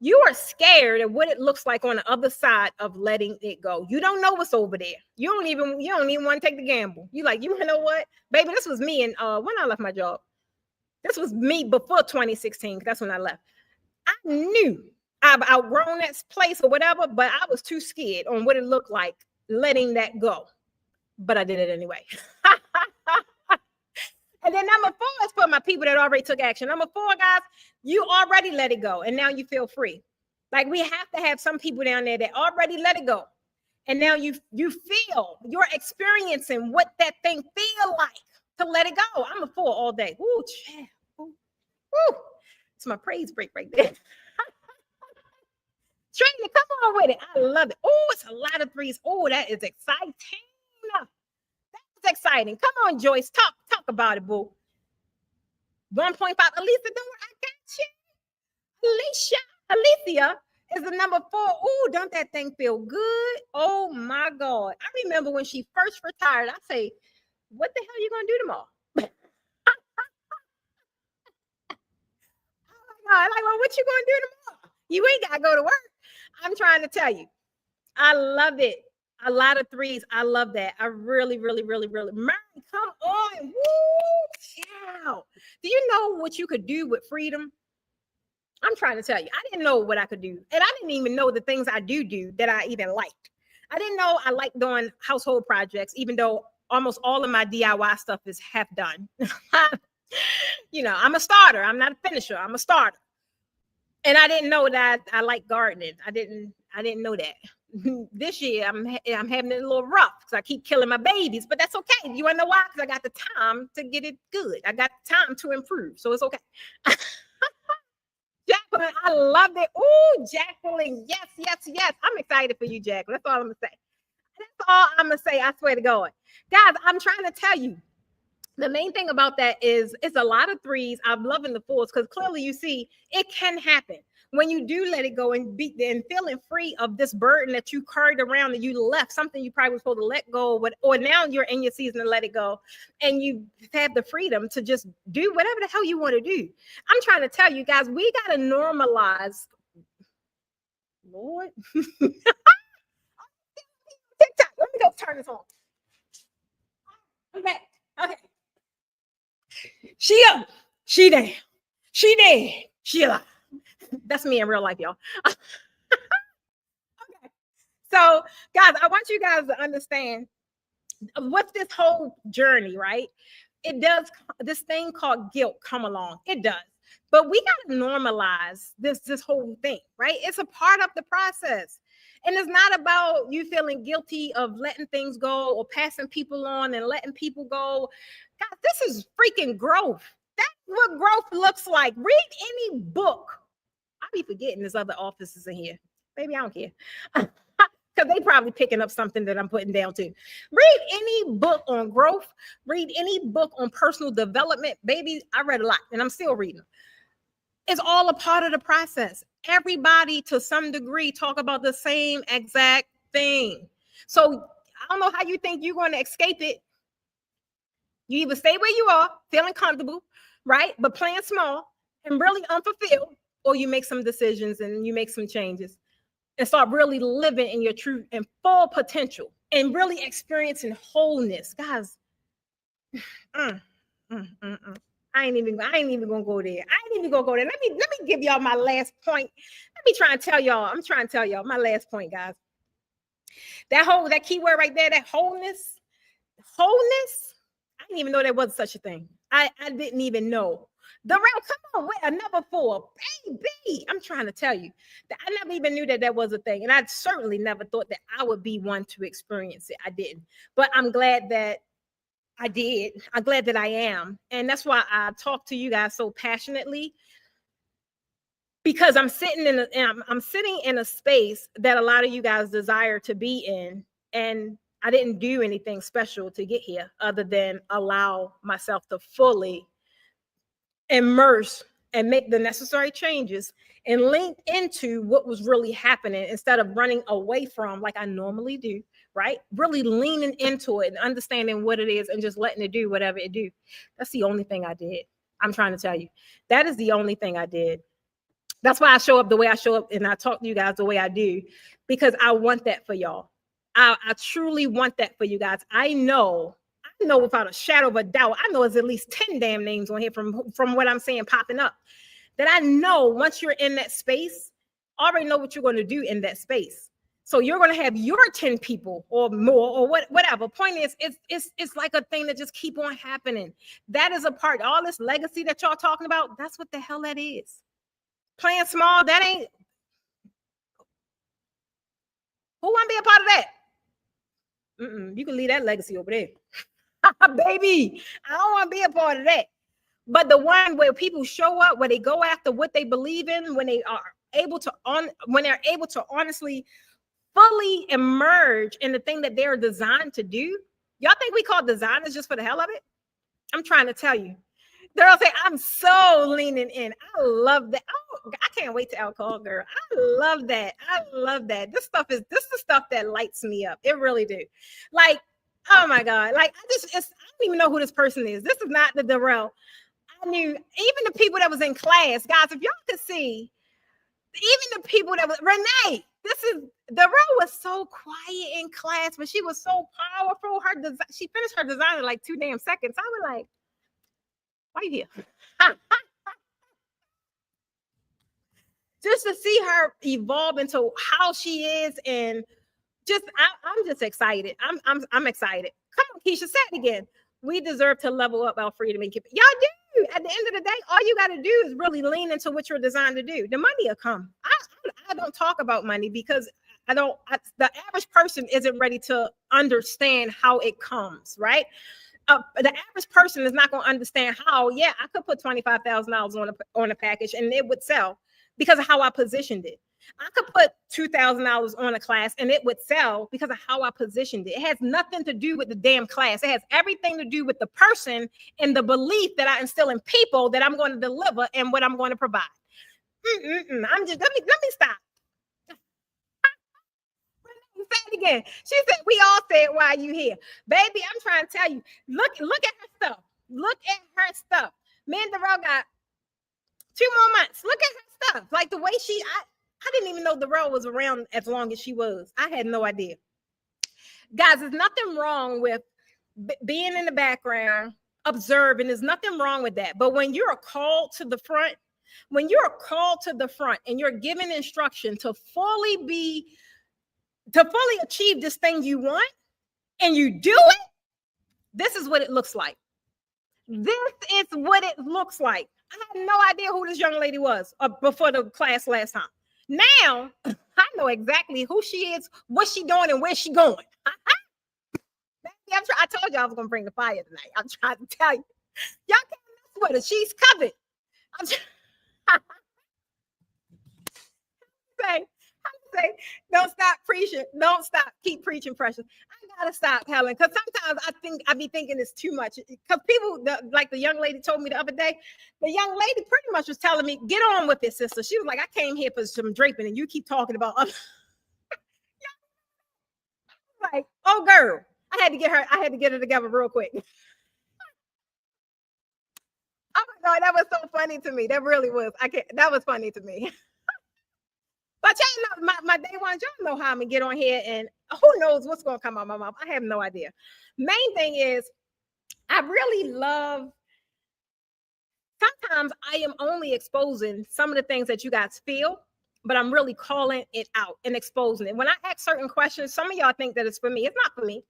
You are scared of what it looks like on the other side of letting it go. You don't know what's over there. You don't even want to take the gamble. You like, you know what, baby, this was me. And when I left my job, this was me before 2016. That's when I left. I knew I've outgrown that place or whatever, but I was too scared on what it looked like letting that go. But I did it anyway. And then number four is for my people that already took action. Number four, guys, you already let it go. And now you feel free. Like we have to have some people down there that already let it go. And now you're experiencing what that thing feel like to let it go. I'm a four all day. Ooh, child. Ooh. It's my praise break right there. Trina, come on with it. I love it. Oh, it's a lot of threes. Oh, that is exciting. That's exciting. Come on, Joyce. Talk about it, boo. 1.5. Alicia, I got you. Alicia is the number 4. Oh, don't that thing feel good? Oh my God. I remember when she first retired, I say, what the hell are you gonna do tomorrow? Oh my God. Like, well, what you gonna do tomorrow? You ain't gotta go to work. I'm trying to tell you. I love it. A lot of threes. I love that. I really, really, really, really. Man, come on. Woo, child. Do you know what you could do with freedom? I'm trying to tell you. I didn't know what I could do. And I didn't even know the things I do that I even liked. I didn't know I liked doing household projects, even though almost all of my DIY stuff is half done. You know, I'm a starter. I'm not a finisher. I'm a starter. And I didn't know that I like gardening. I didn't know that. This year I'm having it a little rough because I keep killing my babies, but that's okay. You wanna know why? Because I got the time to get it good. I got time to improve, so it's okay. Jacqueline, I loved it. Ooh, Jacqueline, yes, yes, yes. I'm excited for you, Jacqueline. That's all I'm gonna say. That's all I'm gonna say. I swear to God, guys. I'm trying to tell you. The main thing about that is it's a lot of threes. I'm loving the fours because clearly you see it can happen when you do let it go and be and feeling free of this burden that you carried around and you left something you probably were supposed to let go, but or now you're in your season to let it go, and you have the freedom to just do whatever the hell you want to do. I'm trying to tell you guys, we got to normalize. Lord, TikTok. Let me go turn this on. I'm back. Okay. She there. She dead. She alive. That's me in real life, y'all. Okay. So, guys, I want you guys to understand with this whole journey, right? It does this thing called guilt come along. It does. But we got to normalize this whole thing, right? It's a part of the process. And it's not about you feeling guilty of letting things go or passing people on and letting people go. God, this is freaking growth. That's what growth looks like. Read any book. I be forgetting there's other offices in here. Baby, I don't care. Because they probably picking up something that I'm putting down too. Read any book on growth. Read any book on personal development. Baby, I read a lot and I'm still reading. It's all a part of the process. Everybody to some degree talk about the same exact thing. So I don't know how you think you're going to escape it. You either stay where you are, feeling comfortable, right? But playing small and really unfulfilled, or you make some decisions and you make some changes and start really living in your true and full potential and really experiencing wholeness. Guys, I ain't even gonna go there. Let me give y'all my last point. Let me try and tell y'all. I'm trying to tell y'all my last point, guys. That key word right there, that wholeness. I didn't even know there was such a thing. I didn't even know. The realm, come on, wait, another 4, baby. I'm trying to tell you that I never even knew that was a thing, and I certainly never thought that I would be one to experience it. I didn't, but I'm glad that I did. I'm glad that I am, and that's why I talk to you guys so passionately, because I'm sitting in a space that a lot of you guys desire to be in, and I didn't do anything special to get here other than allow myself to fully immerse and make the necessary changes and link into what was really happening instead of running away from like I normally do, right? Really leaning into it and understanding what it is and just letting it do whatever it do. That's the only thing I did. I'm trying to tell you. That is the only thing I did. That's why I show up the way I show up and I talk to you guys the way I do, because I want that for y'all. I truly want that for you guys. I know without a shadow of a doubt, I know there's at least 10 damn names on here from what I'm saying popping up, that I know once you're in that space, I already know what you're going to do in that space. So you're going to have your 10 people or more or whatever. Point is, it's like a thing that just keep on happening. That is a part. All this legacy that y'all talking about, that's what the hell that is. Playing small, that ain't. Who want to be a part of that? You can leave that legacy over there. Baby, I don't want to be a part of that. But the one where people show up, where they go after what they believe in, when they are able to honestly fully emerge in the thing that they're designed to do. Y'all think we call designers just for the hell of it? I'm trying to tell you. They'll say, I'm so leaning in. I love that. Oh, I can't wait to alcohol, girl. I love that. This is the stuff that lights me up. It really do. Like, oh my God. Like, I don't even know who this person is. This is not the Darrell. I knew even the people that was in class, guys, if y'all could see, even the people that was Renee, Darrell was so quiet in class, but she was so powerful. She finished her design in like 2 damn seconds. I was like, why are you here? Just to see her evolve into how she is, and I'm just excited. I'm excited. Come on, Keisha, say it again. We deserve to level up our freedom and keep it. Y'all At the end of the day, all you got to do is really lean into what you're designed to do. The money will come. I don't talk about money because the average person isn't ready to understand how it comes, right? The average person is not going to understand how, yeah, I could put $25,000 on a package and it would sell because of how I positioned it. I could put $2,000 on a class and it would sell because of how I positioned it. It has nothing to do with the damn class. It has everything to do with the person and the belief that I instill in people that I'm going to deliver and what I'm going to provide. I'm just, let me stop. Say it again. She said, we all said, why are you here? Baby, I'm trying to tell you, look at her stuff. Look at her stuff. Me and Darrell got 2 more months. Look at her stuff. Like the way I didn't even know Darrell was around as long as she was. I had no idea. Guys, there's nothing wrong with being in the background, observing. There's nothing wrong with that. But when you're called to the front, and you're given instruction to fully achieve this thing you want, and you do it, this is what it looks like. This is what it looks like. I had no idea who this young lady was before the class last time. Now, I know exactly who she is, what she doing, and where she going. I told you I was going to bring the fire tonight. I'm trying to tell you. Y'all can't mess with her. She's covered. Say, don't stop preaching. Don't stop. Keep preaching pressure. I gotta stop, Helen, because sometimes I be thinking it's too much. Because people, like the young lady told me the other day, the young lady pretty much was telling me, get on with it, sister. She was like, I came here for some draping, and you keep talking about other. Like, oh girl, I had to get her together real quick. Oh my God, that was so funny to me. That really was. That was funny to me. But y'all know, my day ones, y'all know how I'm gonna get on here, and who knows what's gonna come out my mouth. I have no idea. Main thing is, I really love. Sometimes I am only exposing some of the things that you guys feel, but I'm really calling it out and exposing it. When I ask certain questions, some of y'all think that it's for me. It's not for me.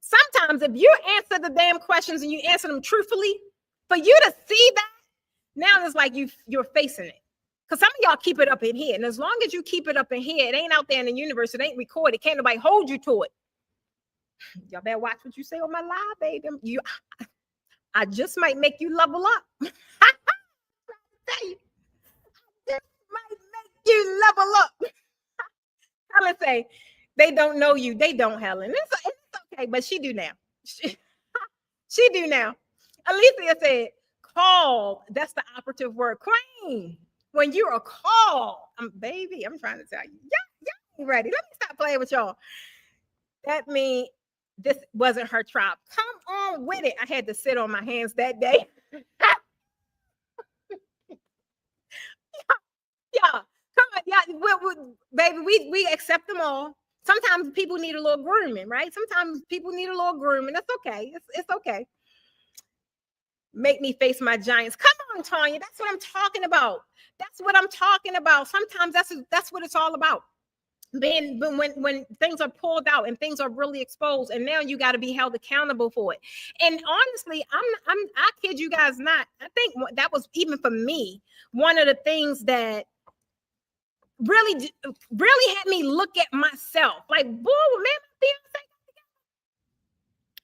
Sometimes if you answer the damn questions and you answer them truthfully, for you to see that, now it's like you're facing it. Because some of y'all keep it up in here. And as long as you keep it up in here, it ain't out there in the universe. It ain't recorded. Can't nobody hold you to it. Y'all better watch what you say on my live, baby. I just might make you level up. I just might make you level up. Helen say, they don't know you. They don't, Helen. It's okay, but she do now. She do now. Alicia said, called. That's the operative word. Queen. When you are called, baby, I'm trying to tell you, y'all ready. Let me stop playing with y'all. That means this wasn't her tribe. Come on with it. I had to sit on my hands that day. Yeah, come on, yeah, baby, we accept them all. Sometimes people need a little grooming, right? Sometimes people need a little grooming. That's okay. It's okay. Make me face my giants. Come on, Tanya. That's what I'm talking about. That's what I'm talking about. Sometimes that's what it's all about. When things are pulled out and things are really exposed, and now you got to be held accountable for it. And honestly, I kid you guys not. I think that was, even for me, one of the things that really had me look at myself. Like, boy,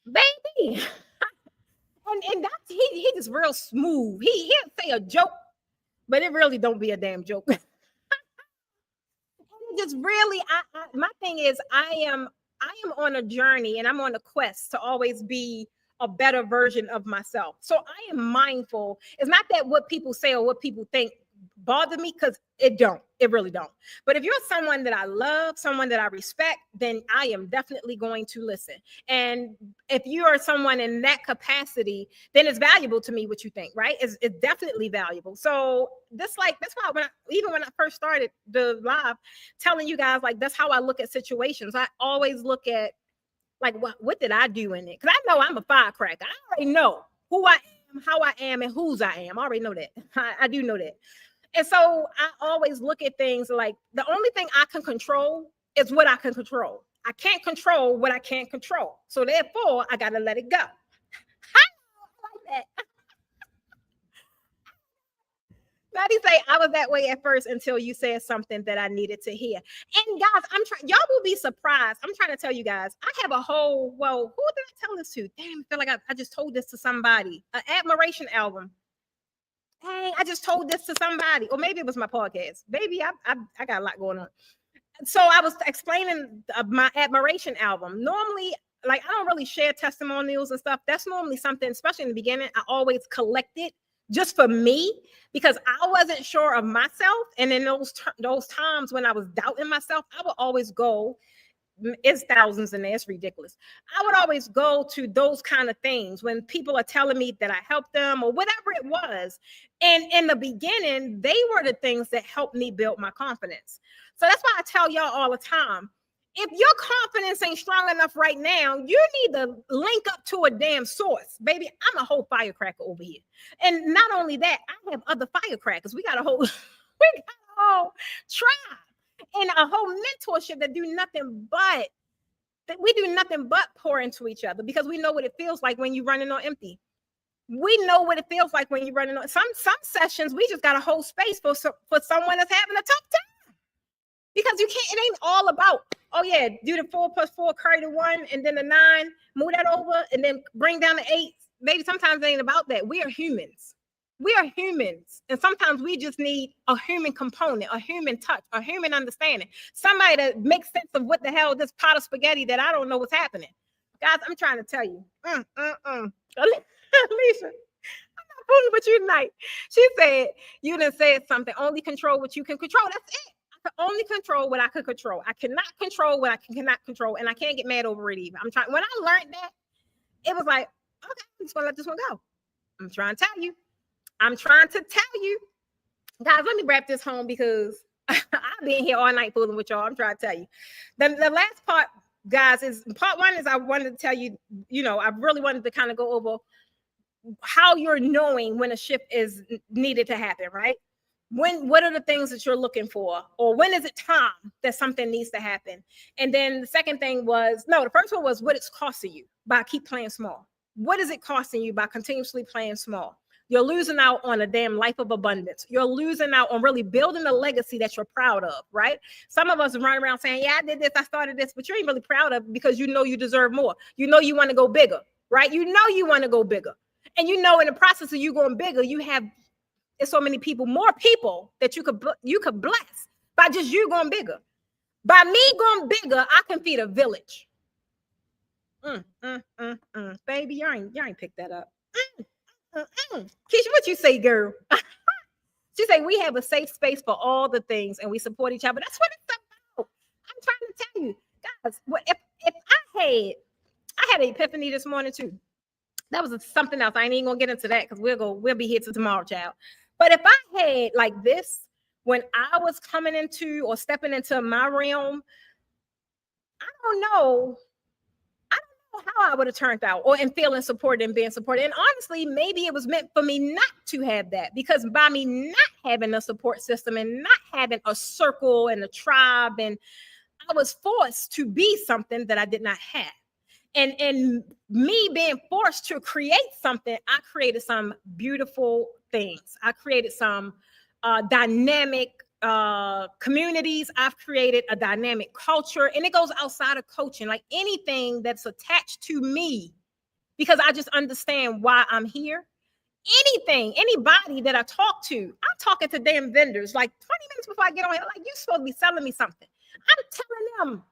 man, baby. And that's he just real smooth. He'll say a joke, but it really don't be a damn joke. Just really, my thing is, I am on a journey, and I'm on a quest to always be a better version of myself. So I am mindful. It's not that what people say or what people think bother me, because it really don't. But if you're someone that I love, someone that I respect, then I am definitely going to listen. And if you are someone in that capacity, then it's valuable to me what you think, right? It's definitely valuable. So that's why when I first started the live, telling you guys, like, that's how I look at situations. I always look at, like, what did I do in it? Because I know I'm a firecracker. I already know who I am, how I am, and whose I am. I already know that. I do know that. And so I always look at things like, the only thing I can control is what I can control. I can't control what I can't control. So therefore, I got to let it go. I like that. Maddie say I was that way at first until you said something that I needed to hear. And guys, I'm trying. Y'all will be surprised. I'm trying to tell you guys. I have a whole. Well, who did I tell this to? Damn, I feel like I just told this to somebody. An admiration album. Dang, I just told this to somebody, or maybe it was my podcast. Baby, I got a lot going on. So I was explaining my admiration album. Normally, like I don't really share testimonials and stuff. That's normally something, especially in the beginning, I always collect it just for me because I wasn't sure of myself. And in those times when I was doubting myself, I would always go. It's thousands and it's ridiculous. I would always go to those kind of things when people are telling me that I helped them or whatever it was. And in the beginning, they were the things that helped me build my confidence. So that's why I tell y'all all the time, if your confidence ain't strong enough right now, you need to link up to a damn source. Baby, I'm a whole firecracker over here. And not only that, I have other firecrackers. We got a whole tribe and a whole mentorship that do nothing but pour into each other because we know what it feels like when you're running on empty. We know what it feels like when you're running on some sessions. We just got a whole space for someone that's having a tough time because you can't. It ain't all about do the 4 + 4, carry the 1, and then the 9, move that over, and then bring down the 8. Maybe sometimes it ain't about that. We are humans. We are humans, and sometimes we just need a human component, a human touch, a human understanding. Somebody that makes sense of what the hell this pot of spaghetti that I don't know what's happening. Guys, I'm trying to tell you. Alicia, I'm not fooling with you tonight. She said, you done said something. Only control what you can control. That's it. I can only control what I can control. I cannot control what I cannot control, and I can't get mad over it either. I'm trying. When I learned that, it was like, okay, I'm just gonna let this one go. I'm trying to tell you. Guys, let me wrap this home because I've been here all night fooling with y'all. I'm trying to tell you. The last part, guys, is part 1 is I wanted to tell you, I really wanted to kind of go over how you're knowing when a shift is needed to happen, right? What are the things that you're looking for? Or when is it time that something needs to happen? And then the second thing was, the first one was what it's costing you by keep playing small. What is it costing you by continuously playing small? You're losing out on a damn life of abundance. You're losing out on really building a legacy that you're proud of, right? Some of us run around saying, yeah, I did this, I started this, but you ain't really proud of it because you know you deserve more. You know you want to go bigger, right? You know you want to go bigger. And in the process of you going bigger, you have so many people, more people that you could bless by just you going bigger. By me going bigger, I can feed a village. Baby, y'all ain't picked that up. Keisha, what you say, girl? She say we have a safe space for all the things and we support each other. That's what it's about. I'm trying to tell you, guys. If I had an epiphany this morning too. That was something else. I ain't even gonna get into that because we'll be here till tomorrow, child. But if I had like this when I was coming into or stepping into my realm, I don't know how I would have turned out or in feeling supported and being supported. And honestly, maybe it was meant for me not to have that because by me not having a support system and not having a circle and a tribe, and I was forced to be something that I did not have. And me being forced to create something, I created some beautiful things. I created some dynamic communities. I've created a dynamic culture, and it goes outside of coaching, like anything that's attached to me, because I just understand why I'm here. Anybody that I talk to, I'm talking to damn vendors like 20 minutes before I get on here, like, you're supposed to be selling me something. I'm telling them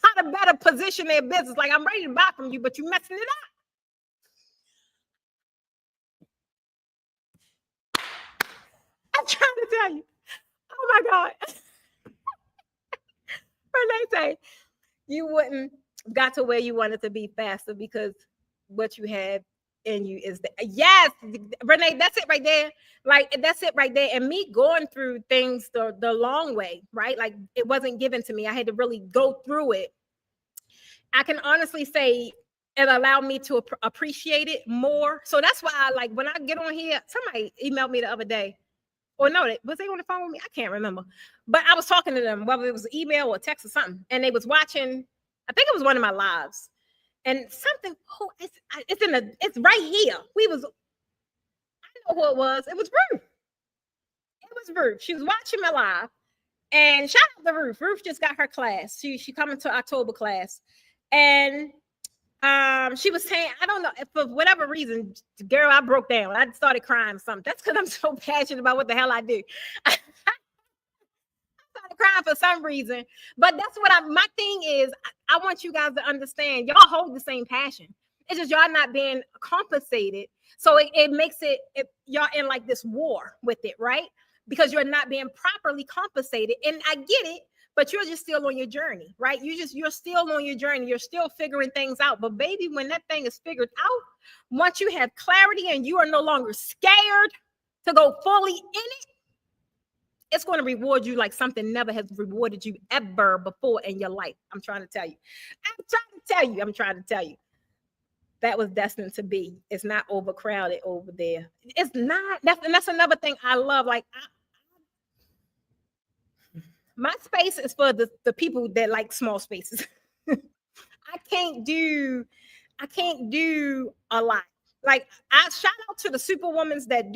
how to better position their business. Like, I'm ready to buy from you, but you're messing it up. I'm trying to tell you. Oh my God. Renee say you wouldn't got to where you wanted to be faster because what you have in you is the yes, Renee, that's it right there. Like, that's it right there. And me going through things the long way, right? Like, it wasn't given to me. I had to really go through it. I can honestly say it allowed me to appreciate it more. So that's why I like when I get on here, somebody emailed me the other day. Or no, was they on the phone with me? I can't remember. But I was talking to them, whether it was email or text or something. And they was watching, I think it was one of my lives. And something, it's right here. I know who it was. It was Ruth. was Ruth. She was watching me live. And shout out to Ruth. Ruth just got her class. She coming to October class. And she was saying, I don't know, for whatever reason, girl, I broke down. I started crying or something. That's because I'm so passionate about what the hell I do. I started crying for some reason. But that's what my thing is. I want you guys to understand, y'all hold the same passion. It's just y'all not being compensated. So it makes y'all in like this war with it, right? Because you're not being properly compensated. And I get it, but you're just still on your journey, right? You're still on your journey. You're still figuring things out. But baby, when that thing is figured out, once you have clarity and you are no longer scared to go fully in it, it's going to reward you like something never has rewarded you ever before in your life. I'm trying to tell you. I'm trying to tell you. That was destined to be. It's not overcrowded over there. It's not. That's another thing I love. Like, my space is for the people that like small spaces. I can't do a lot. Like, I shout out to the superwomans that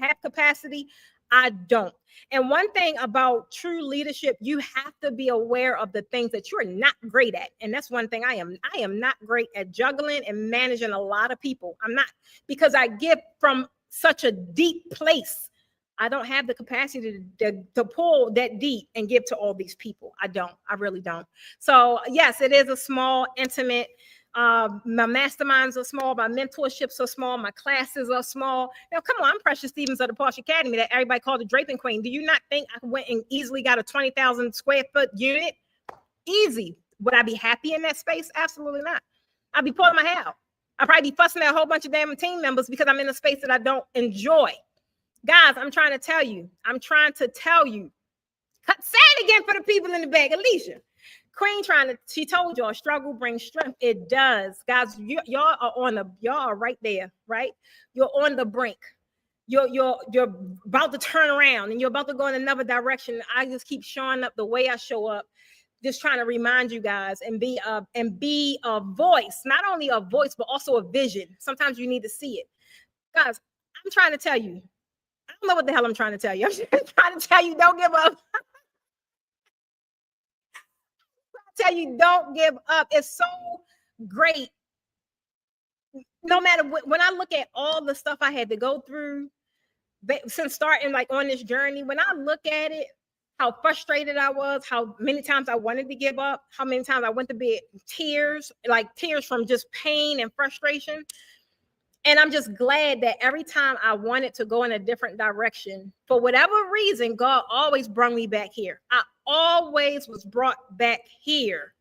have capacity. I don't. And one thing about true leadership, you have to be aware of the things that you're not great at. And that's one thing I am not great at juggling and managing a lot of people. I'm not, because I give from such a deep place. I don't have the capacity to pull that deep and give to all these people. I really don't. So yes, it is a small, intimate. My masterminds are small. My mentorships are small. My classes are small. Now, come on, I'm Precious Stevens of the Posh Academy that everybody called the Draping Queen. Do you not think I went and easily got a 20,000 square foot unit? Easy. Would I be happy in that space? Absolutely not. I'd be pulling my hair out. I'd probably be fussing at a whole bunch of damn team members because I'm in a space that I don't enjoy. Guys, I'm trying to tell you. Say it again for the people in the back. Alicia. Queen she told y'all struggle brings strength. It does. Guys, y'all are right there, right? You're on the brink. You're about to turn around and you're about to go in another direction. I just keep showing up the way I show up, just trying to remind you guys and be a voice, not only a voice, but also a vision. Sometimes you need to see it. Guys, I'm trying to tell you. I don't know what the hell I'm trying to tell you. I'm just trying to tell you, don't give up. Tell you, don't give up. It's so great. No matter what, when I look at all the stuff I had to go through since starting like on this journey, when I look at it, how frustrated I was, how many times I wanted to give up, how many times I went to bed tears from just pain and frustration. And I'm just glad that every time I wanted to go in a different direction, for whatever reason, God always brought me back here. I always was brought back here.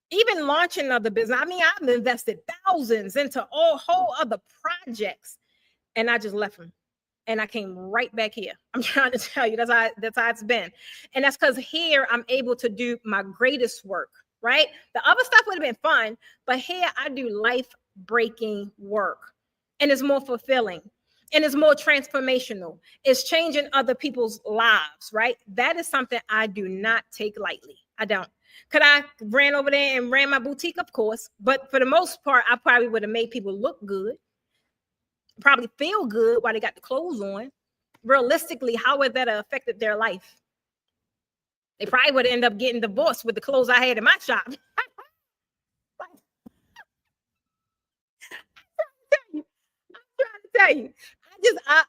Even launching other business. I mean, I've invested thousands into whole other projects, and I just left them. And I came right back here. I'm trying to tell you, that's how it's been. And that's because here I'm able to do my greatest work, right? The other stuff would have been fun, but here I do life-breaking work. And it's more fulfilling and it's more transformational. It's changing other people's lives, right? That is something I do not take lightly. I don't. Could I ran over there and ran my boutique? Of course. But for the most part, I probably would have made people look good, probably feel good while they got the clothes on. Realistically, how would that have affected their life? They probably would end up getting divorced with the clothes I had in my shop. Tell you,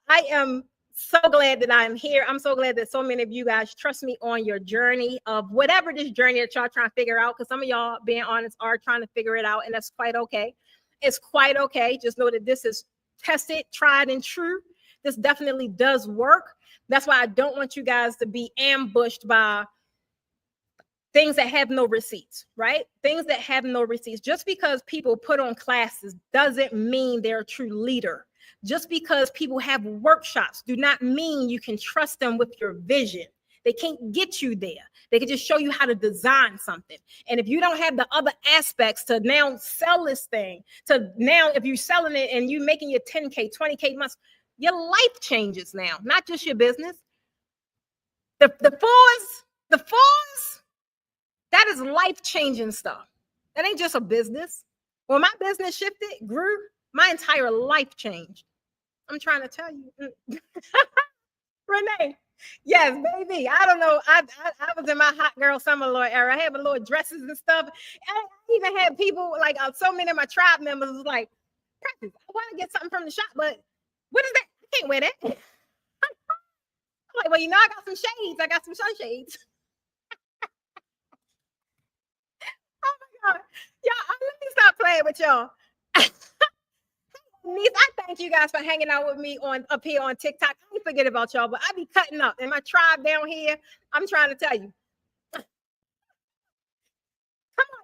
I am so glad that I'm here. I'm so glad that so many of you guys trust me on your journey of whatever this journey that y'all trying to figure out, because some of y'all, being honest, are trying to figure it out, and that's quite okay. It's quite okay. Just know that this is tested, tried, and true. This definitely does work. That's why I don't want you guys to be ambushed by things that have no receipts, right? Things that have no receipts. Just because people put on classes doesn't mean they're a true leader. Just because people have workshops do not mean you can trust them with your vision. They can't get you there. They can just show you how to design something. And if you don't have the other aspects to now sell this thing, to now if you're selling it and you're making your 10K, 20K months, your life changes now, not just your business. The fours, that is life-changing stuff. That ain't just a business. When my business shifted, grew, my entire life changed. I'm trying to tell you. Renee, Yes, baby. I don't know. I was in my hot girl summer little era. I had my little dresses and stuff. I even had people like so many of my tribe members was like, "Practice, I want to get something from the shop, but what is that? I can't wear that." I'm like, well, I got some shades. I got some sunshades. Oh my god, y'all! Let me stop playing with y'all. Niece, I thank you guys for hanging out with me on up here on TikTok. I ain't forget about y'all, but I be cutting up. And my tribe down here, I'm trying to tell you. Come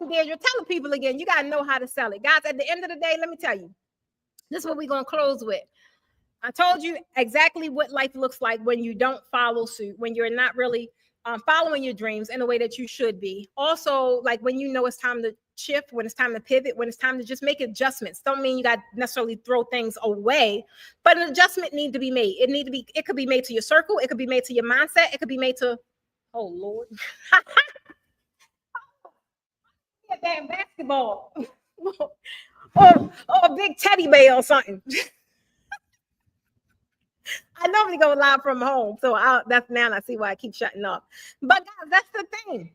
on, Deirdre, tell the people again. You got to know how to sell it. Guys, at the end of the day, let me tell you, this is what we're going to close with. I told you exactly what life looks like when you don't follow suit, when you're not really following your dreams in the way that you should be. Also, like when you know it's time to shift, when it's time to pivot, when it's time to just make adjustments. Don't mean you got to necessarily throw things away, but an adjustment need to be made. It could be made to your circle. It could be made to your mindset. It could be made to, oh Lord. A damn basketball or a big teddy bear or something. I normally go live from home, so that's now I see why I keep shutting off. But guys, that's the thing.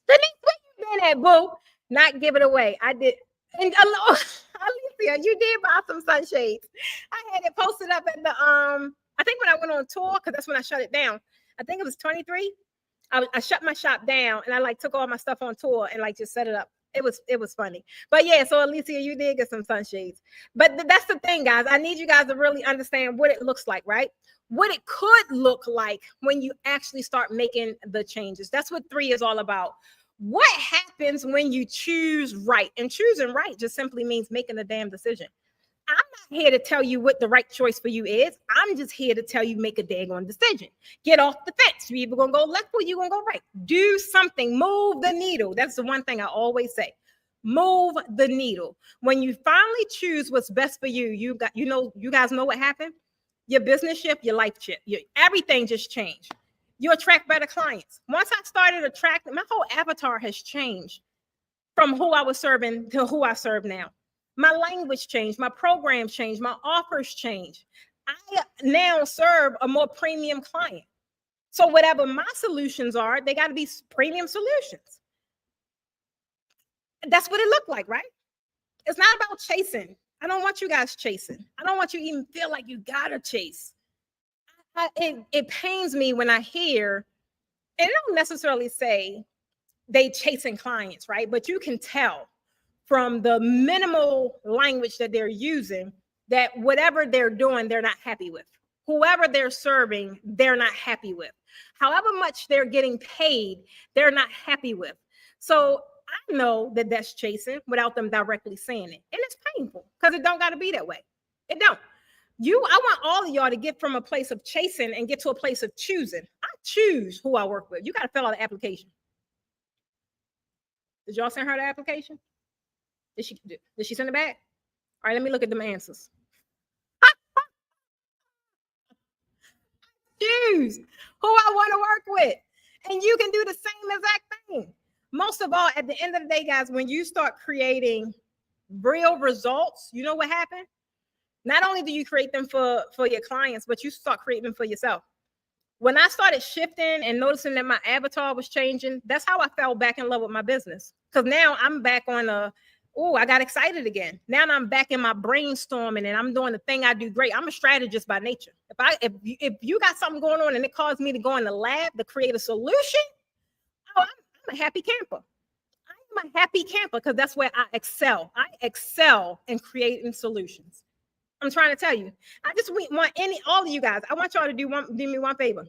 Denise, where you been at, boo? Not give it away. I did. And Alicia, you did buy some sunshades. I had it posted up at the I think when I went on tour, because that's when I shut it down. I think it was 23. I shut my shop down and I like took all my stuff on tour and like just set it up. It was funny. But yeah, so Alicia, you did get some sunshades. But that's the thing, guys. I need you guys to really understand what it looks like, right? What it could look like when you actually start making the changes. That's what 3 is all about. What happens when you choose right? And choosing right just simply means making a damn decision. I'm not here to tell you what the right choice for you is. I'm just here to tell you make a daggone decision. Get off the fence. You're either gonna go left or you're gonna go right. Do something. Move the needle. That's the one thing I always say. Move the needle. When you finally choose what's best for you, you guys know what happened. Your business shift, your life shift, everything just changed. You attract better clients. Once I started attracting, my whole avatar has changed from who I was serving to who I serve now. My language changed, my programs changed, my offers changed. I now serve a more premium client. So whatever my solutions are, they got to be premium solutions. That's what it looked like, right? It's not about chasing. I don't want you guys chasing. I don't want you to even feel like you gotta chase. It pains me when I hear, and I don't necessarily say they chasing clients, right? But you can tell from the minimal language that they're using that whatever they're doing, they're not happy with. Whoever they're serving, they're not happy with. However much they're getting paid, they're not happy with. So I know that that's chasing without them directly saying it. And it's painful because it don't got to be that way. It don't. I want all of y'all to get from a place of chasing and get to a place of choosing. I choose who I work with. You got to fill out the application. Did y'all send her the application? Did she send it back? All right, let me look at them answers. Choose who I want to work with. And you can do the same exact thing. Most of all, at the end of the day, guys, when you start creating real results, you know what happened? Not only do you create them for your clients, but you start creating them for yourself. When I started shifting and noticing that my avatar was changing, that's how I fell back in love with my business. Because now I'm back on I got excited again. Now I'm back in my brainstorming and I'm doing the thing I do great. I'm a strategist by nature. If you got something going on and it caused me to go in the lab to create a solution, I'm a happy camper. I'm a happy camper because that's where I excel. I excel in creating solutions. I'm trying to tell you. I just want all of you guys. I want y'all to do me one favor.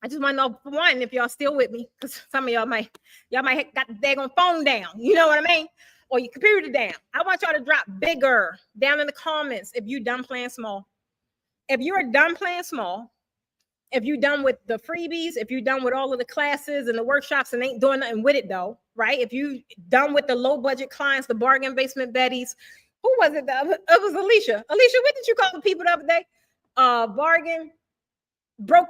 I just want to know, for one, if y'all still with me, because some of y'all might got the daggone phone down. You know what I mean? Or your computer down. I want y'all to drop bigger down in the comments if you done playing small. If you're done playing small, if you're done with the freebies, if you're done with all of the classes and the workshops and ain't doing nothing with it though, right? If you done with the low budget clients, the bargain basement Betties, who was it? It was Alicia. Alicia, what did you call the people the other day? Bargain, broke.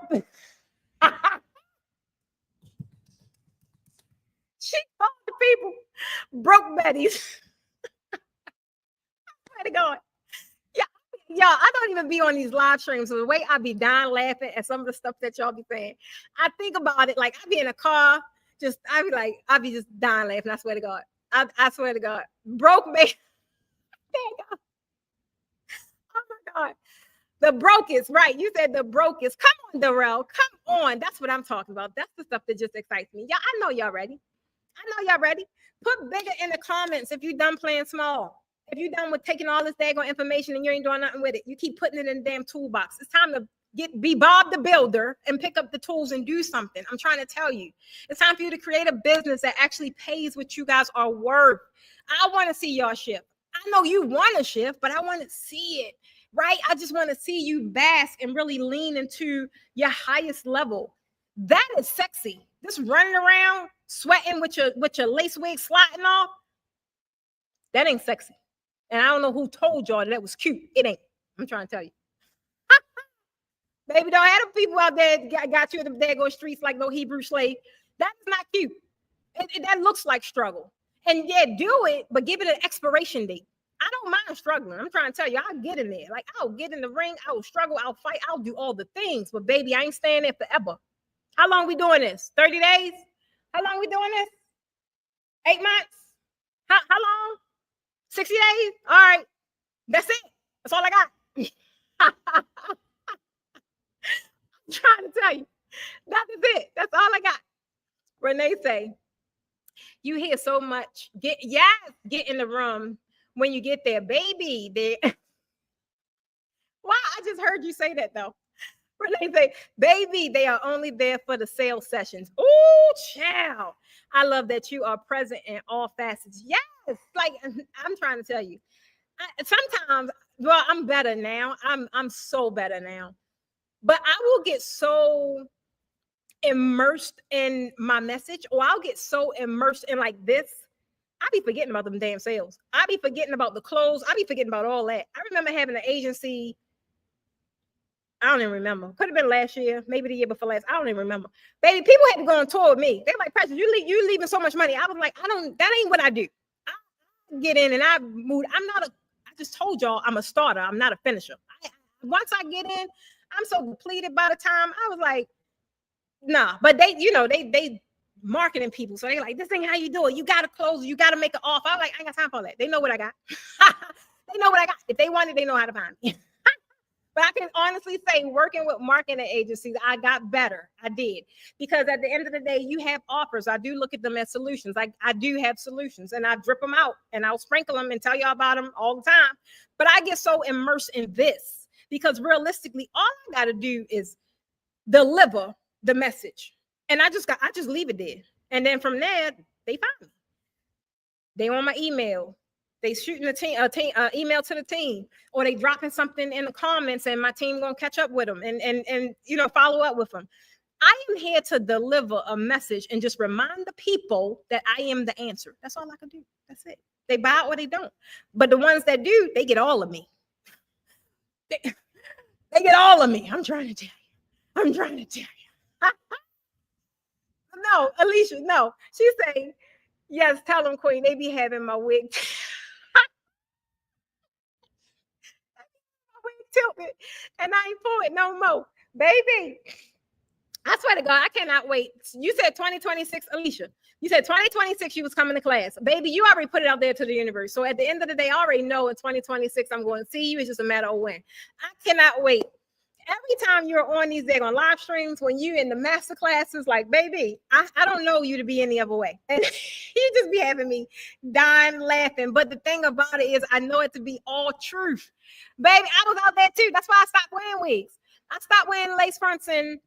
She called the people broke Betties. Where to go? Yeah, I don't even be on these live streams. So the way I be dying laughing at some of the stuff that y'all be saying, I think about it like I be in a car, I be just dying laughing. I swear to God. I swear to God. Broke me. Oh my God. The brokest, right? You said the brokest. Come on, Darrell. Come on. That's what I'm talking about. That's the stuff that just excites me. Yeah, I know y'all ready. I know y'all ready. Put bigger in the comments if you done playing small. If you done with taking all this daggone information and you ain't doing nothing with it, you keep putting it in the damn toolbox. It's time to be Bob the Builder and pick up the tools and do something. I'm trying to tell you. It's time for you to create a business that actually pays what you guys are worth. I want to see y'all shift. I know you want to shift, but I want to see it, right? I just want to see you bask and really lean into your highest level. That is sexy. This running around, sweating with your lace wig sliding off, that ain't sexy. And I don't know who told y'all that was cute. It ain't. I'm trying to tell you. Baby, don't have the people out there got you in the daggone streets like no Hebrew slave. That is not cute. That looks like struggle. And yeah, do it, but give it an expiration date. I don't mind struggling. I'm trying to tell you, I'll get in there. Like, I'll get in the ring. I'll struggle. I'll fight. I'll do all the things. But baby, I ain't staying there forever. How long we doing this? 30 days? How long we doing this? 8 months? How long? 60 days? All right. That's it. That's all I got. I'm trying to tell you. That is it. That's all I got. Renee say, you hear so much. Get in the room when you get there. Baby, Wow, I just heard you say that though. Renee say, baby, they are only there for the sales sessions. Oh, child. I love that you are present in all facets. Yes, like I'm trying to tell you. Sometimes, well, I'm better now. I'm so better now. But I will get so immersed in my message, or I'll get so immersed in like this. I be forgetting about them damn sales. I be forgetting about the clothes. I be forgetting about all that. I remember having an agency. I don't even remember. Could have been last year, maybe the year before last. I don't even remember. Baby, people had to go on tour with me. They're like, Precious, you leaving so much money. I was like, that ain't what I do. I get in and I move. I just told y'all I'm a starter. I'm not a finisher. Once I get in, I'm so depleted by the time I was like, nah. But they marketing people. So they like, this ain't how you do it. You got to close. You got to make an offer. I'm like, I ain't got time for that. They know what I got. They know what I got. If they want it, they know how to find me. But I can honestly say, working with marketing agencies, I got better. I did. Because at the end of the day, you have offers. I do look at them as solutions. I do have solutions, and I drip them out, and I'll sprinkle them and tell y'all about them all the time. But I get so immersed in this because realistically, all I got to do is deliver the message. And I just leave it there. And then from there, they find me. They on my email. They shooting a email to the team, or they dropping something in the comments, and my team gonna catch up with them and follow up with them. I am here to deliver a message and just remind the people that I am the answer. That's all I can do. That's it. They buy it or they don't. But the ones that do, they get all of me. They get all of me. I'm trying to tell you. No, Alicia, no. She's saying, yes, tell them, Queen, they be having my wig. Tilted, and I ain't for it no more, baby. I swear to God, I cannot wait. You said 2026, Alicia. You said 2026 you was coming to class. Baby, you already put it out there to the universe. So at the end of the day, I already know in 2026 I'm going to see you. It's just a matter of when. I cannot wait. Every time you're on these daggone live streams, when you in the master classes, like, baby, I don't know you to be any other way. And you just be having me dying laughing. But the thing about it is I know it to be all truth. Baby, I was out there too. That's why I stopped wearing wigs. I stopped wearing lace fronts in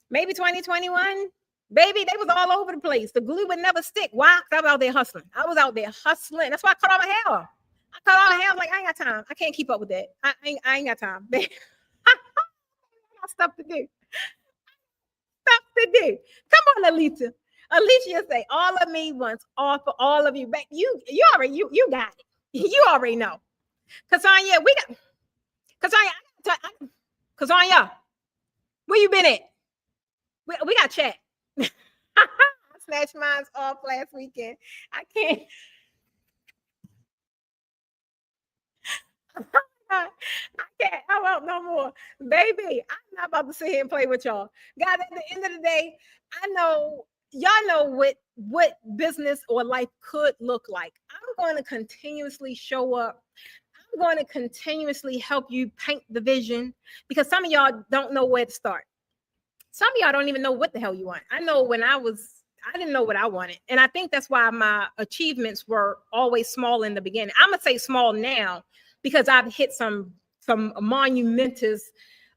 maybe 2021. Baby, they was all over the place. The glue would never stick. Why? Because I was out there hustling. That's why I cut all my hair off. I cut all my hair. I was like, I ain't got time. I can't keep up with that. I ain't got time. I got stuff to do. Come on, Alicia. Alicia say, all of me wants all for all of you. But you already got it. You already know. Kasanya, Kasanya, where you been at? We got chat. I snatched mine off last weekend. I can't. I talk no more. Baby, I'm not about to sit here and play with y'all. God, at the end of the day, I know y'all know what business or life could look like. I'm going to continuously show up. I'm going to continuously help you paint the vision because some of y'all don't know where to start. Some of y'all don't even know what the hell you want. I know I didn't know what I wanted. And I think that's why my achievements were always small in the beginning. I'm going to say small now because I've hit some monumentous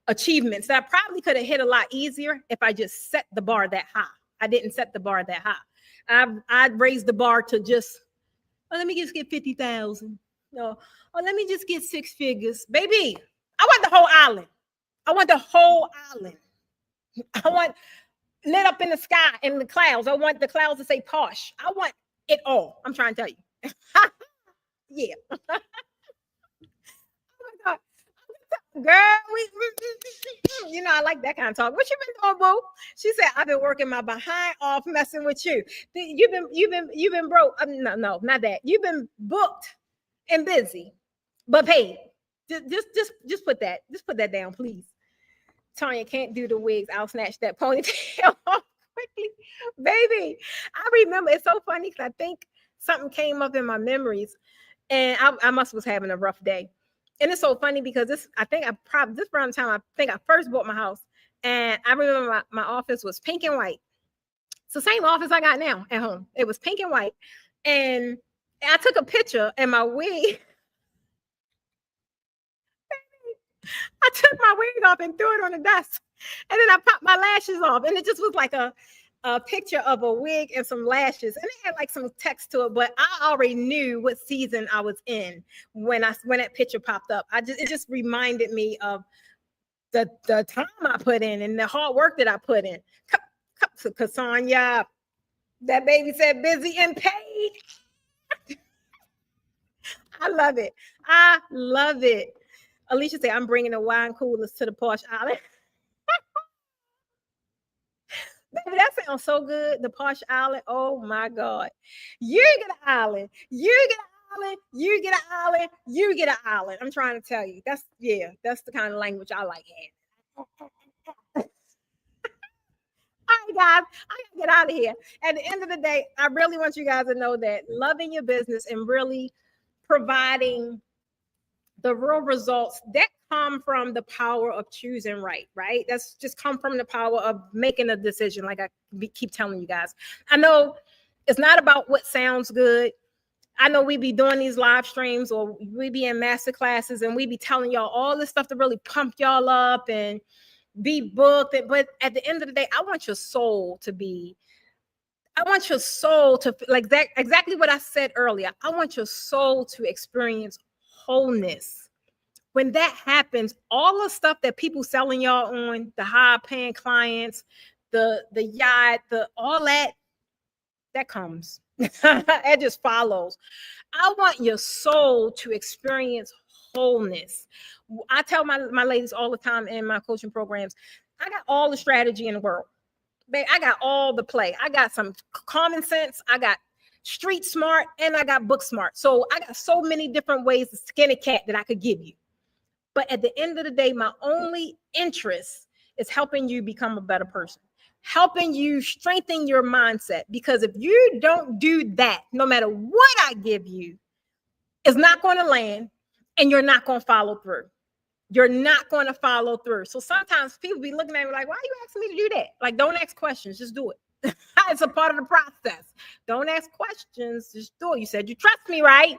achievements that I probably could have hit a lot easier if I just set the bar that high. I didn't set the bar that high. I'd raised the bar to just, oh, let me just get 50,000. No, oh, let me just get 6 figures. Baby, I want the whole island. I want the whole island. I want lit up in the sky, in the clouds. I want the clouds to say posh. I want it all. I'm trying to tell you. Yeah. Oh my God. Girl, you know, I like that kind of talk. What you been doing, boo? She said, I've been working my behind off messing with you. You've been broke. No, not that. You've been booked and busy, but paid. Just put that down, please. Tanya can't do the wigs. I'll snatch that ponytail off quickly. Baby, I remember. It's so funny because I think something came up in my memories and I must was having a rough day. And it's so funny because this around the time I think I first bought my house. And I remember my office was pink and white. It's the same office I got now at home. It was pink and white. And I took a picture and my wig. I took my wig off and threw it on the desk. And then I popped my lashes off. And it just was like a picture of a wig and some lashes. And it had like some text to it, but I already knew what season I was in when that picture popped up. It just reminded me of the time I put in and the hard work that I put in. Cassandra, that baby said busy and paid. I love it. I love it. Alicia said, I'm bringing the wine coolers to the posh island. Baby, that sounds so good. The posh island. Oh my God. You get an island. You get an island. You get an island. You get an island. I'm trying to tell you. That's the kind of language I like having. All right, guys, I gotta get out of here. At the end of the day, I really want you guys to know that loving your business and really providing the real results that come from the power of choosing right? That's just come from the power of making a decision, like I keep telling you guys. I know it's not about what sounds good. I know we be doing these live streams or we be in master classes and we be telling y'all all this stuff to really pump y'all up and be booked. But at the end of the day, I want your soul to like that, exactly what I said earlier. I want your soul to experience wholeness. When that happens, all the stuff that people selling y'all on, the high paying clients, the yacht, all that comes. It just follows. I want your soul to experience wholeness. I tell my ladies all the time in my coaching programs, I got all the strategy in the world. Babe, I got all the play. I got some common sense. I got street smart and I got book smart. So I got so many different ways to skin a cat that I could give you. But at the end of the day, my only interest is helping you become a better person, helping you strengthen your mindset. Because if you don't do that, no matter what I give you, it's not going to land and you're not going to follow through. You're not going to follow through. So sometimes people be looking at me like, why are you asking me to do that? Like, don't ask questions, just do it. It's a part of the process. Don't ask questions, just do it. You said you trust me, right?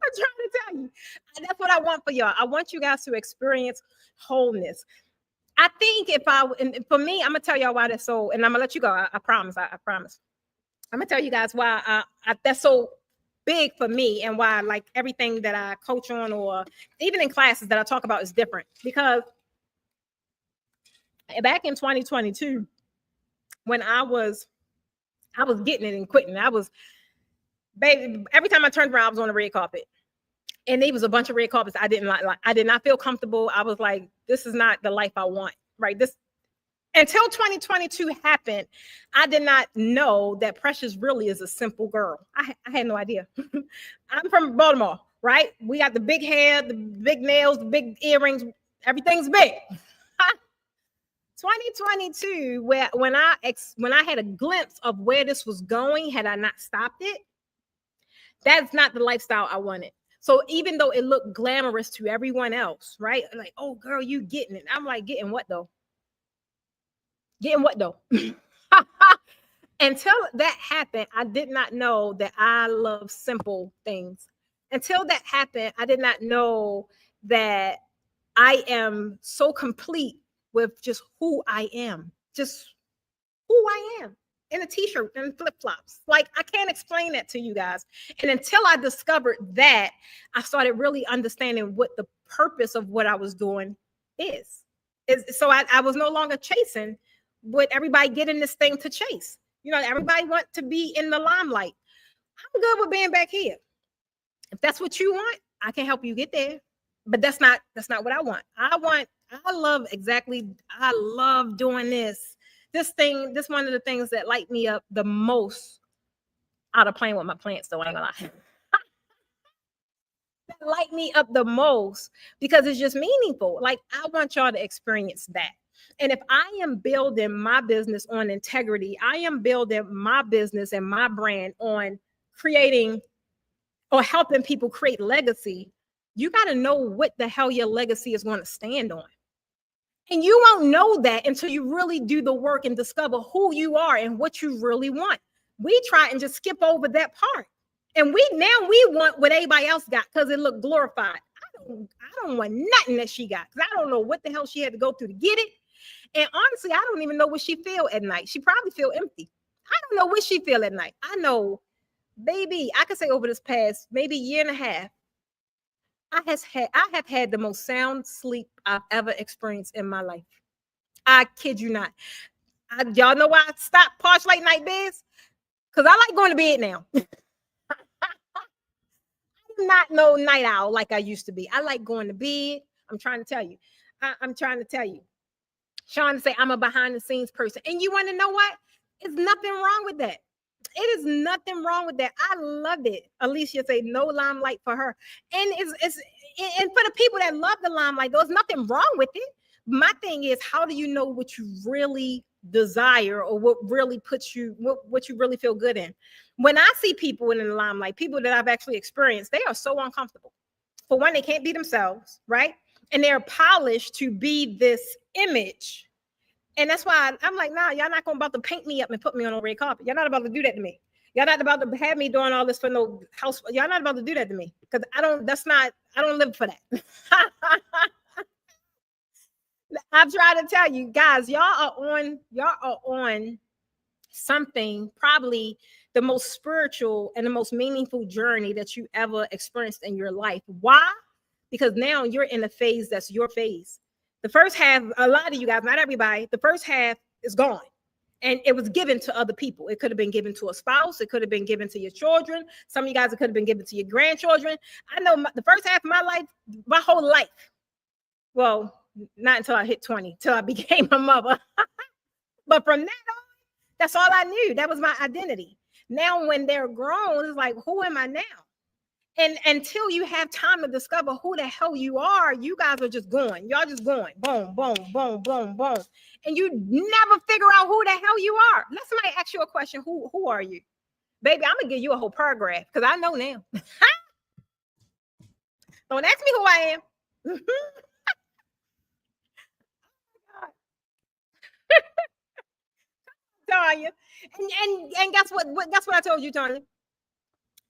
I'm trying to tell you. And that's what I want for y'all. I want you guys to experience wholeness. I think for me, I'm going to tell y'all why that's so, and I'm going to let you go. I promise. I promise. I'm going to tell you guys why that's so big for me and why like everything that I coach on or even in classes that I talk about is different. Because back in 2022, when I was getting it and quitting, baby, every time I turned around, I was on the red carpet. And there was a bunch of red carpets I didn't like. I did not feel comfortable. I was like, this is not the life I want, right? Until 2022 happened, I did not know that Precious really is a simple girl. I had no idea. I'm from Baltimore. right? We got the big hair, the big nails, the big earrings, everything's big. 2022, when I had a glimpse of where this was going, had I not stopped it, that's not the lifestyle I wanted. So even though it looked glamorous to everyone else, right? Like, oh girl, you getting it. I'm like, getting what though? Getting what though? Until that happened, I did not know that I love simple things. Until that happened, I did not know that I am so complete with just who I am, just who I am in a t-shirt and flip-flops. Like, I can't explain that to you guys. And until I discovered that, I started really understanding what the purpose of what I was doing is. So I was no longer chasing what everybody getting this thing to chase. You know, everybody want to be in the limelight. I'm good with being back here. If that's what you want, I can help you get there. But that's not what I want. I love doing this. This one of the things that light me up the most out of playing with my plants, though, I ain't gonna lie. That light me up the most because it's just meaningful. Like, I want y'all to experience that. And if I am building my business on integrity, I am building my business and my brand on creating or helping people create legacy, you got to know what the hell your legacy is going to stand on. And you won't know that until you really do the work and discover who you are and what you really want. We try and just skip over that part. And we want what everybody else got because it looked glorified. I don't want nothing that she got because I don't know what the hell she had to go through to get it. And honestly, I don't even know what she feel at night. She probably feel empty. I don't know what she feel at night. I know, baby, I could say over this past maybe year and a half, I have had the most sound sleep I've ever experienced in my life. I kid you not. Y'all know why I stopped Posh Late Night Biz? Because I like going to bed now. I'm not no night owl like I used to be. I like going to bed. I'm trying to tell you. I'm trying to tell you. Sean say I'm a behind the scenes person. And you want to know what? There's nothing wrong with that. It is nothing wrong with that. I love it. Alicia say no limelight for her. And it's and for the people that love the limelight, there's nothing wrong with it. My thing is, how do you know what you really desire or what really puts you, what you really feel good in? When I see people in the limelight, people that I've actually experienced, they are so uncomfortable. For one, they can't be themselves, right? And they're polished to be this image. And that's why I'm like, nah, y'all not about to paint me up and put me on a red carpet. Y'all not about to do that to me. Y'all not about to have me doing all this for no house. Y'all not about to do that to me because I don't live for that. I'm trying to tell you guys, y'all are on something, probably the most spiritual and the most meaningful journey that you ever experienced in your life. Why? Because now you're in a phase that's your phase. The first half, a lot of you guys, not everybody, the first half is gone. And it was given to other people. It could have been given to a spouse. It could have been given to your children. Some of you guys, it could have been given to your grandchildren. I know the first half of my life, my whole life. Well, not until I hit 20, till I became a mother. But from that on, that's all I knew. That was my identity. Now, when they're grown, it's like, who am I now? And until you have time to discover who the hell you are, you guys are just going. Y'all just going. Boom, boom, boom, boom, boom. And you never figure out who the hell you are. Let somebody ask you a question. Who are you? Baby, I'm going to give you a whole paragraph because I know now. Don't ask me who I am. Tanya. And guess what? That's what I told you, Tanya.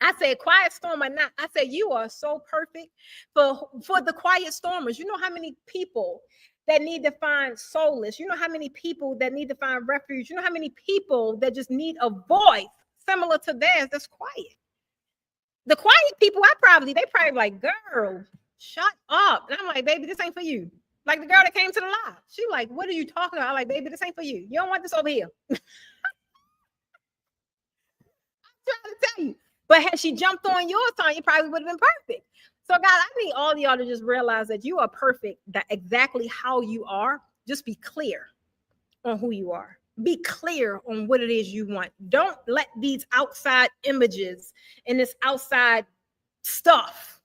I said, quiet storm or not. I said, you are so perfect for the quiet stormers. You know how many people that need to find solace. You know how many people that need to find refuge. You know how many people that just need a voice similar to theirs that's quiet. The quiet people, they probably like, girl, shut up. And I'm like, baby, this ain't for you. Like the girl that came to the live. She like, what are you talking about? I'm like, baby, this ain't for you. You don't want this over here. I'm trying to tell you. But had she jumped on yours, Tanya, probably would have been perfect. So, guys, I need all of y'all to just realize that you are perfect, that exactly how you are. Just be clear on who you are. Be clear on what it is you want. Don't let these outside images and this outside stuff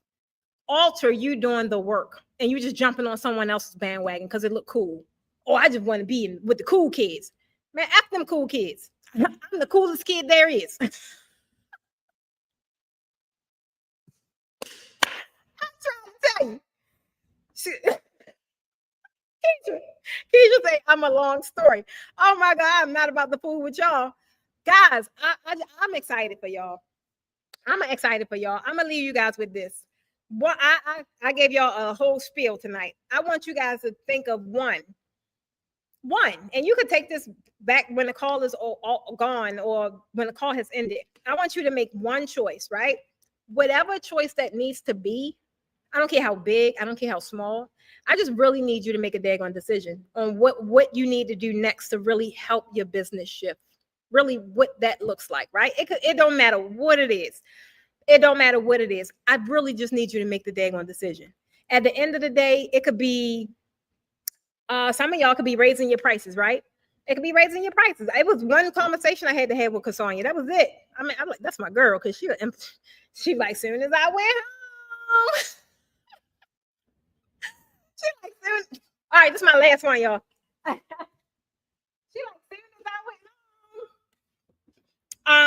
alter you doing the work and you just jumping on someone else's bandwagon because it look cool. Or I just want to be with the cool kids. Man, F them cool kids. I'm the coolest kid there is. I'm trying to tell you. Keisha say I'm a long story. Oh my God, I'm not about to fool with y'all. Guys, I'm excited for y'all. I'm excited for y'all. I'm gonna leave you guys with this. What I gave y'all a whole spiel tonight. I want you guys to think of one, and you could take this back when the call is all gone or when the call has ended. I want you to make one choice, right? Whatever choice that needs to be. I don't care how big, I don't care how small. I just really need you to make a daggone decision on what you need to do next to really help your business shift. Really what that looks like, right? It don't matter what it is. It don't matter what it is. I really just need you to make the daggone decision. At the end of the day, it could be some of y'all could be raising your prices, right? It could be raising your prices. It was one conversation I had to have with Cassandra. That was it. I mean, I'm like, that's my girl, because she like, soon as I went home. She like, soon. All right, this is my last one, y'all. She like, soon as I went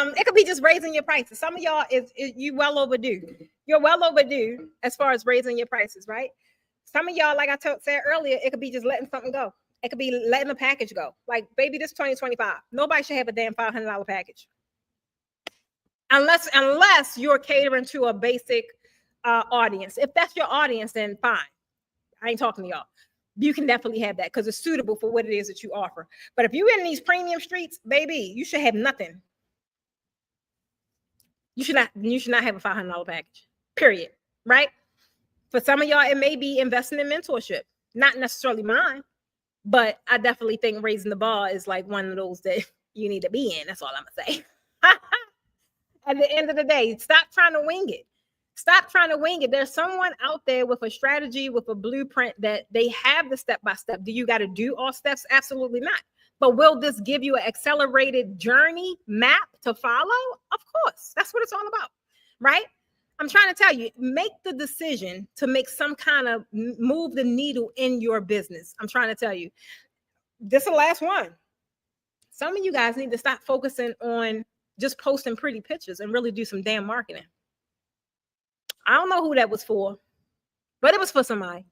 home. It could be just raising your prices. Some of y'all is you well overdue. You're well overdue as far as raising your prices, right? Some of y'all, like I said earlier, it could be just letting something go. It could be letting a package go. Like, baby, this 2025. Nobody should have a damn $500 package. Unless you're catering to a basic audience. If that's your audience, then fine. I ain't talking to y'all. You can definitely have that because it's suitable for what it is that you offer. But if you're in these premium streets, baby, you should have nothing. You should not have a $500 package. Period. Right? For some of y'all, it may be investing in mentorship. Not necessarily mine, but I definitely think raising the bar is like one of those that you need to be in. That's all I'm gonna say. At the end of the day, stop trying to wing it. Stop trying to wing it. There's someone out there with a strategy, with a blueprint that they have the step-by-step. Do you got to do all steps? Absolutely not. But will this give you an accelerated journey map to follow? Of course. That's what it's all about, right? I'm trying to tell you, make the decision to make some kind of move the needle in your business. I'm trying to tell you. This is the last one. Some of you guys need to stop focusing on just posting pretty pictures and really do some damn marketing. I don't know who that was for, but it was for somebody.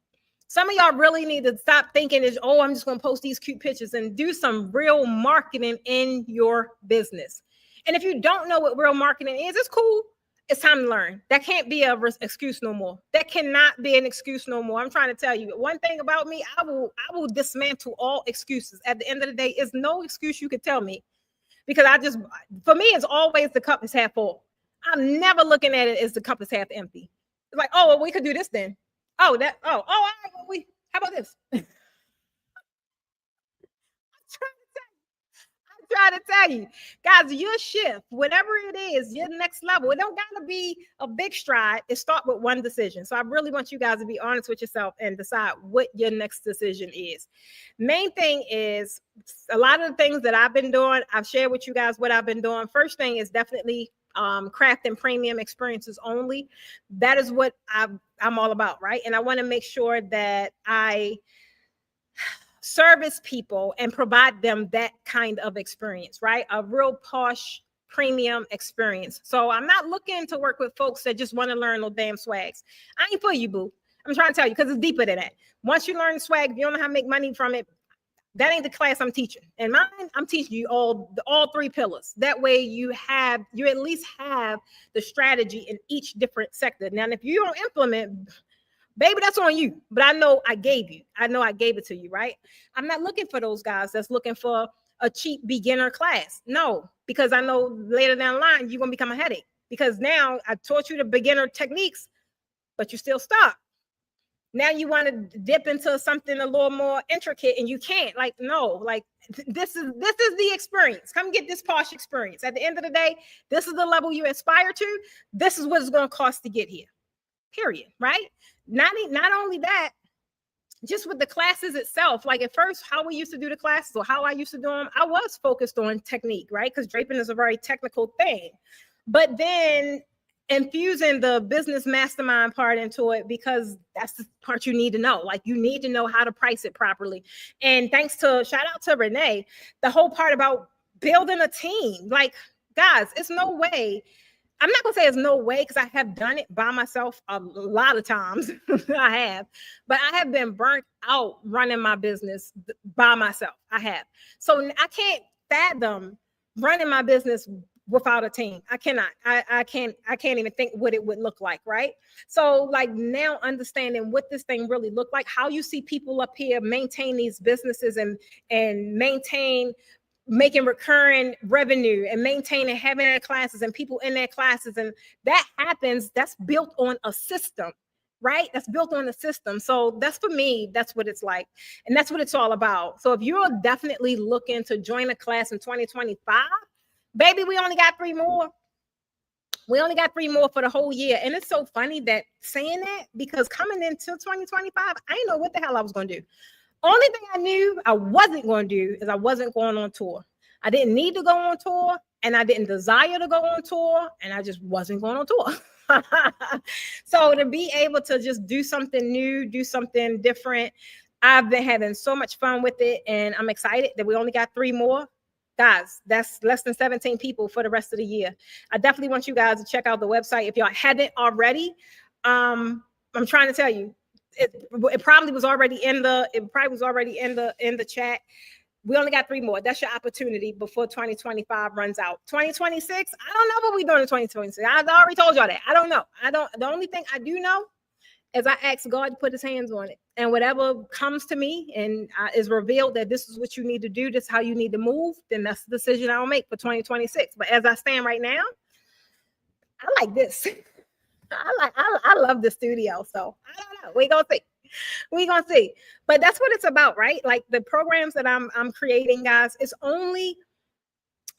Some of y'all really need to stop thinking I'm just going to post these cute pictures and do some real marketing in your business. And if you don't know what real marketing is, it's cool. It's time to learn. That can't be an excuse no more. That cannot be an excuse no more. I'm trying to tell you one thing about me. I will dismantle all excuses. At the end of the day, it's no excuse you could tell me, because for me, it's always the cup is half full. I'm never looking at it as the cup is half empty. It's like, oh, well, we could do this then. All right, well, how about this? I'm trying to tell you, guys, your shift, whatever it is, your next level, it don't gotta be a big stride. It start with one decision. So I really want you guys to be honest with yourself and decide what your next decision is. Main thing is, a lot of the things that I've been doing, I've shared with you guys what I've been doing. First thing is definitely crafting premium experiences only. That is what I'm all about, right? And I want to make sure that I service people and provide them that kind of experience, right? A real posh premium experience. So I'm not looking to work with folks that just want to learn no damn swags. I ain't for you, boo. I'm trying to tell you, because it's deeper than that. Once you learn swag, if you don't know how to make money from it, that ain't the class I'm teaching. And mine, I'm teaching you all three pillars. That way you at least have the strategy in each different sector. Now, if you don't implement, baby, that's on you. But I know I gave it to you, right? I'm not looking for those guys that's looking for a cheap beginner class. No, because I know later down the line, you're going to become a headache. Because now I taught you the beginner techniques, but you still stop. Now you want to dip into something a little more intricate and you can't. Like, no, like this is the experience. Come get this posh experience. At the end of the day, this is the level you aspire to. This is what it's going to cost to get here. Period. Right? Not only that, just with the classes itself. Like at first, how we used to do the classes or how I used to do them, I was focused on technique, right? Because draping is a very technical thing. But then infusing the business mastermind part into it, because that's the part you need to know. Like, you need to know how to price it properly. And shout out to Renee, the whole part about building a team. Like, guys, it's no way. I'm not gonna say it's no way, because I have done it by myself a lot of times. I have, but I have been burnt out running my business by myself. I have. So I can't fathom running my business without a team. I cannot. I can't even think what it would look like, right? So, like, now understanding what this thing really looked like, how you see people up here maintain these businesses and maintain making recurring revenue and maintaining having their classes and people in their classes, and that happens. That's built on a system, right? That's built on a system. So that's, for me, that's what it's like, and that's what it's all about. So if you're definitely looking to join a class in 2025, baby, we only got 3 more. We only got 3 more for the whole year. And it's so funny that saying that, because coming into 2025, I didn't know what the hell I was going to do. Only thing I knew I wasn't going to do is I wasn't going on tour. I didn't need to go on tour, and I didn't desire to go on tour, and I just wasn't going on tour. So to be able to just do something new, do something different, I've been having so much fun with it, and I'm excited that we only got 3 more. Guys, that's less than 17 people for the rest of the year. I definitely want you guys to check out the website if y'all haven't already. I'm trying to tell you, it probably was already in the chat. We only got 3 more. That's your opportunity before 2025 runs out. 2026, I don't know what we're doing in 2026. I already told y'all that. I don't know. The only thing I do know is I asked God to put his hands on it. And whatever comes to me and is revealed that this is what you need to do, this is how you need to move, then that's the decision I'll make for 2026. But as I stand right now, I like this. I love the studio. So I don't know. We're gonna see. But that's what it's about, right? Like, the programs that I'm creating, guys, it's only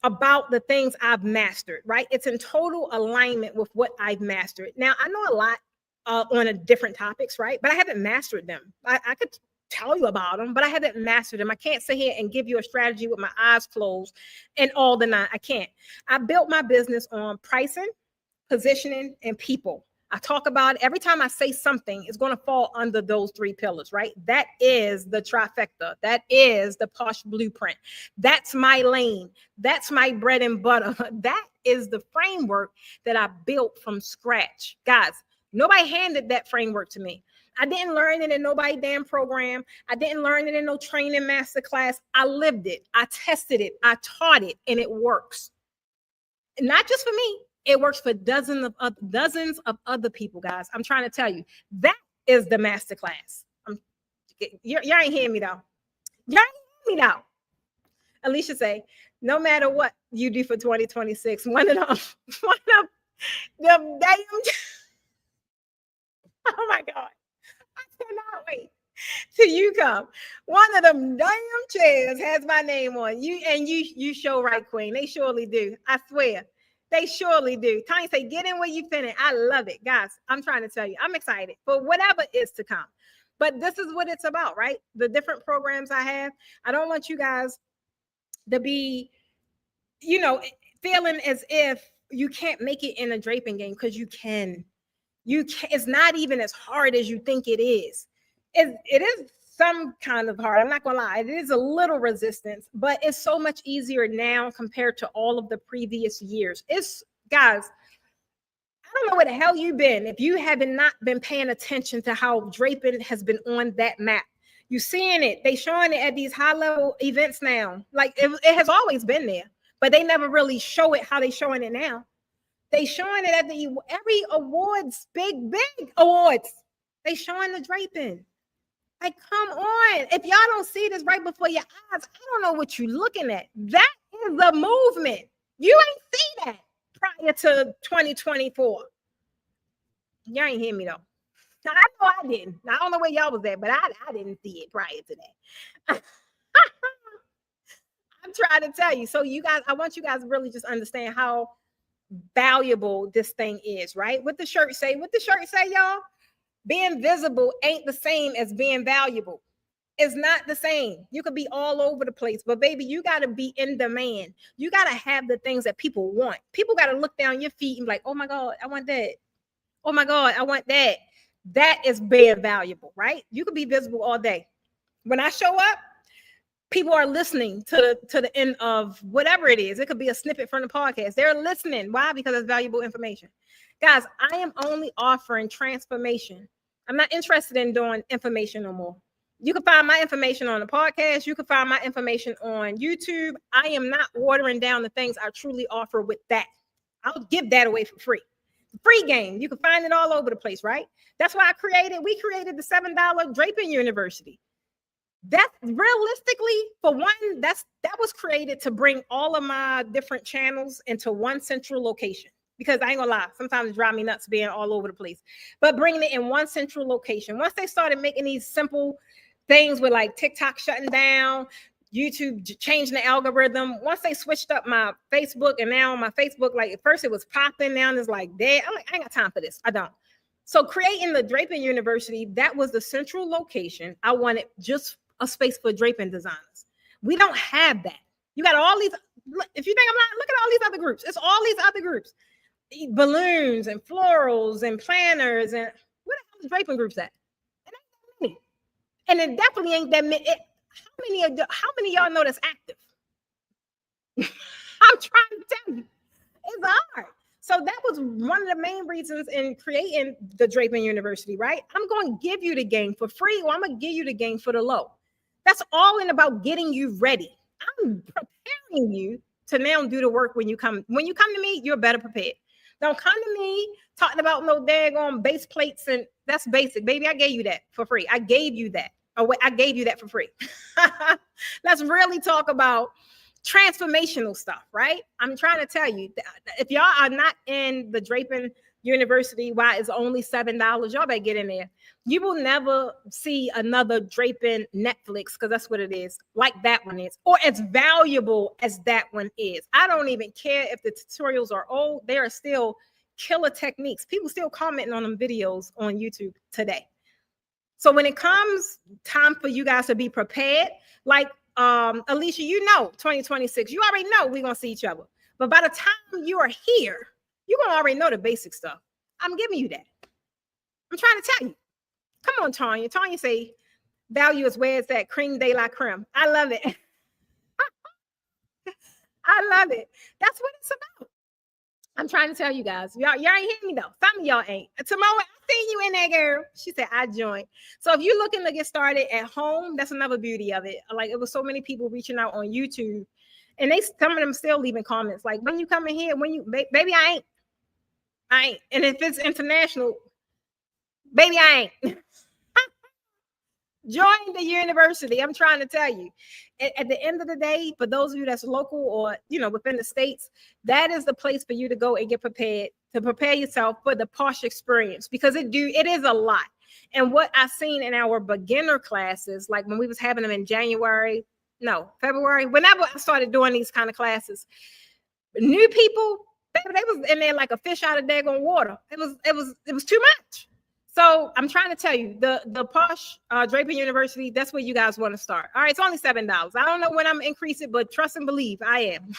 about the things I've mastered, right? It's in total alignment with what I've mastered. Now, I know a lot on a different topics, right? But I haven't mastered them. I could tell you about them, but I haven't mastered them. I can't sit here and give you a strategy with my eyes closed and all the nine. I can't. I built my business on pricing, positioning, and people. I talk about it. Every time I say something, it's going to fall under those 3 pillars, right? That is the trifecta. That is the Posh blueprint. That's my lane. That's my bread and butter. That is the framework that I built from scratch. Guys, nobody handed that framework to me. I didn't learn it in nobody's damn program. I didn't learn it in no training masterclass. I lived it. I tested it. I taught it, and it works. Not just for me. It works for dozens of other people, guys. I'm trying to tell you, that is the masterclass. You ain't hearing me though. You ain't hearing me though. Alicia say, no matter what you do for 2026, one of them damn. Oh my God, I cannot wait till you come. One of them damn chairs has my name on you, and you show right, Queen. They surely do. I swear. They surely do. Tanya say, get in where you fit in. I love it. Guys, I'm trying to tell you, I'm excited for whatever is to come. But this is what it's about, right? The different programs I have. I don't want you guys to be, feeling as if you can't make it in a draping game, because you can. It's not even as hard as you think it is. It is some kind of hard. I'm not gonna lie. It is a little resistance, but it's so much easier now compared to all of the previous years. Guys, I don't know where the hell you've been if you have not been paying attention to how draping has been on that map. You seeing it. They showing it at these high level events now. Like, it has always been there, but they never really show it how they showing it now. They showing it at every awards, big awards. They showing the draping. Like, come on. If y'all don't see this right before your eyes, I don't know what you're looking at. That is the movement. You ain't see that prior to 2024. Y'all ain't hear me though. Now, I know I didn't. I don't know where y'all was at, but I didn't see it prior to that. I'm trying to tell you. So you guys, I want you guys to really just understand how valuable this thing is, right? What the shirt say, y'all? Being visible ain't the same as being valuable. It's not the same. You could be all over the place, but baby, you got to be in demand. You got to have the things that people want. People got to look down your feet and be like, oh my God, I want that. Oh my God, I want that. That is being valuable, right? You could be visible all day. When I show up, people are listening to the end of whatever it is. It could be a snippet from the podcast. They're listening. Why? Because it's valuable information. Guys, I am only offering transformation. I'm not interested in doing information no more. You can find my information on the podcast. You can find my information on YouTube. I am not watering down the things I truly offer with that. I'll give that away for free. Free game. You can find it all over the place, right? That's why we created the $7 Draping University. That realistically, for one, that was created to bring all of my different channels into one central location. Because I ain't gonna lie, sometimes it drives me nuts being all over the place. But bringing it in one central location. Once they started making these simple things with like TikTok shutting down, YouTube changing the algorithm. Once they switched up my Facebook, and now on my Facebook, like at first it was popping, now it's like dead. I'm like, I ain't got time for this. I don't. So creating the Draping University, that was the central location. I wanted just a space for draping designers. We don't have that. You got all these. If you think I'm not, look at all these other groups. It's all these other groups. Balloons and florals and planners, and where the hell is draping groups at? It ain't that many. And it definitely ain't that many. How many of y'all know that's active? I'm trying to tell you, it's hard. So that was one of the main reasons in creating the Draping University, right? I'm going to give you the game for free, or I'm going to give you the game for the low. That's all in about getting you ready. I'm preparing you to now do the work when you come. When you come to me, you're better prepared. Don't come to me talking about no daggone base plates, and that's basic. Baby, I gave you that for free. I gave you that. Oh, wait, I gave you that for free. Let's really talk about transformational stuff, right? I'm trying to tell you, if y'all are not in the Draping University, why it's only $7, y'all better get in there. You will never see another draping Netflix, because that's what it is, like that one is, or as valuable as that one is. I don't even care if the tutorials are old. They are still killer techniques. People still commenting on them videos on YouTube today. So when it comes time for you guys to be prepared, like Alicia, 2026, you already know we're going to see each other. But by the time you are here, you're going to already know the basic stuff. I'm giving you that. I'm trying to tell you. Come on, Tanya. Tanya say, value is where it's at. Cream de la creme. I love it. I love it. That's what it's about. I'm trying to tell you guys. Y'all ain't hearing me though. Some of y'all ain't. Tomorrow, I seen you in there, girl. She said, I joined. So if you're looking to get started at home, that's another beauty of it. Like, it was so many people reaching out on YouTube, and some of them still leaving comments. Like, when you come in here, baby, I ain't. And if it's international, baby, I ain't. Join the university. I'm trying to tell you. At the end of the day, for those of you that's local or within the states, that is the place for you to go and get prepared, to prepare yourself for the Posh experience, because it is a lot. And what I've seen in our beginner classes, like when we was having them in February, whenever I started doing these kind of classes, new people, baby, they was in there like a fish out of daggone water. It was too much. So I'm trying to tell you, the Posh Draping University, that's where you guys want to start. All right, it's only $7. I don't know when I'm increasing, but trust and believe, I am.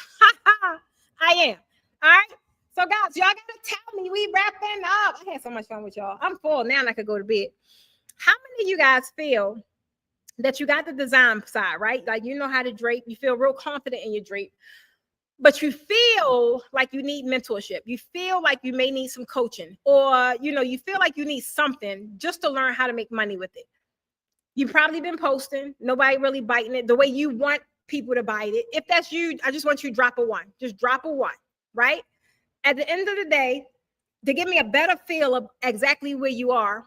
I am. All right. So guys, y'all gotta tell me, we wrapping up. I had so much fun with y'all. I'm full now, and I could go to bed. How many of you guys feel that you got the design side, right? Like, you know how to drape, you feel real confident in your drape, but you feel like you need mentorship. You feel like you may need some coaching, or, you feel like you need something just to learn how to make money with it. You've probably been posting, nobody really biting it the way you want people to bite it. If that's you, I just want you to drop a 1. Just drop a 1, right? At the end of the day, to give me a better feel of exactly where you are,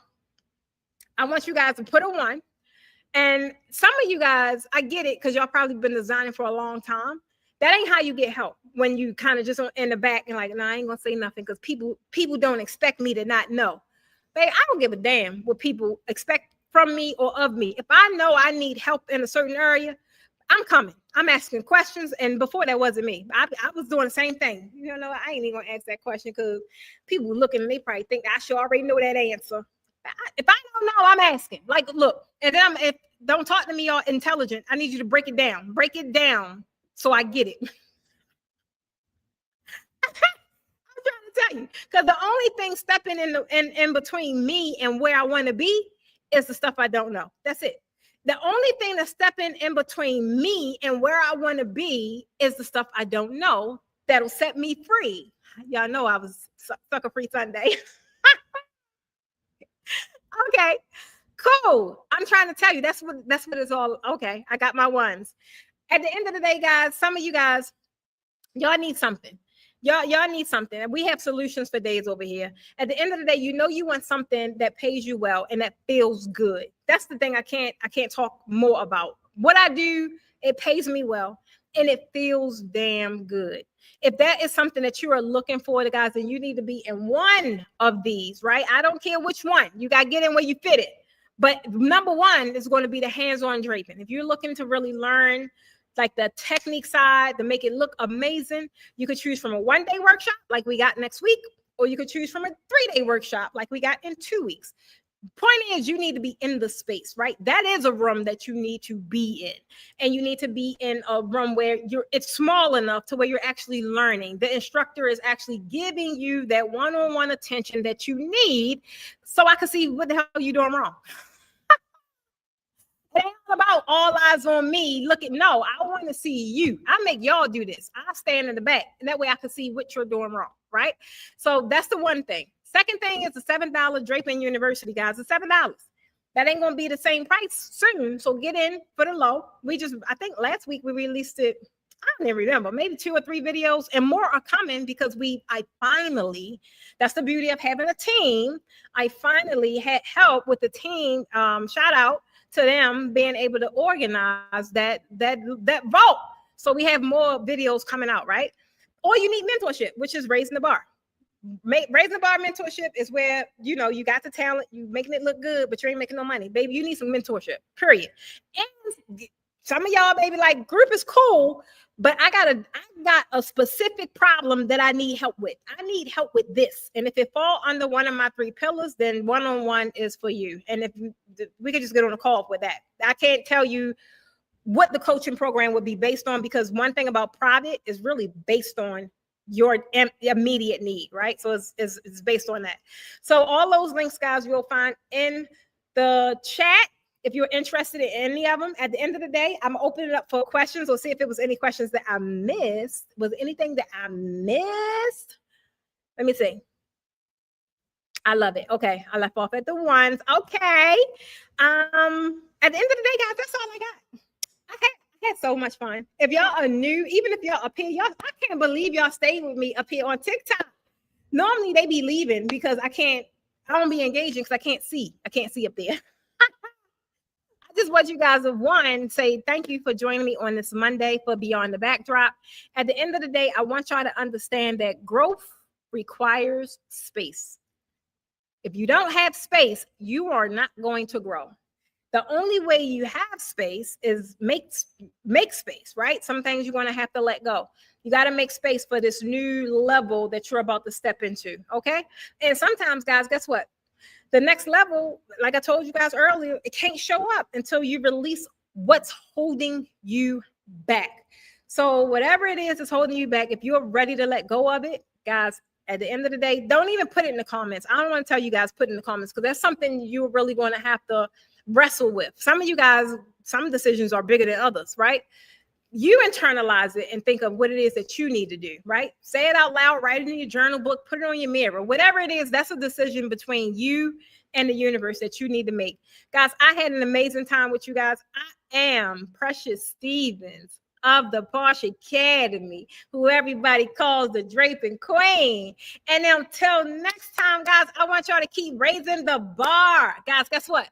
I want you guys to put a 1. And some of you guys, I get it, because y'all probably been designing for a long time. That ain't how you get help, when you kind of just in the back and like, I ain't gonna say nothing because people don't expect me to not know. Babe, I don't give a damn what people expect from me or of me. If I know I need help in a certain area, I'm coming. I'm asking questions. And before, that wasn't me. I was doing the same thing. I ain't even gonna ask that question, because people looking and they probably think I should already know that answer. If I don't know, I'm asking. Like, look, and then Don't talk to me all intelligent. I need you to break it down. Break it down so I get it. I'm trying to tell you, because the only thing stepping in between me and where I want to be is the stuff I don't know. That's it. The only thing that's stepping in between me and where I want to be is the stuff I don't know that'll set me free. Y'all know I was sucker free Sunday. Okay, cool. I'm trying to tell you that's what it's all. Okay, I got my ones. At the end of the day, guys, some of you guys, y'all need something. Y'all need something. And we have solutions for days over here. At the end of the day, you know you want something that pays you well and that feels good. That's the thing I can't talk more about. What I do, it pays me well and it feels damn good. If that is something that you are looking for, the guys, then you need to be in one of these, right? I don't care which one. You got to get in where you fit it. But number one is going to be the hands-on draping. If you're looking to really learn like the technique side to make it look amazing, you could choose from a one-day workshop like we got next week, or you could choose from a 3-day workshop like we got in 2 weeks. Point is, you need to be in the space, right? That is a room that you need to be in, and you need to be in a room where it's small enough to where you're actually learning. The instructor is actually giving you that one-on-one attention that you need, so I can see what the hell you're doing wrong. It ain't about all eyes on me. No, I want to see you. I make y'all do this. I stand in the back, and that way I can see what you're doing wrong, right? So that's the one thing. Second thing is the $7 Draping University, guys. It's $7. That ain't gonna be the same price soon. So get in for the low. I think last week we released it. I don't even remember, maybe 2 or 3 videos, and more are coming because I finally, that's the beauty of having a team. I finally had help with the team. Shout out to them being able to organize that vote. So we have more videos coming out, right? Or you need mentorship, which is raising the bar. Raising the bar mentorship is where, you got the talent, you making it look good, but you ain't making no money. Baby, you need some mentorship, period. And some of y'all, baby, like, group is cool, but I got a specific problem that I need help with. I need help with this. And if it fall under one of my 3 pillars, then one-on-one is for you. And if we could just get on a call with that. I can't tell you what the coaching program would be based on, because one thing about private is really based on your immediate need, right? So it's based on that. So all those links, guys, you'll find in the chat if you're interested in any of them. At the end of the day, I'm opening it up for questions. We'll see if it was any questions that I missed. Was anything that I missed? Let me see. I love it. Okay, I left off at the ones. Okay. At the end of the day, guys, that's all I got. I had so much fun. If y'all are new, even if y'all up here, I can't believe y'all stayed with me up here on TikTok. Normally they be leaving because I don't be engaging because I can't see up there. I just want you guys to say thank you for joining me on this Monday for Beyond the Backdrop. At the end of the day, I want y'all to understand that growth requires space. If you don't have space, you are not going to grow. The only way you have space is make space, right? Some things you're going to have to let go. You got to make space for this new level that you're about to step into, okay? And sometimes, guys, guess what? The next level, like I told you guys earlier, it can't show up until you release what's holding you back. So whatever it is that's holding you back, if you're ready to let go of it, guys, at the end of the day, don't even put it in the comments. I don't want to tell you guys put it in the comments, because that's something you're really going to have to wrestle with. Some of you guys, some decisions are bigger than others, right? You internalize it and think of what it is that you need to do, right? Say it out loud, write it in your journal book, put it on your mirror, whatever it is. That's a decision between you and the universe that you need to make. Guys, I had an amazing time with you guys. I am Precious Stevens of the Posh Academy, who everybody calls the Draping Queen. And until next time, guys, I want y'all to keep raising the bar. Guys, guess what?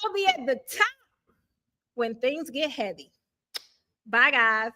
I'll be at the top when things get heavy. Bye, guys.